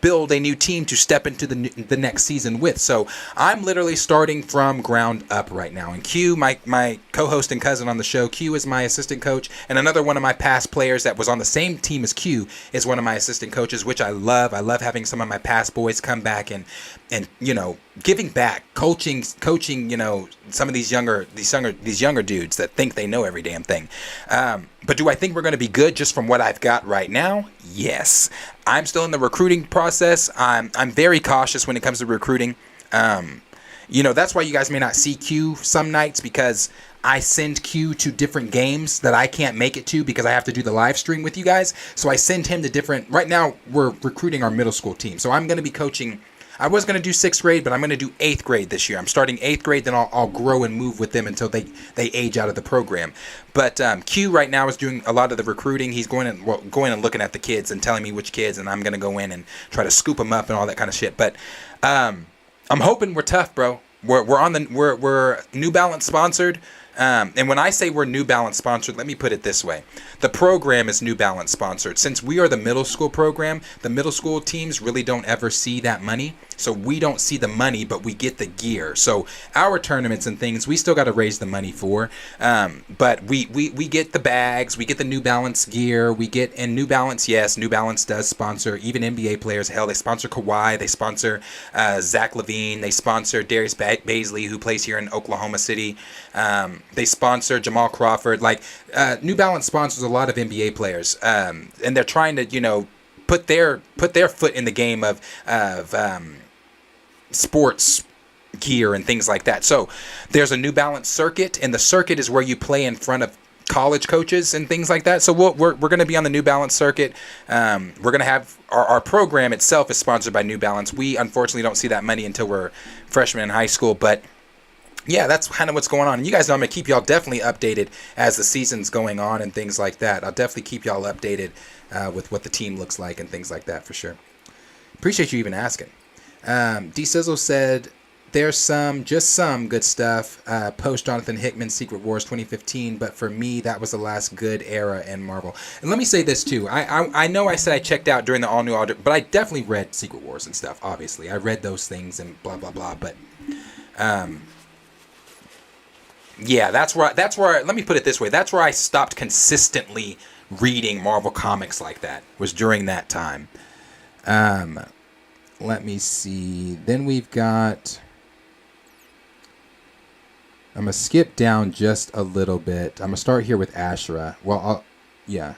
build a new team to step into the next season with. So I'm literally starting from ground up right now. And Q, my co-host and cousin on the show, Q is my assistant coach, and another one of my past players that was on the same team as Q is one of my assistant coaches, which I love. I love having some of my past boys come back and you know, giving back, coaching, you know, some of these younger dudes that think they know every damn thing. But do I think we're going to be good just from what I've got right now? Yes. I'm still in the recruiting process. I'm very cautious when it comes to recruiting. You know, that's why you guys may not see Q some nights, because I send Q to different games that I can't make it to because I have to do the live stream with you guys. So I send him to different. Right now, we're recruiting our middle school team. So I'm going to be coaching. I was going to do 6th grade, but I'm going to do 8th grade this year. I'm starting 8th grade, then I'll grow and move with them until they age out of the program. But Q right now is doing a lot of the recruiting. He's going and looking at the kids and telling me which kids, and I'm going to go in and try to scoop them up and all that kind of shit. But I'm hoping we're tough, bro. We're New Balance sponsored. And when I say we're New Balance sponsored, let me put it this way. The program is New Balance sponsored. Since we are the middle school program, the middle school teams really don't ever see that money. So we don't see the money, but we get the gear. So our tournaments and things, we still got to raise the money for. But we get the bags, we get the New Balance gear, and New Balance, yes, New Balance does sponsor even NBA players. Hell, they sponsor Kawhi, they sponsor Zach LaVine, they sponsor Darius Baisley, who plays here in Oklahoma City. They sponsor Jamal Crawford. Like New Balance sponsors a lot of NBA players, and they're trying to, put their foot in the game of sports gear and things like that. So there's a New Balance circuit, and the circuit is where you play in front of college coaches and things like that. So we're going to be on the New Balance circuit. We're going to have our program itself is sponsored by New Balance. We unfortunately don't see that money until we're freshmen in high school, but yeah, that's kind of what's going on. And you guys know I'm going to keep y'all definitely updated as the season's going on and things like that. I'll definitely keep y'all updated with what the team looks like and things like that for sure. Appreciate you even asking. D Sizzle said, there's just some good stuff post Jonathan Hickman Secret Wars 2015, but for me, that was the last good era in Marvel. And let me say this too. I know I said I checked out during the all new order, but I definitely read Secret Wars and stuff, obviously. I read those things and blah, blah, blah. But yeah, that's where let me put it this way. That's where I stopped consistently reading Marvel comics like that, was during that time. Let me see. Then we've got, I'm going to skip down just a little bit. I'm going to start here with Ashra. Well, I'm going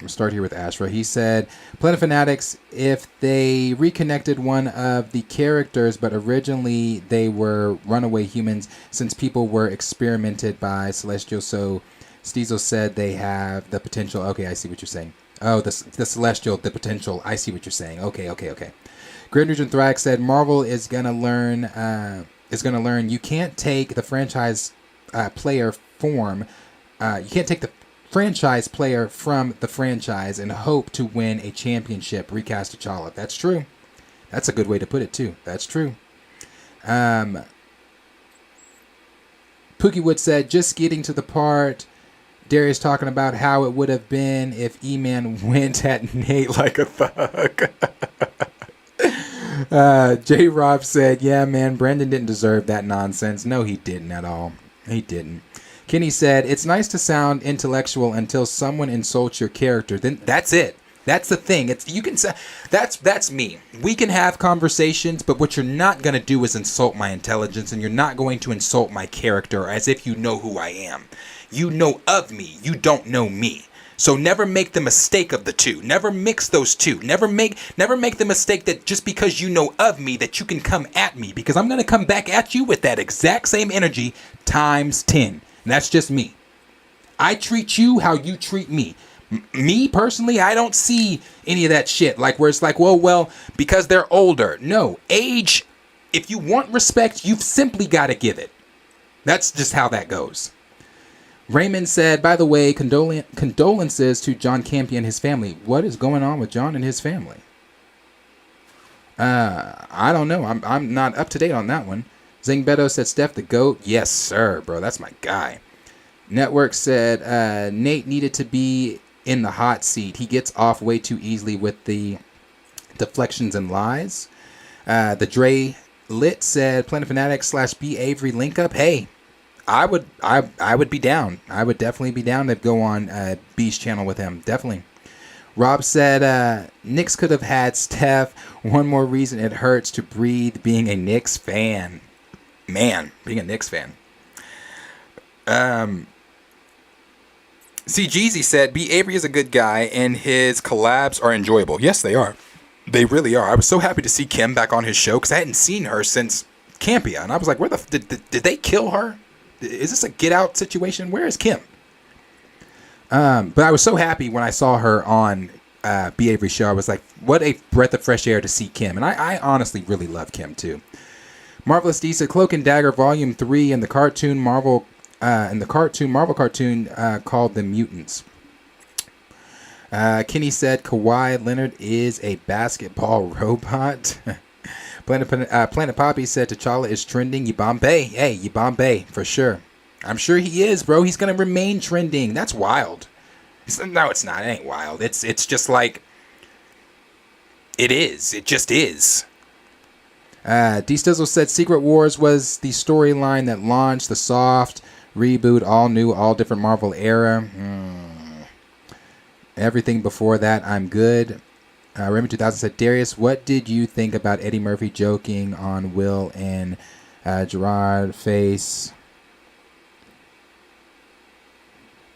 to start here with Ashra. He said, Planet Fanatics, if they reconnected one of the characters, but originally they were runaway humans since people were experimented by Celestial, so Steezel said they have the potential. Okay, I see what you're saying. Oh, the Celestial, the potential. I see what you're saying. Okay. Grand Region Thrax said Marvel is gonna learn. You can't take the franchise player form. You can't take the franchise player from the franchise and hope to win a championship. Recast T'Challa. That's true. That's a good way to put it too. That's true. Pookie Wood said, just getting to the part. Darius talking about how it would have been if E-Man went at Nate like a thug. J-Rob said, yeah, man, Brandon didn't deserve that nonsense. No, he didn't at all. He didn't. Kenny said, it's nice to sound intellectual until someone insults your character. Then that's it. That's the thing. You can say that's me. We can have conversations, but what you're not going to do is insult my intelligence, and you're not going to insult my character as if you know who I am. You know of me. You don't know me. So never make the mistake of the two. Never mix those two. Never make the mistake that just because you know of me that you can come at me, because I'm going to come back at you with that exact same energy times 10. And that's just me. I treat you how you treat me. Me personally, I don't see any of that shit like where it's like, well, because they're older. No, age, if you want respect, you've simply got to give it. That's just how that goes. Raymond said, by the way, condolences to John Campy and his family. What is going on with John and his family? I don't know. I'm not up to date on that one. Zing Beto said, Steph the GOAT. Yes, sir, bro. That's my guy. Network said, Nate needed to be in the hot seat. He gets off way too easily with the deflections and lies. The Dre Lit said, Planet Fanatics / B Avery link up. Hey, I would be down. I would definitely be down to go on B's channel with him. Definitely. Rob said, Knicks could have had Steph. One more reason it hurts to breathe being a Knicks fan. Man, being a Knicks fan. See, Jeezy said, B. Avery is a good guy and his collabs are enjoyable. Yes, they are. They really are. I was so happy to see Kim back on his show because I hadn't seen her since Campia. And I was like, where did they kill her? Is this a get out situation? Where is Kim? But I was so happy when I saw her on B. Avery Shaw was like, what a breath of fresh air to see Kim. And I honestly really love Kim too. Marvelous D said Cloak and Dagger Volume 3 in the cartoon Marvel cartoon called The Mutants. Kenny said Kawhi Leonard is a basketball robot. Planet Poppy said T'Challa is trending. Yibambe. Hey, Yibambe, for sure. I'm sure he is, bro. He's going to remain trending. That's wild. No, it's not. It ain't wild. It's just like, it is. It just is. D Stizzle said Secret Wars was the storyline that launched the soft reboot, all new, all different Marvel era. Everything before that, I'm good. Raymond 2000 said, Darius, what did you think about Eddie Murphy joking on Will and Gerard face?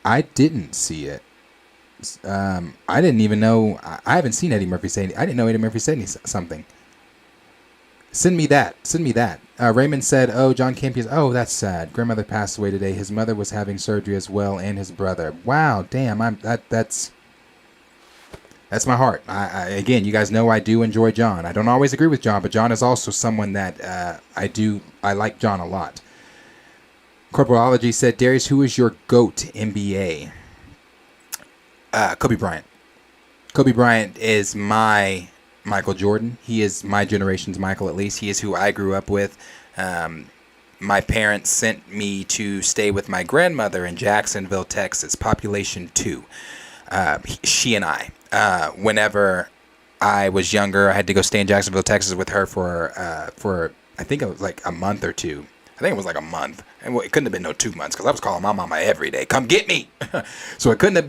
I didn't see it. I didn't even know. I haven't seen Eddie Murphy say. I didn't know Eddie Murphy said something. Send me that. Raymond said, oh, John Campion's. Oh, that's sad. Grandmother passed away today. His mother was having surgery as well, and his brother. Wow, damn. That's my heart. Again, you guys know I do enjoy John. I don't always agree with John, but John is also someone that I like John a lot. Corporology said, Darius, who is your GOAT NBA? Kobe Bryant. Kobe Bryant is my Michael Jordan. He is my generation's Michael, at least. He is who I grew up with. My parents sent me to stay with my grandmother in Jacksonville, Texas, population 2. She and I. Whenever I was younger, I had to go stay in Jacksonville, Texas with her for I think it was like a month or two. I think it was like a month. And it couldn't have been no 2 months because I was calling my mama every day, come get me. So it couldn't have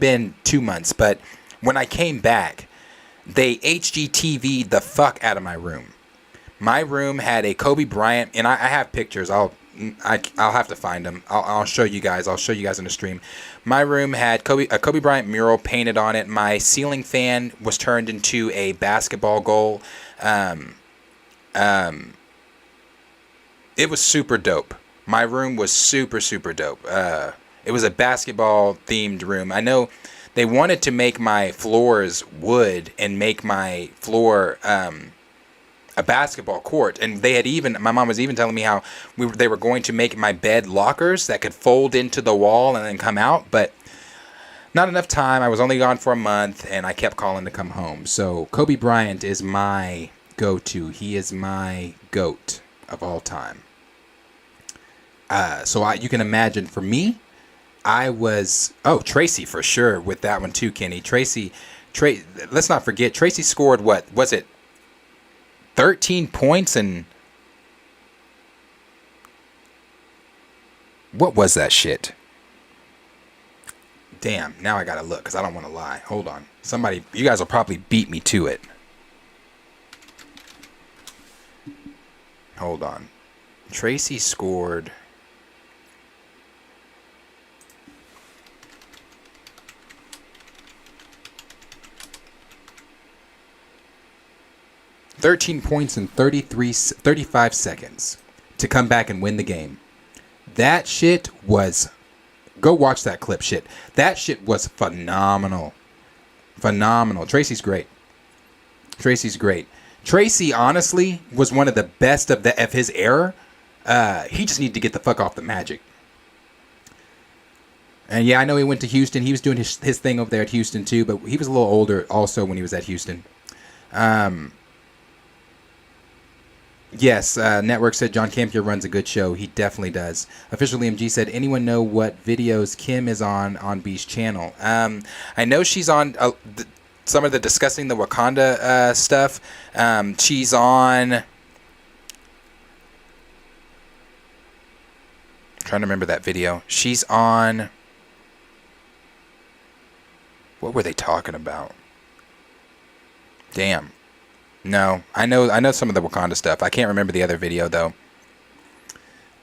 been 2 months. But when I came back, they HGTV'd the fuck out of my room. My room had a Kobe Bryant, and I have pictures. I'll have to find them. I'll show you guys. I'll show you guys in the stream. My room had a Kobe Bryant mural painted on it. My ceiling fan was turned into a basketball goal. It was super dope. My room was super, super dope. It was a basketball themed room. I know they wanted to make my floors wood and make my floor a basketball court, and my mom was even telling me how they were going to make my bed lockers that could fold into the wall and then come out, but not enough time. I was only gone for a month, and I kept calling to come home. So Kobe Bryant is my go-to. He is my GOAT of all time. You can imagine for me, I was Tracy for sure with that one too, Kenny. Let's not forget Tracy scored what was it? 13 points and what was that shit? Damn, now I gotta look because I don't want to lie. Hold on. You guys will probably beat me to it. Hold on. Tracy scored 13 points in 35 seconds to come back and win the game. That shit was... Go watch that clip, shit. That shit was phenomenal. Phenomenal. Tracy's great. Tracy, honestly, was one of the best of his era. He just needed to get the fuck off the Magic. And yeah, I know he went to Houston. He was doing his thing over there at Houston too, but he was a little older also when he was at Houston. Yes, Network said John Campion runs a good show. He definitely does. Official Liam G said, anyone know what videos Kim is on B's channel? I know she's on some of the discussing the Wakanda stuff. She's on... I'm trying to remember that video. She's on... What were they talking about? Damn. No, I know some of the Wakanda stuff. I can't remember the other video though.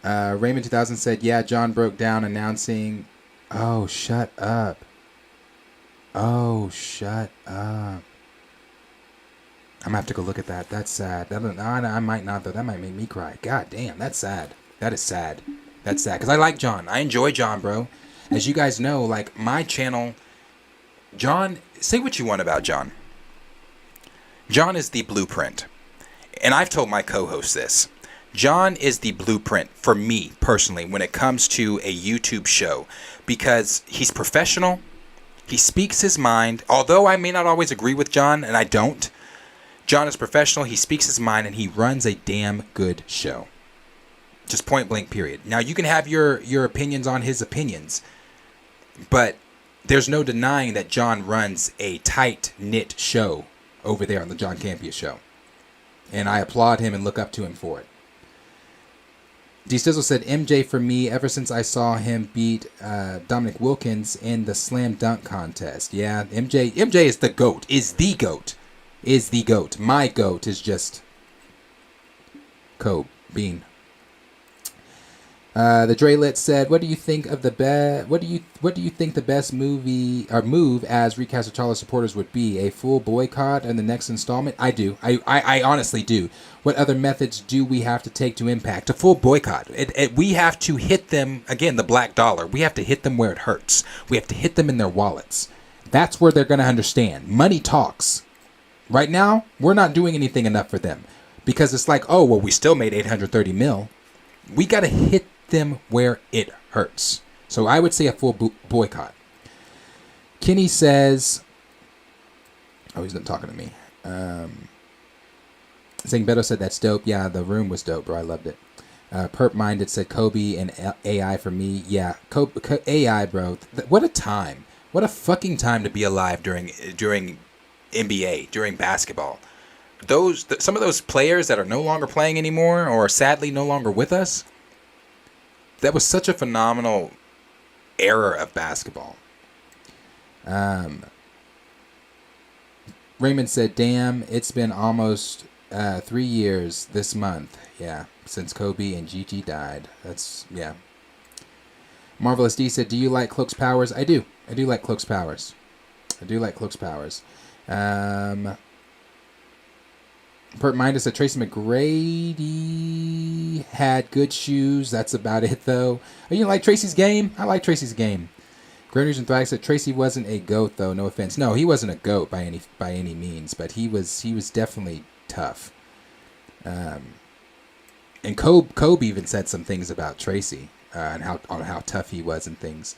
Raymond 2000 said, yeah, John broke down announcing... Oh, shut up. I'm gonna have to go look at that. That's sad. I might not though. That might make me cry. God damn, that's sad. That is sad. That's sad. Because I like John. I enjoy John, bro. As you guys know, like, my channel John, say what you want about John. John is the blueprint. And I've told my co-host this. John is the blueprint for me personally when it comes to a YouTube show, because he's professional. He speaks his mind. Although I may not always agree with John, and I don't, John is professional. He speaks his mind, and he runs a damn good show. Just point blank, period. Now, you can have your opinions on his opinions, but there's no denying that John runs a tight-knit show over there on the John Campea Show. And I applaud him and look up to him for it. D. Stizzle said, MJ for me, ever since I saw him beat Dominic Wilkins in the slam dunk contest. Yeah, MJ is the GOAT. Is the GOAT. My GOAT is just Kobe Bean. The Drelit said, "What do you think of the What do you think the best movie or move as recast T'Challa supporters would be? A full boycott in the next installment?" I do. I honestly do. What other methods do we have to take to impact a full boycott? We have to hit them again. The black dollar. We have to hit them where it hurts. We have to hit them in their wallets. That's where they're going to understand. Money talks. Right now, we're not doing anything enough for them because it's like, oh well, we still made $830 million. We got to hit them where it hurts. So I would say a full boycott. Kenny says, oh, he's not talking to me. Saying Beto said that's dope. Yeah, the room was dope, bro. I loved it. Perp Minded said Kobe and AI for me. Yeah, AI, bro. What a time. What a fucking time to be alive during NBA, during basketball. Some of those players that are no longer playing anymore or sadly no longer with us, that was such a phenomenal era of basketball. Raymond said, damn, it's been almost 3 years this month. Yeah, since Kobe and Gigi died. That's, yeah. Marvelous D said, do you like Cloak's powers? I do. I do like Cloak's powers. Pert Mindus said Tracy McGrady had good shoes. That's about it, though. Oh, you like Tracy's game? I like Tracy's game. Graners and Thrax said Tracy wasn't a GOAT, though. No offense. No, he wasn't a GOAT by any means, but he was definitely tough. And Kobe even said some things about Tracy and how tough he was and things.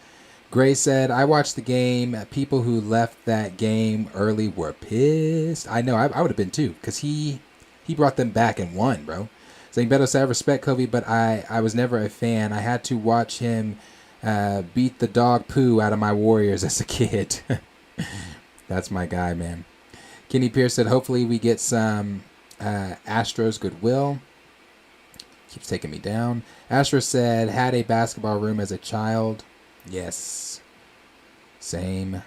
Gray said, I watched the game. People who left that game early were pissed. I know, I would have been too, because he brought them back and won, bro. Saying Beto said, I respect Kobe, but I was never a fan. I had to watch him beat the dog poo out of my Warriors as a kid. That's my guy, man. Kenny Pierce said, hopefully we get some Astros goodwill. Keeps taking me down. Astro said, had a basketball room as a child. Yes. Same.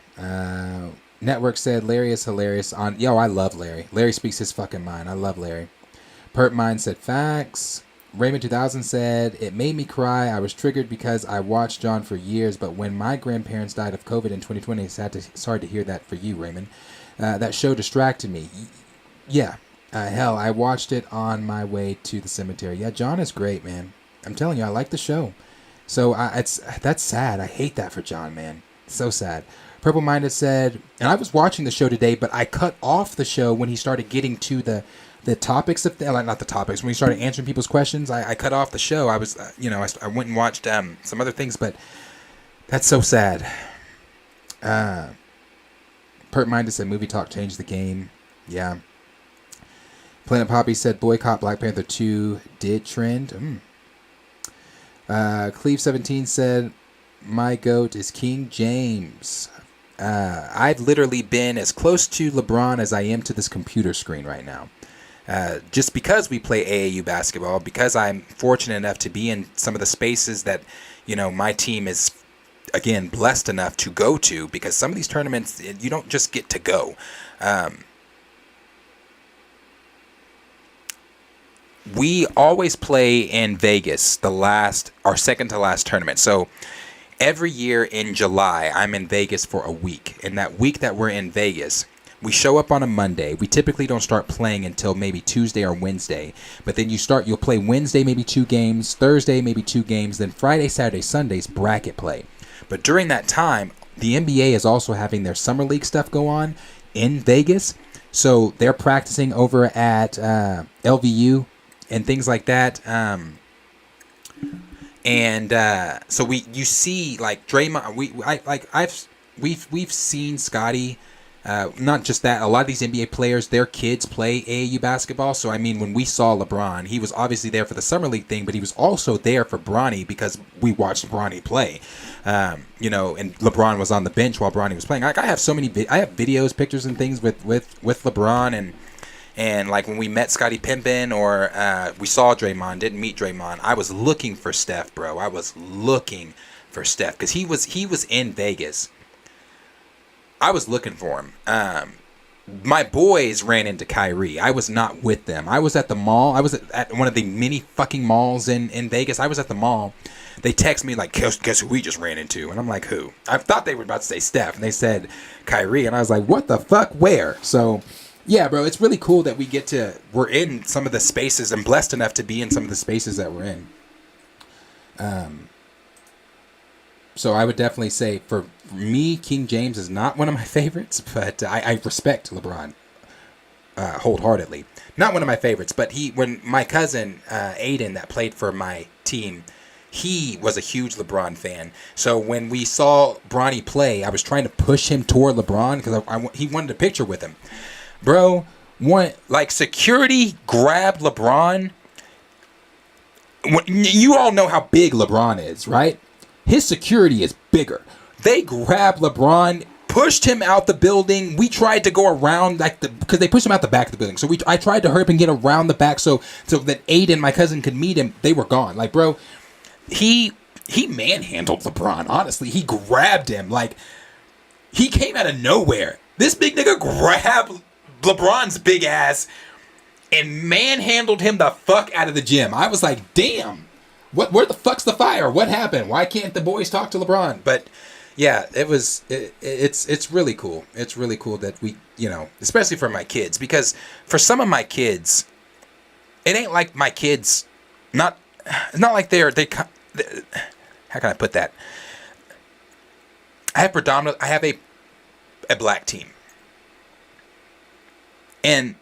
Network said Larry is hilarious on. Yo, I love Larry. Larry speaks his fucking mind. I love Larry. Perp Mind said facts. Raymond 2000 said it made me cry. I was triggered because I watched John for years, but when my grandparents died of COVID in 2020, sorry to hear that for you, Raymond. That show distracted me. Yeah. Hell, I watched it on my way to the cemetery. Yeah, John is great, man. I'm telling you, I like the show. So that's sad. I hate that for John, man. So sad. Purple Minded said, and I was watching the show today, but I cut off the show when he started getting to the topics of not the topics. When he started answering people's questions, I cut off the show. I was, I went and watched some other things, but that's so sad. Purple Minded said, movie talk changed the game. Yeah. Planet Poppy said, boycott Black Panther 2 did trend. Cleve17 said, my GOAT is King James. I've literally been as close to LeBron as I am to this computer screen right now. Just because we play AAU basketball, because I'm fortunate enough to be in some of the spaces that, my team is, again, blessed enough to go to, because some of these tournaments, you don't just get to go. We always play in Vegas, our second to last tournament. So every year in July, I'm in Vegas for a week. And that week that we're in Vegas, we show up on a Monday. We typically don't start playing until maybe Tuesday or Wednesday. But then you'll play Wednesday, maybe 2 games, Thursday, maybe 2 games, then Friday, Saturday, Sunday's bracket play. But during that time, the NBA is also having their summer league stuff go on in Vegas. So they're practicing over at LVU and things like that. So you see like Draymond. We've seen Scotty. Not just that, a lot of these NBA players, their kids play AAU basketball. So, I mean, when we saw LeBron, he was obviously there for the Summer League thing, but he was also there for Bronny because we watched Bronny play. And LeBron was on the bench while Bronny was playing. Like, I have videos, pictures, and things with LeBron. And like when we met Scottie Pippen or we saw Draymond, didn't meet Draymond, I was looking for Steph, bro. I was looking for Steph because he was in Vegas. I was looking for him. My boys ran into Kyrie. I was not with them. I was at the mall. I was at one of the many fucking malls in Vegas. I was at the mall. They text me like, guess who we just ran into? And I'm like, who? I thought they were about to say Steph. And they said Kyrie. And I was like, what the fuck? Where? So, yeah, bro, it's really cool that we're in some of the spaces. I'm blessed enough to be in some of the spaces that we're in. So I would definitely say for me, King James is not one of my favorites, but I respect LeBron wholeheartedly. Not one of my favorites, but when my cousin Aiden that played for my team, he was a huge LeBron fan. So when we saw Bronny play, I was trying to push him toward LeBron because he wanted a picture with him. Bro, security grabbed LeBron. You all know how big LeBron is, right? His security is bigger. They grabbed LeBron, pushed him out the building. We tried to go around because they pushed him out the back of the building. So I tried to hurry up and get around the back so that Aiden, my cousin, could meet him. They were gone. Like, bro, he manhandled LeBron. Honestly, he grabbed him. Like, he came out of nowhere. This big nigga grabbed LeBron's big ass and manhandled him the fuck out of the gym. I was like, damn. Where the fuck's the fire? What happened? Why can't the boys talk to LeBron? But yeah, it's really cool. It's really cool that we, especially for my kids, because for some of my kids, it ain't like my kids. It's not like they. How can I put that? I have a black team, and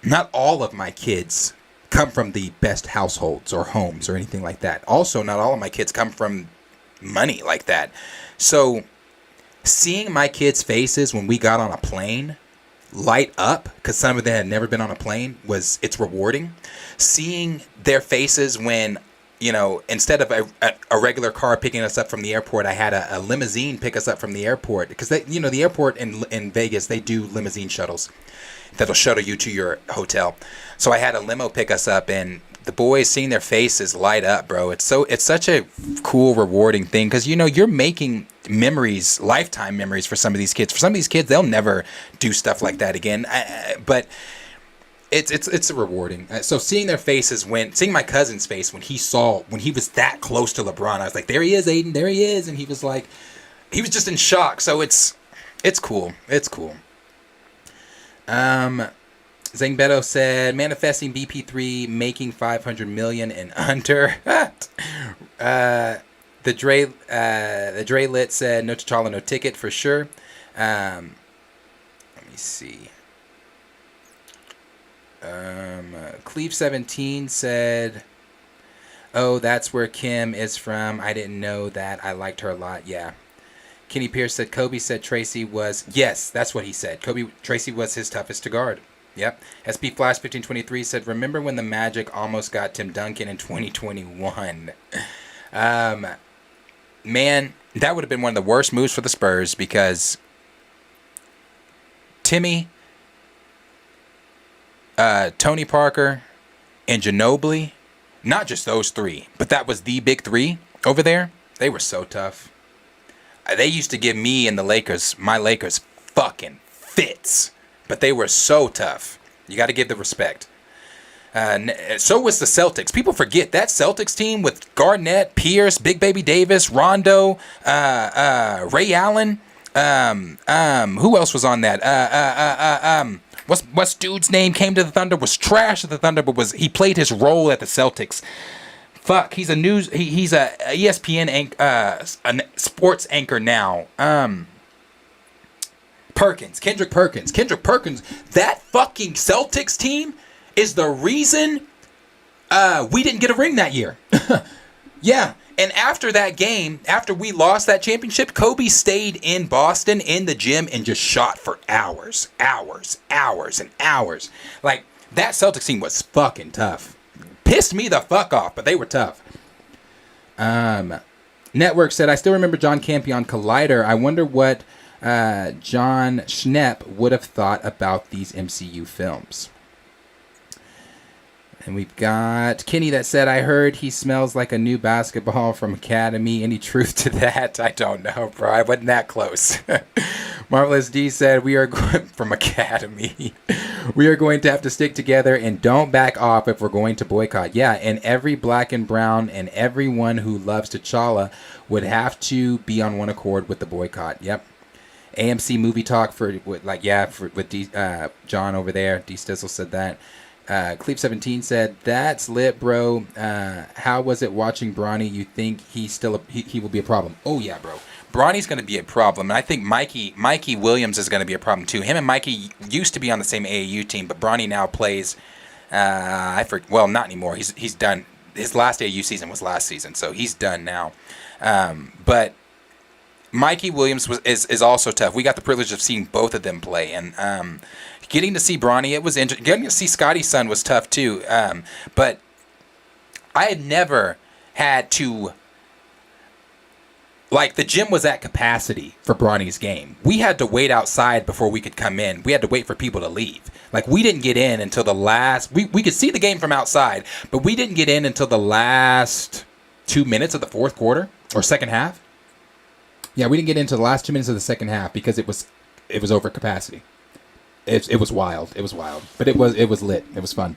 not all of my kids come from the best households or homes or anything like that. Also, not all of my kids come from money like that. So seeing my kids' faces when we got on a plane light up, because some of them had never been on a plane, it's rewarding. Seeing their faces when, instead of a regular car picking us up from the airport, I had a limousine pick us up from the airport, because the airport in Vegas, they do limousine shuttles that'll shuttle you to your hotel. So I had a limo pick us up, and the boys, seeing their faces light up, bro, it's such a cool, rewarding thing, because you're making memories, lifetime memories for some of these kids. For some of these kids, they'll never do stuff like that again. But it's rewarding. So seeing their faces, seeing my cousin's face when he was that close to LeBron, I was like, there he is, Aiden, there he is, and he was just in shock. So it's cool. It's cool. Zangbeto said, manifesting BP3, making 500 million and under. The Dre Lit said, no T'Challa, no ticket for sure. Let me see. Cleve 17 said, oh, that's where Kim is from. I didn't know that. I liked her a lot. Yeah. Kenny Pierce said Kobe said Tracy was, yes, that's what he said. Tracy was his toughest to guard. Yep. SP Flash 1523 said, remember when the Magic almost got Tim Duncan in 2021? Man, that would have been one of the worst moves for the Spurs, because Timmy, Tony Parker, and Ginobili, not just those three, but that was the big three over there. They were so tough. They used to give me and my Lakers fucking fits, but they were so tough. You got to give the respect. So was the Celtics. People forget that Celtics team with Garnett, Pierce, Big Baby Davis, Rondo, Ray Allen. Who else was on that? What's dude's name came to the Thunder, was trash at the Thunder, but he played his role at the Celtics. fuck, he's a news. He's a ESPN a sports anchor now. Kendrick Perkins. That fucking Celtics team is the reason we didn't get a ring that year. Yeah. And after that game, after we lost that championship, Kobe stayed in Boston in the gym and just shot for hours. Like, that Celtics team was fucking tough. Pissed me the fuck off, but they were tough. Network said, I still remember John Campy on Collider. I wonder what John Schnepp would have thought about these MCU films. And we've got Kenny that said, I heard he smells like a new basketball from Academy. Any truth to that? I don't know, bro. I wasn't that close. Marvelous D said, we are going from Academy. We are going to have to stick together and don't back off if we're going to boycott. Yeah, and every black and brown and everyone who loves T'Challa would have to be on one accord with the boycott. Yep. AMC movie talk with John over there. D Stizzle said that. Cleep17 said, that's lit, bro. How was it watching Bronny? You think he will be a problem? Oh, yeah, bro. Bronny's going to be a problem. And I think Mikey Williams is going to be a problem, too. Him and Mikey used to be on the same AAU team, but Bronny now plays, not anymore. He's done. His last AAU season was last season, so he's done now. But Mikey Williams is also tough. We got the privilege of seeing both of them play, and getting to see Bronny, it was interesting. Getting to see Scotty's son was tough too. But I had never had to, like, the gym was at capacity for Bronny's game. We had to wait outside before we could come in. We had to wait for people to leave. Like, we didn't get in until the last, we could see the game from outside, but we didn't get in until the last 2 minutes of the fourth quarter or second half. Yeah, we didn't get into the last 2 minutes of the second half because it was over capacity. It was wild. It was wild. But it was lit. It was fun.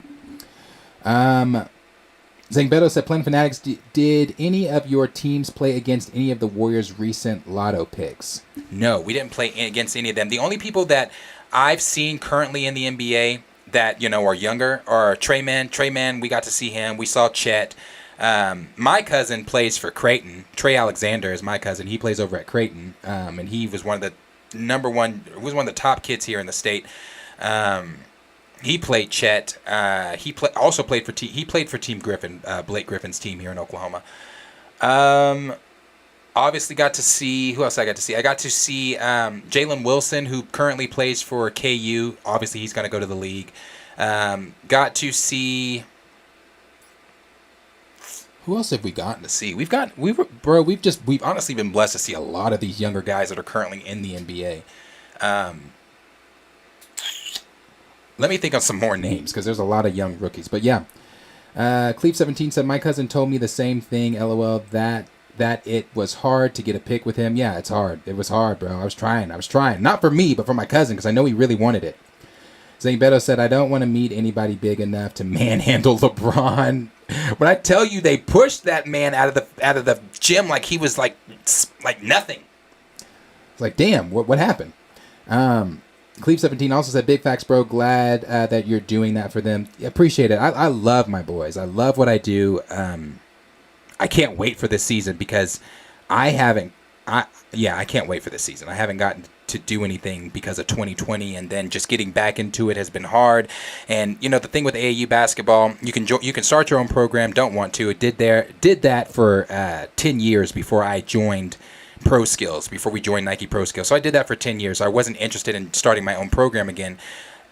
Zangbeto said, Plain Fanatics, did any of your teams play against any of the Warriors' recent lotto picks? No, we didn't play against any of them. The only people that I've seen currently in the NBA that, are younger are Trey Man, we got to see him. We saw Chet. My cousin plays for Creighton. Trey Alexander is my cousin. He plays over at Creighton. And he was one of the top kids here in the state. He played Chet. He played for Team Griffin, Blake Griffin's team here in Oklahoma. Obviously got to see, who else I got to see? I got to see Jalen Wilson, who currently plays for KU. Obviously he's going to go to the league. Got to see, who else have we gotten to see? We've honestly been blessed to see a lot of these younger guys that are currently in the NBA. Let me think of some more names because there's a lot of young rookies. But yeah, Cleve17 said, my cousin told me the same thing, LOL, that it was hard to get a pick with him. Yeah, it's hard. It was hard, bro. I was trying. Not for me, but for my cousin because I know he really wanted it. Zane Beto said, I don't want to meet anybody big enough to manhandle LeBron. When I tell you they pushed that man out of the gym like he was like nothing. It's like, damn, what happened? Cleve17 also said, big facts, bro. Glad that you're doing that for them. Appreciate it. I love my boys. I love what I do. I can't wait for this season because I can't wait for this season. I haven't gotten to do anything because of 2020, and then just getting back into it has been hard. And the thing with AAU basketball, you can start your own program. Don't want to. It did that for 10 years before I joined Pro Skills, before we joined Nike Pro Skills. So I did that for 10 years. I wasn't interested in starting my own program again.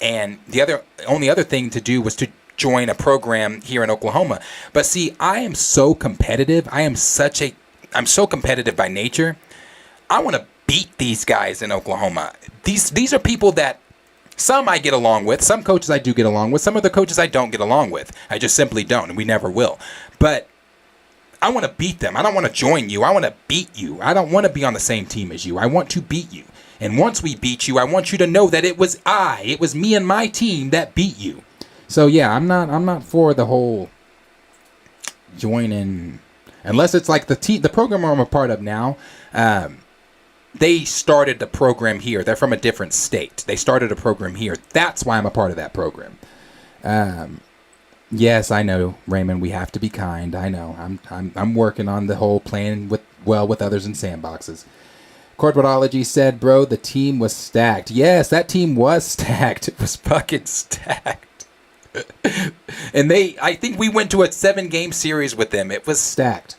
And the only other thing to do was to join a program here in Oklahoma. But see, I am so competitive. I'm so competitive by nature. I want to beat these guys in Oklahoma. These are people that some I get along with. Some coaches I do get along with. Some other coaches I don't get along with. I just simply don't, and we never will. But I want to beat them. I don't want to join you. I want to beat you. I don't want to be on the same team as you. I want to beat you. And once we beat you, I want you to know that it was me and my team that beat you. So yeah, I'm not for the whole joining, unless it's like the program I'm a part of now. They started the program here. They're from a different state. They started a program here. That's why I'm a part of that program. Yes, I know, Raymond. We have to be kind. I know. I'm working on the whole playing with others in sandboxes. Corporatology said, bro, the team was stacked. Yes, that team was stacked. It was fucking stacked. And I think we went to a 7-game series with them. It was stacked.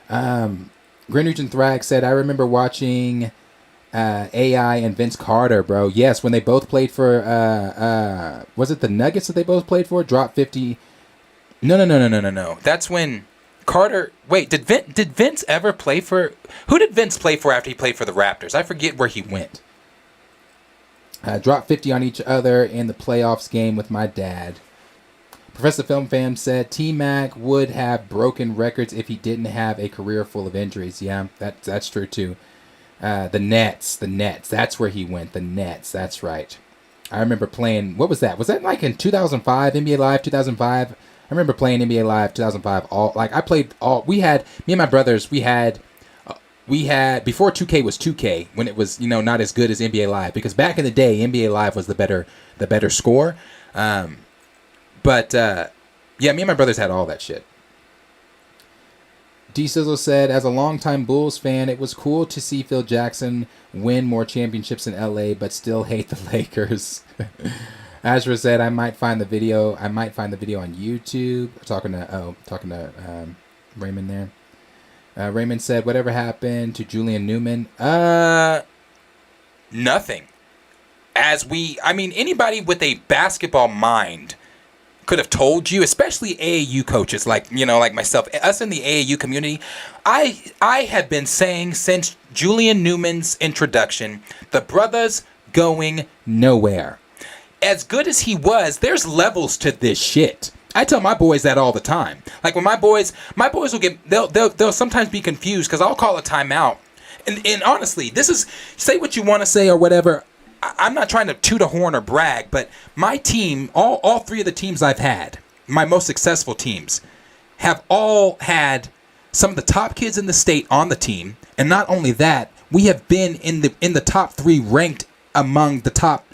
Greenwich and Thrag said, I remember watching AI and Vince Carter, bro. Yes, when they both played for, was it the Nuggets that they both played for? Drop 50. No. That's when Carter, wait, did Vince ever play for, who did Vince play for after he played for the Raptors? I forget where he went. Dropped 50 on each other in the playoffs game with my dad. Professor Film Fam said T-Mac would have broken records if he didn't have a career full of injuries. Yeah, that's true too. The Nets. That's where he went. The Nets. That's right. I remember playing, what was that? Was that like in 2005, NBA Live 2005? I remember playing NBA Live 2005. Me and my brothers, we had before 2K was 2K, when it was, not as good as NBA Live, because back in the day NBA Live was the better score. Yeah, me and my brothers had all that shit. D Sizzle said, as a longtime Bulls fan, it was cool to see Phil Jackson win more championships in LA but still hate the Lakers. Azra said, I might find the video on YouTube. Talking to Raymond there. Raymond said, whatever happened to Julian Newman? Nothing. Anybody with a basketball mind could have told you, especially AAU coaches like myself, us in the AAU community. I have been saying since Julian Newman's introduction, the brother's going nowhere. As good as he was, there's levels to this shit. I tell my boys that all the time. Like when my boys will they'll sometimes be confused because I'll call a timeout. And honestly, this is, say what you want to say or whatever. I'm not trying to toot a horn or brag, but my team, all 3 of the teams I've had, my most successful teams, have all had some of the top kids in the state on the team. And not only that, we have been in the top 3 ranked among the top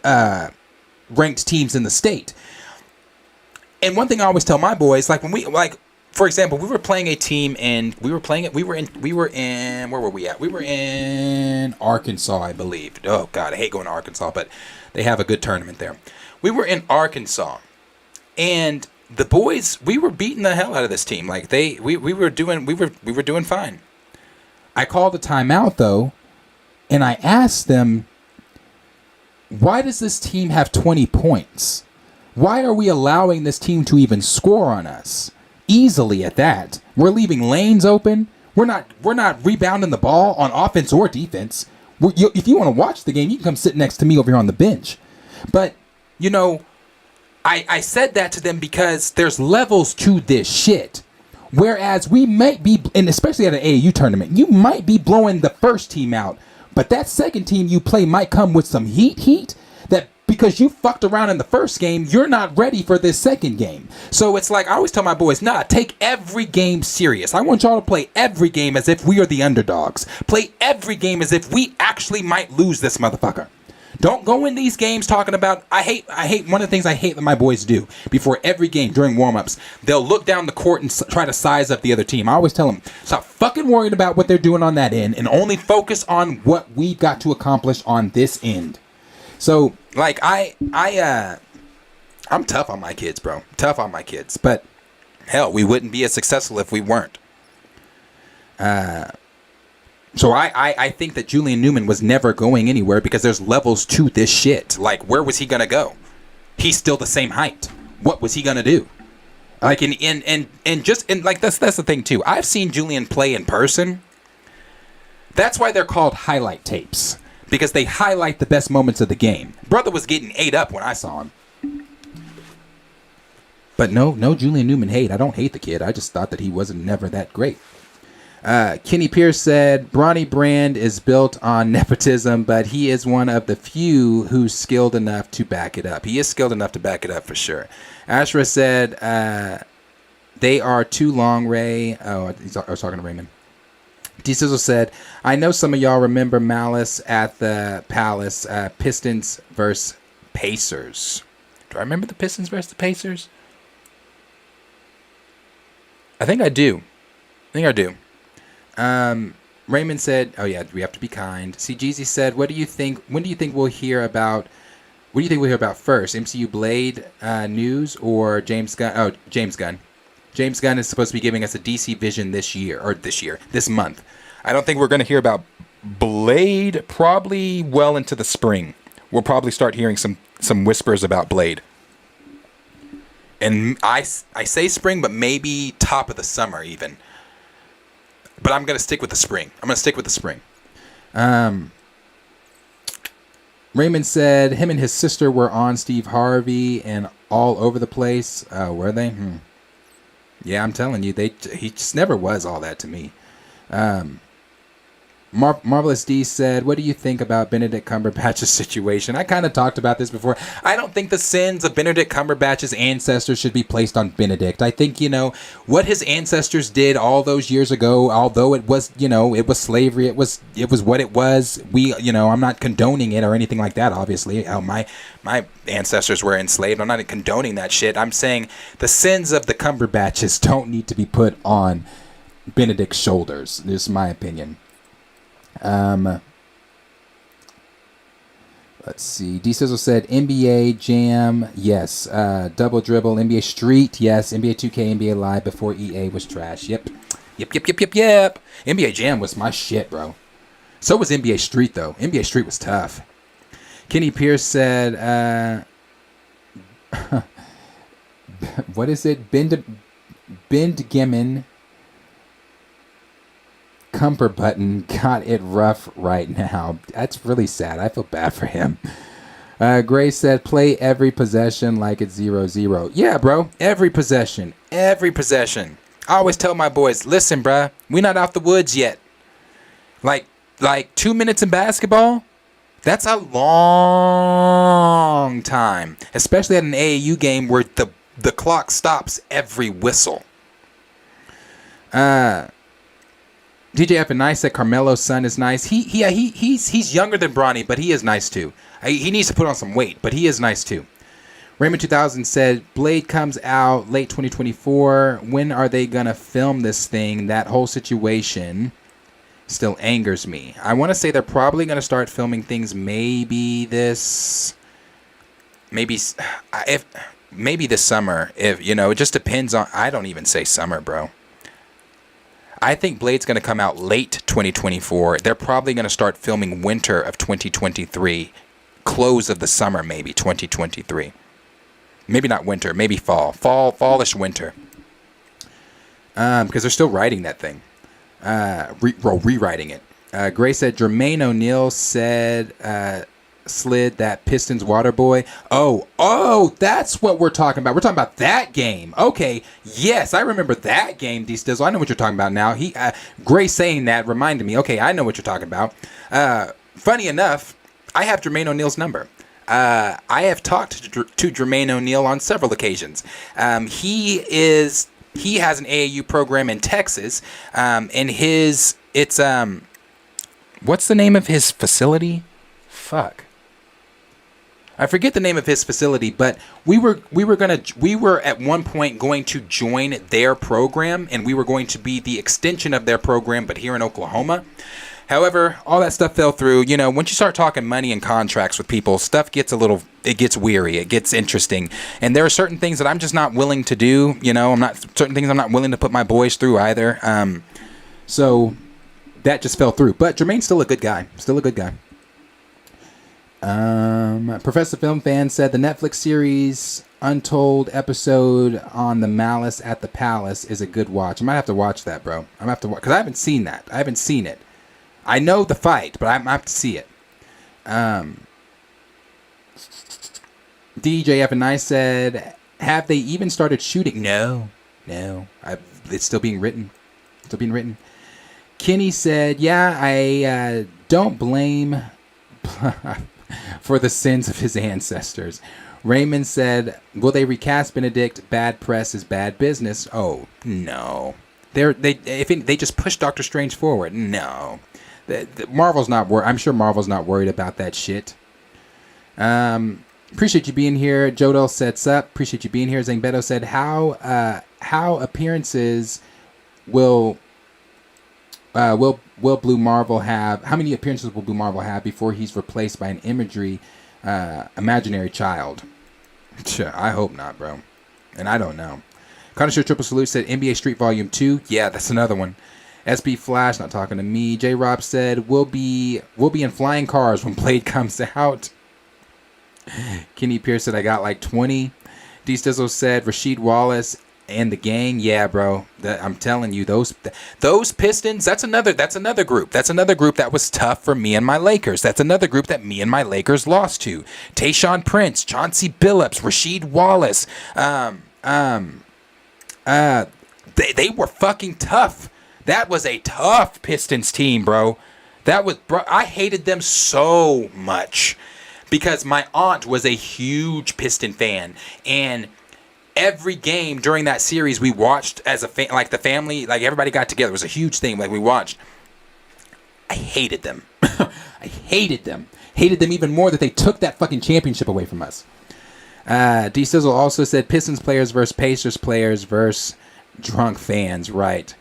ranked teams in the state. And one thing I always tell my boys, like when for example, we were playing a team and we were in where were we at? We were in Arkansas, I believe. Oh God, I hate going to Arkansas, but they have a good tournament there. We were in Arkansas, and the boys, we were beating the hell out of this team. Like we were doing fine. I called a timeout though, and I asked them, why does this team have 20 points? Why are we allowing this team to even score on us? Easily at that. We're leaving lanes open. We're not rebounding the ball on offense or defense. If you want to watch the game, you can come sit next to me over here on the bench. But, I said that to them because there's levels to this shit. Whereas we might be, and especially at an AAU tournament, you might be blowing the first team out. But that second team you play might come with some heat that because you fucked around in the first game, you're not ready for this second game. So it's like, I always tell my boys, take every game serious. I want y'all to play every game as if we are the underdogs. Play every game as if we actually might lose this motherfucker. Don't go in these games talking about, I hate one of the things I hate that my boys do before every game during warm-ups. They'll look down the court and try to size up the other team. I always tell them, stop fucking worrying about what they're doing on that end and only focus on what we've got to accomplish on this end. So, like, I'm tough on my kids, bro. Tough on my kids. But, hell, we wouldn't be as successful if we weren't. So I think that Julian Newman was never going anywhere because there's levels to this shit. Like, where was he going to go? He's still the same height. What was he going to do? Like, that's the thing, too. I've seen Julian play in person. That's why they're called highlight tapes. Because they highlight the best moments of the game. Brother was getting ate up when I saw him. But no Julian Newman hate. I don't hate the kid. I just thought that he wasn't never that great. Kenny Pierce said, Bronny Brand is built on nepotism, but he is one of the few who's skilled enough to back it up. He is skilled enough to back it up for sure. Ashra said, they are too long, Ray. Oh, I was talking to Raymond. D. Sizzle said, I know some of y'all remember Malice at the Palace, Pistons versus Pacers. Do I remember the Pistons versus the Pacers? I think I do. Raymond said, "Oh yeah, we have to be kind." See, Jeezy said, "What do you think? When do you think we'll hear about? What do you think we'll hear about first? MCU Blade news or James Gunn? Oh, James Gunn. James Gunn is supposed to be giving us a DC Vision this month. I don't think we're going to hear about Blade probably well into the spring. We'll probably start hearing some whispers about Blade. And I say spring, but maybe top of the summer even. But I'm going to stick with the spring. Raymond said him and his sister were on Steve Harvey and all over the place. Were they? Yeah, I'm telling you, he just never was all that to me. Marvelous D said, what do you think about Benedict Cumberbatch's situation? I kind of talked about this before. I don't think the sins of Benedict Cumberbatch's ancestors should be placed on Benedict. I think, what his ancestors did all those years ago, although it was, it was slavery, it was what it was. I'm not condoning it or anything like that, obviously. My ancestors were enslaved. I'm not condoning that shit. I'm saying the sins of the Cumberbatches don't need to be put on Benedict's shoulders. This is my opinion. Let's see. D Sizzle said NBA Jam, yes. Double Dribble, NBA Street, yes. NBA 2K, NBA Live before EA was trash. Yep. NBA Jam was my shit, bro. So was NBA Street, though. NBA Street was tough. Kenny Pierce said, what is it? Benjamin Cumberbutton got it rough right now. That's really sad. I feel bad for him. Gray said, play every possession like it's 0-0. Yeah, bro. Every possession. I always tell my boys, listen, bruh, we not out the woods yet. Like 2 minutes in basketball, that's a long time. Especially at an AAU game where the clock stops every whistle. DJ F and Nice said Carmelo's son is nice. He's younger than Bronny, but he is nice too. He needs to put on some weight, but he is nice too. Raymond 2000 said Blade comes out late 2024. When are they gonna film this thing? That whole situation still angers me. I want to say they're probably gonna start filming things maybe this summer. If it just depends on. I don't even say summer, bro. I think Blade's going to come out late 2024. They're probably going to start filming winter of 2023. Close of the summer, maybe, 2023. Maybe not winter, maybe fall. Fallish winter. Because they're still writing that thing. Rewriting it. Gray said, Jermaine O'Neal said... slid that Pistons water boy. Oh, that's what we're talking about. We're talking about that game. Okay, yes, I remember that game, D Stizzle. I know what you're talking about now. Gray saying that reminded me. Okay, I know what you're talking about. Funny enough, I have Jermaine O'Neal's number. I have talked to Jermaine O'Neal on several occasions. He has an AAU program in Texas. And what's the name of his facility? Fuck. I forget the name of his facility, but we were at one point going to join their program, and we were going to be the extension of their program, but here in Oklahoma. However, all that stuff fell through. Once you start talking money and contracts with people, stuff gets it gets weary, it gets interesting, and there are certain things that I'm just not willing to do. Certain things I'm not willing to put my boys through either. So that just fell through. But Jermaine's still a good guy. Professor Film Fan said the Netflix series Untold episode on the Malice at the Palace is a good watch. I might have to watch that, bro. I'm gonna have to watch because I haven't seen that. I haven't seen it. I know the fight, but I have to see it. DJF and I said, have they even started shooting? No. It's still being written. Kenny said, yeah, I don't blame for the sins of his ancestors. Raymond said, will they recast Benedict? Bad press is bad business. Oh, no. They just push Doctor Strange forward. No. Marvel's not worried. I'm sure Marvel's not worried about that shit. Appreciate you being here. Jodel said sup. Appreciate you being here. Zangbeto said, how appearances will Blue Marvel have? How many appearances will Blue Marvel have before he's replaced by an imaginary child? I hope not, bro. And I don't know. Connoisseur Triple Salute said NBA Street Volume 2. Yeah, that's another one. SB Flash, not talking to me. J Rob said, we'll be in flying cars when Blade comes out. Kenny Pierce said, I got like 20. D Stizzle said, Rasheed Wallace and the gang. Yeah, bro. I'm telling you, those Pistons, that's another group. That's another group that was tough for me and my Lakers. That's another group that me and my Lakers lost to. Tayshaun Prince, Chauncey Billups, Rasheed Wallace. They were fucking tough. That was a tough Pistons team, bro. I hated them so much because my aunt was a huge Piston fan, and every game during that series we watched as like the family, like everybody got together. It was a huge thing. Like we watched. I hated them. I hated them. Hated them even more that they took that fucking championship away from us. D Sizzle also said Pistons players versus Pacers players versus drunk fans. Right.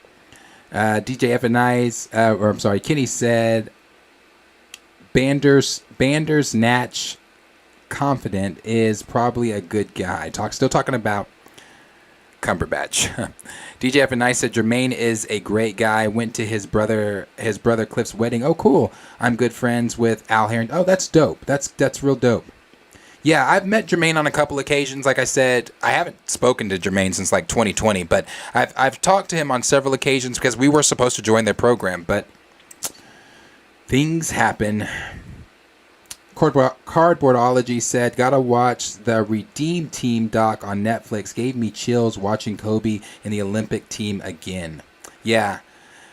DJ FNI's, Kenny said Banders Natch Confident is probably a good guy. Still talking about Cumberbatch. DJ FNI said Jermaine is a great guy. Went to his brother Cliff's wedding. Oh, cool. I'm good friends with Al Harrington. Oh, that's dope. That's real dope. Yeah, I've met Jermaine on a couple occasions. Like I said, I haven't spoken to Jermaine since like 2020, but I've talked to him on several occasions because we were supposed to join their program, but things happen. Cardboardology said, gotta watch the Redeem Team doc on Netflix. Gave me chills watching Kobe in the Olympic team again. Yeah,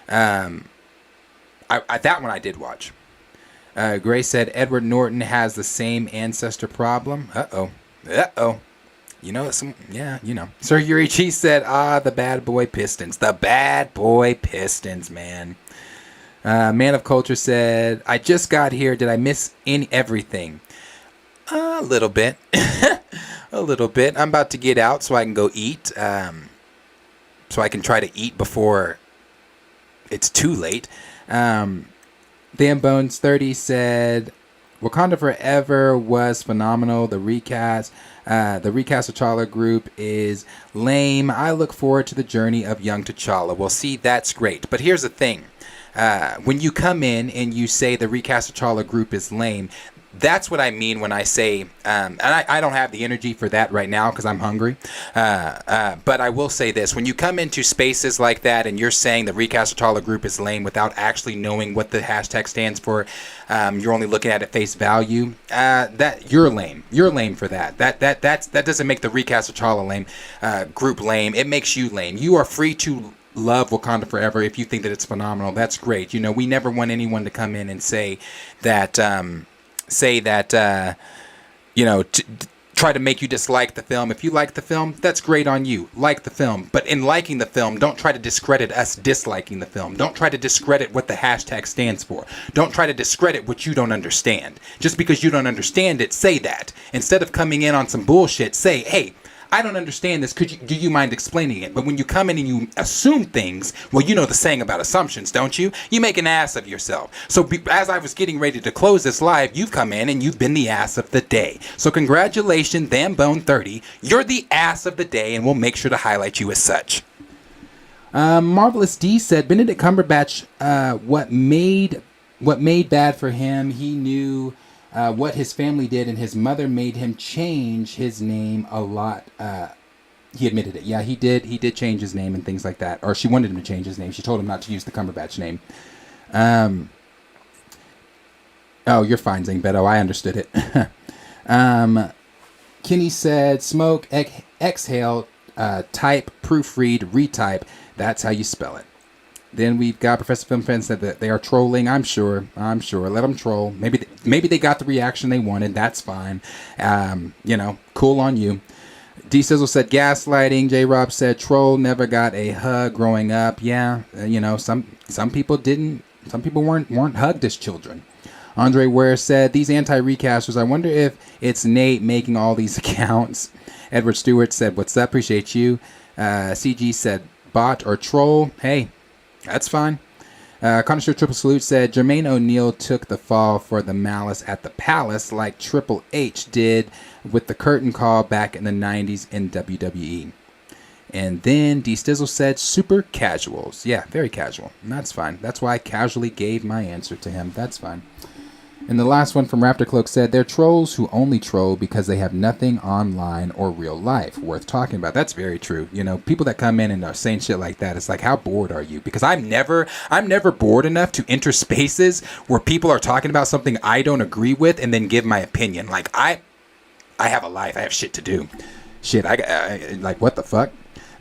that one I did watch. Gray said Edward Norton has the same ancestor problem. Uh-oh. You know, Sir Yurichi said, the bad boy Pistons. The bad boy Pistons, man. Man of Culture said, I just got here. Did I miss everything? A little bit. A little bit. I'm about to get out so I can go eat. So I can try to eat before it's too late. Dan Bones 30 said, Wakanda Forever was phenomenal. The recast of T'Challa group is lame. I look forward to the journey of young T'Challa. Well, see, that's great. But here's the thing. When you come in and you say the recast of T'Challa group is lame, that's what I mean when I say, and I don't have the energy for that right now because I'm hungry. But I will say this. When you come into spaces like that and you're saying the recast of T'Challa group is lame without actually knowing what the hashtag stands for, you're only looking at it face value, that you're lame. You're lame for that. That doesn't make the recast of T'Challa lame, group lame. It makes you lame. You are free to love Wakanda Forever if you think that it's phenomenal. That's great. You know, we never want anyone to come in and say that, try to make you dislike the film. If you like the film, that's great on you. Like the film. But in liking the film, don't try to discredit us disliking the film. Don't try to discredit what the hashtag stands for. Don't try to discredit what you don't understand. Just because you don't understand it, say that. Instead of coming in on some bullshit, say, hey, I don't understand this. Do you mind explaining it? But when you come in and you assume things, well, you know the saying about assumptions, don't you? You make an ass of yourself. So as I was getting ready to close this live, you've come in and you've been the ass of the day. So congratulations, Thambone30. You're the ass of the day, and we'll make sure to highlight you as such. Marvelous D said, Benedict Cumberbatch, what made bad for him, he knew what his family did, and his mother made him change his name a lot. He admitted it. Yeah, he did. He did change his name and things like that. Or she wanted him to change his name. She told him not to use the Cumberbatch name. Oh, you're fine, Zing Beto. I understood it. Kenny said, smoke, exhale, type, proofread, retype. That's how you spell it. Then we've got Professor Film Fan said that they are trolling. I'm sure. Let them troll. Maybe they got the reaction they wanted. That's fine. Cool on you. D Sizzle said gaslighting. J Rob said troll never got a hug growing up. Yeah, some people didn't. Some people weren't hugged as children. Andre Ware said these anti-recasters. I wonder if it's Nate making all these accounts. Edward Stewart said, "What's up? Appreciate you." CG said, bot or troll, hey, that's fine. Connoisseur Triple Salute said, Jermaine O'Neal took the fall for the malice at the palace like Triple H did with the curtain call back in the 90s in WWE. And then D Stizzle said, super casuals. Yeah, very casual. And that's fine. That's why I casually gave my answer to him. That's fine. And the last one from Raptor Cloak said, they're trolls who only troll because they have nothing online or real life worth talking about. That's very true. You know, people that come in and are saying shit like that, it's like, how bored are you? Because I'm never bored enough to enter spaces where people are talking about something I don't agree with and then give my opinion. Like, I have a life. I have shit to do. Shit, I like, what the fuck?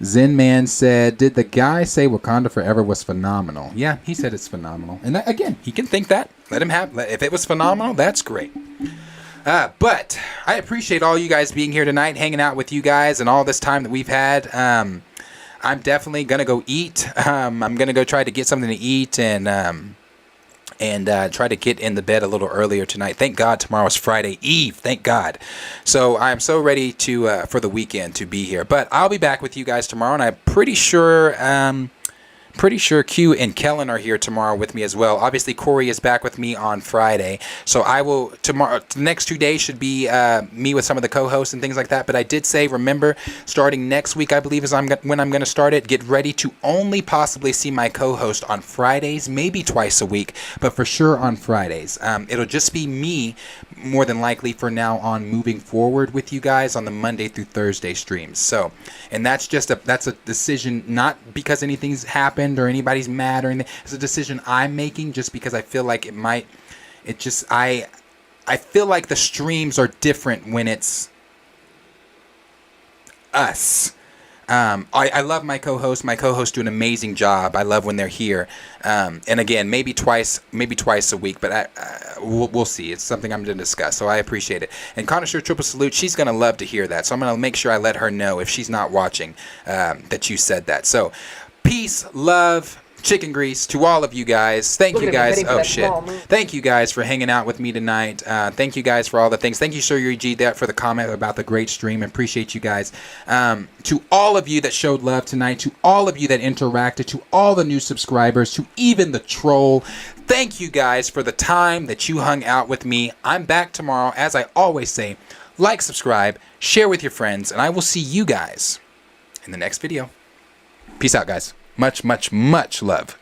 Zen Man said, did the guy say Wakanda Forever was phenomenal? Yeah, he said it's phenomenal. And that, again, he can think that. Let him have. If it was phenomenal, that's great. But I appreciate all you guys being here tonight, hanging out with you guys, and all this time that we've had. I'm definitely going to go eat. I'm going to go try to get something to eat and try to get in the bed a little earlier tonight. Thank God tomorrow's Friday Eve. Thank God. So I'm so ready to for the weekend to be here. But I'll be back with you guys tomorrow, and I'm pretty sure Q and Kellen are here tomorrow with me as well. Obviously, Corey is back with me on Friday. So I will, tomorrow, the next 2 days should be me with some of the co-hosts and things like that. But I did say, remember, starting next week, I believe is when I'm going to start it. Get ready to only possibly see my co-host on Fridays, maybe twice a week, but for sure on Fridays. It'll just be me, more than likely, for now on moving forward with you guys on the Monday through Thursday streams. So, and that's a decision, not because anything's happened or anybody's mad or anything. It's a decision I'm making just because I feel like I feel like the streams are different when it's us. I love my co-hosts. My co-hosts do an amazing job. I love when they're here. And again, maybe twice a week, but we'll see. It's something I'm going to discuss, so I appreciate it. And Connoisseur Triple Salute, she's going to love to hear that, so I'm going to make sure I let her know if she's not watching that you said that. So peace, love, chicken grease to all of you guys. Thank you guys. Oh shit. Thank you guys for hanging out with me tonight. Thank you guys for all the things. Thank you, Sir Yuri G, for the comment about the great stream. I appreciate you guys. To all of you that showed love tonight, to all of you that interacted, to all the new subscribers, to even the troll, thank you guys for the time that you hung out with me. I'm back tomorrow, as I always say. Like, subscribe, share with your friends, and I will see you guys in the next video. Peace out, guys. Much, much, much love.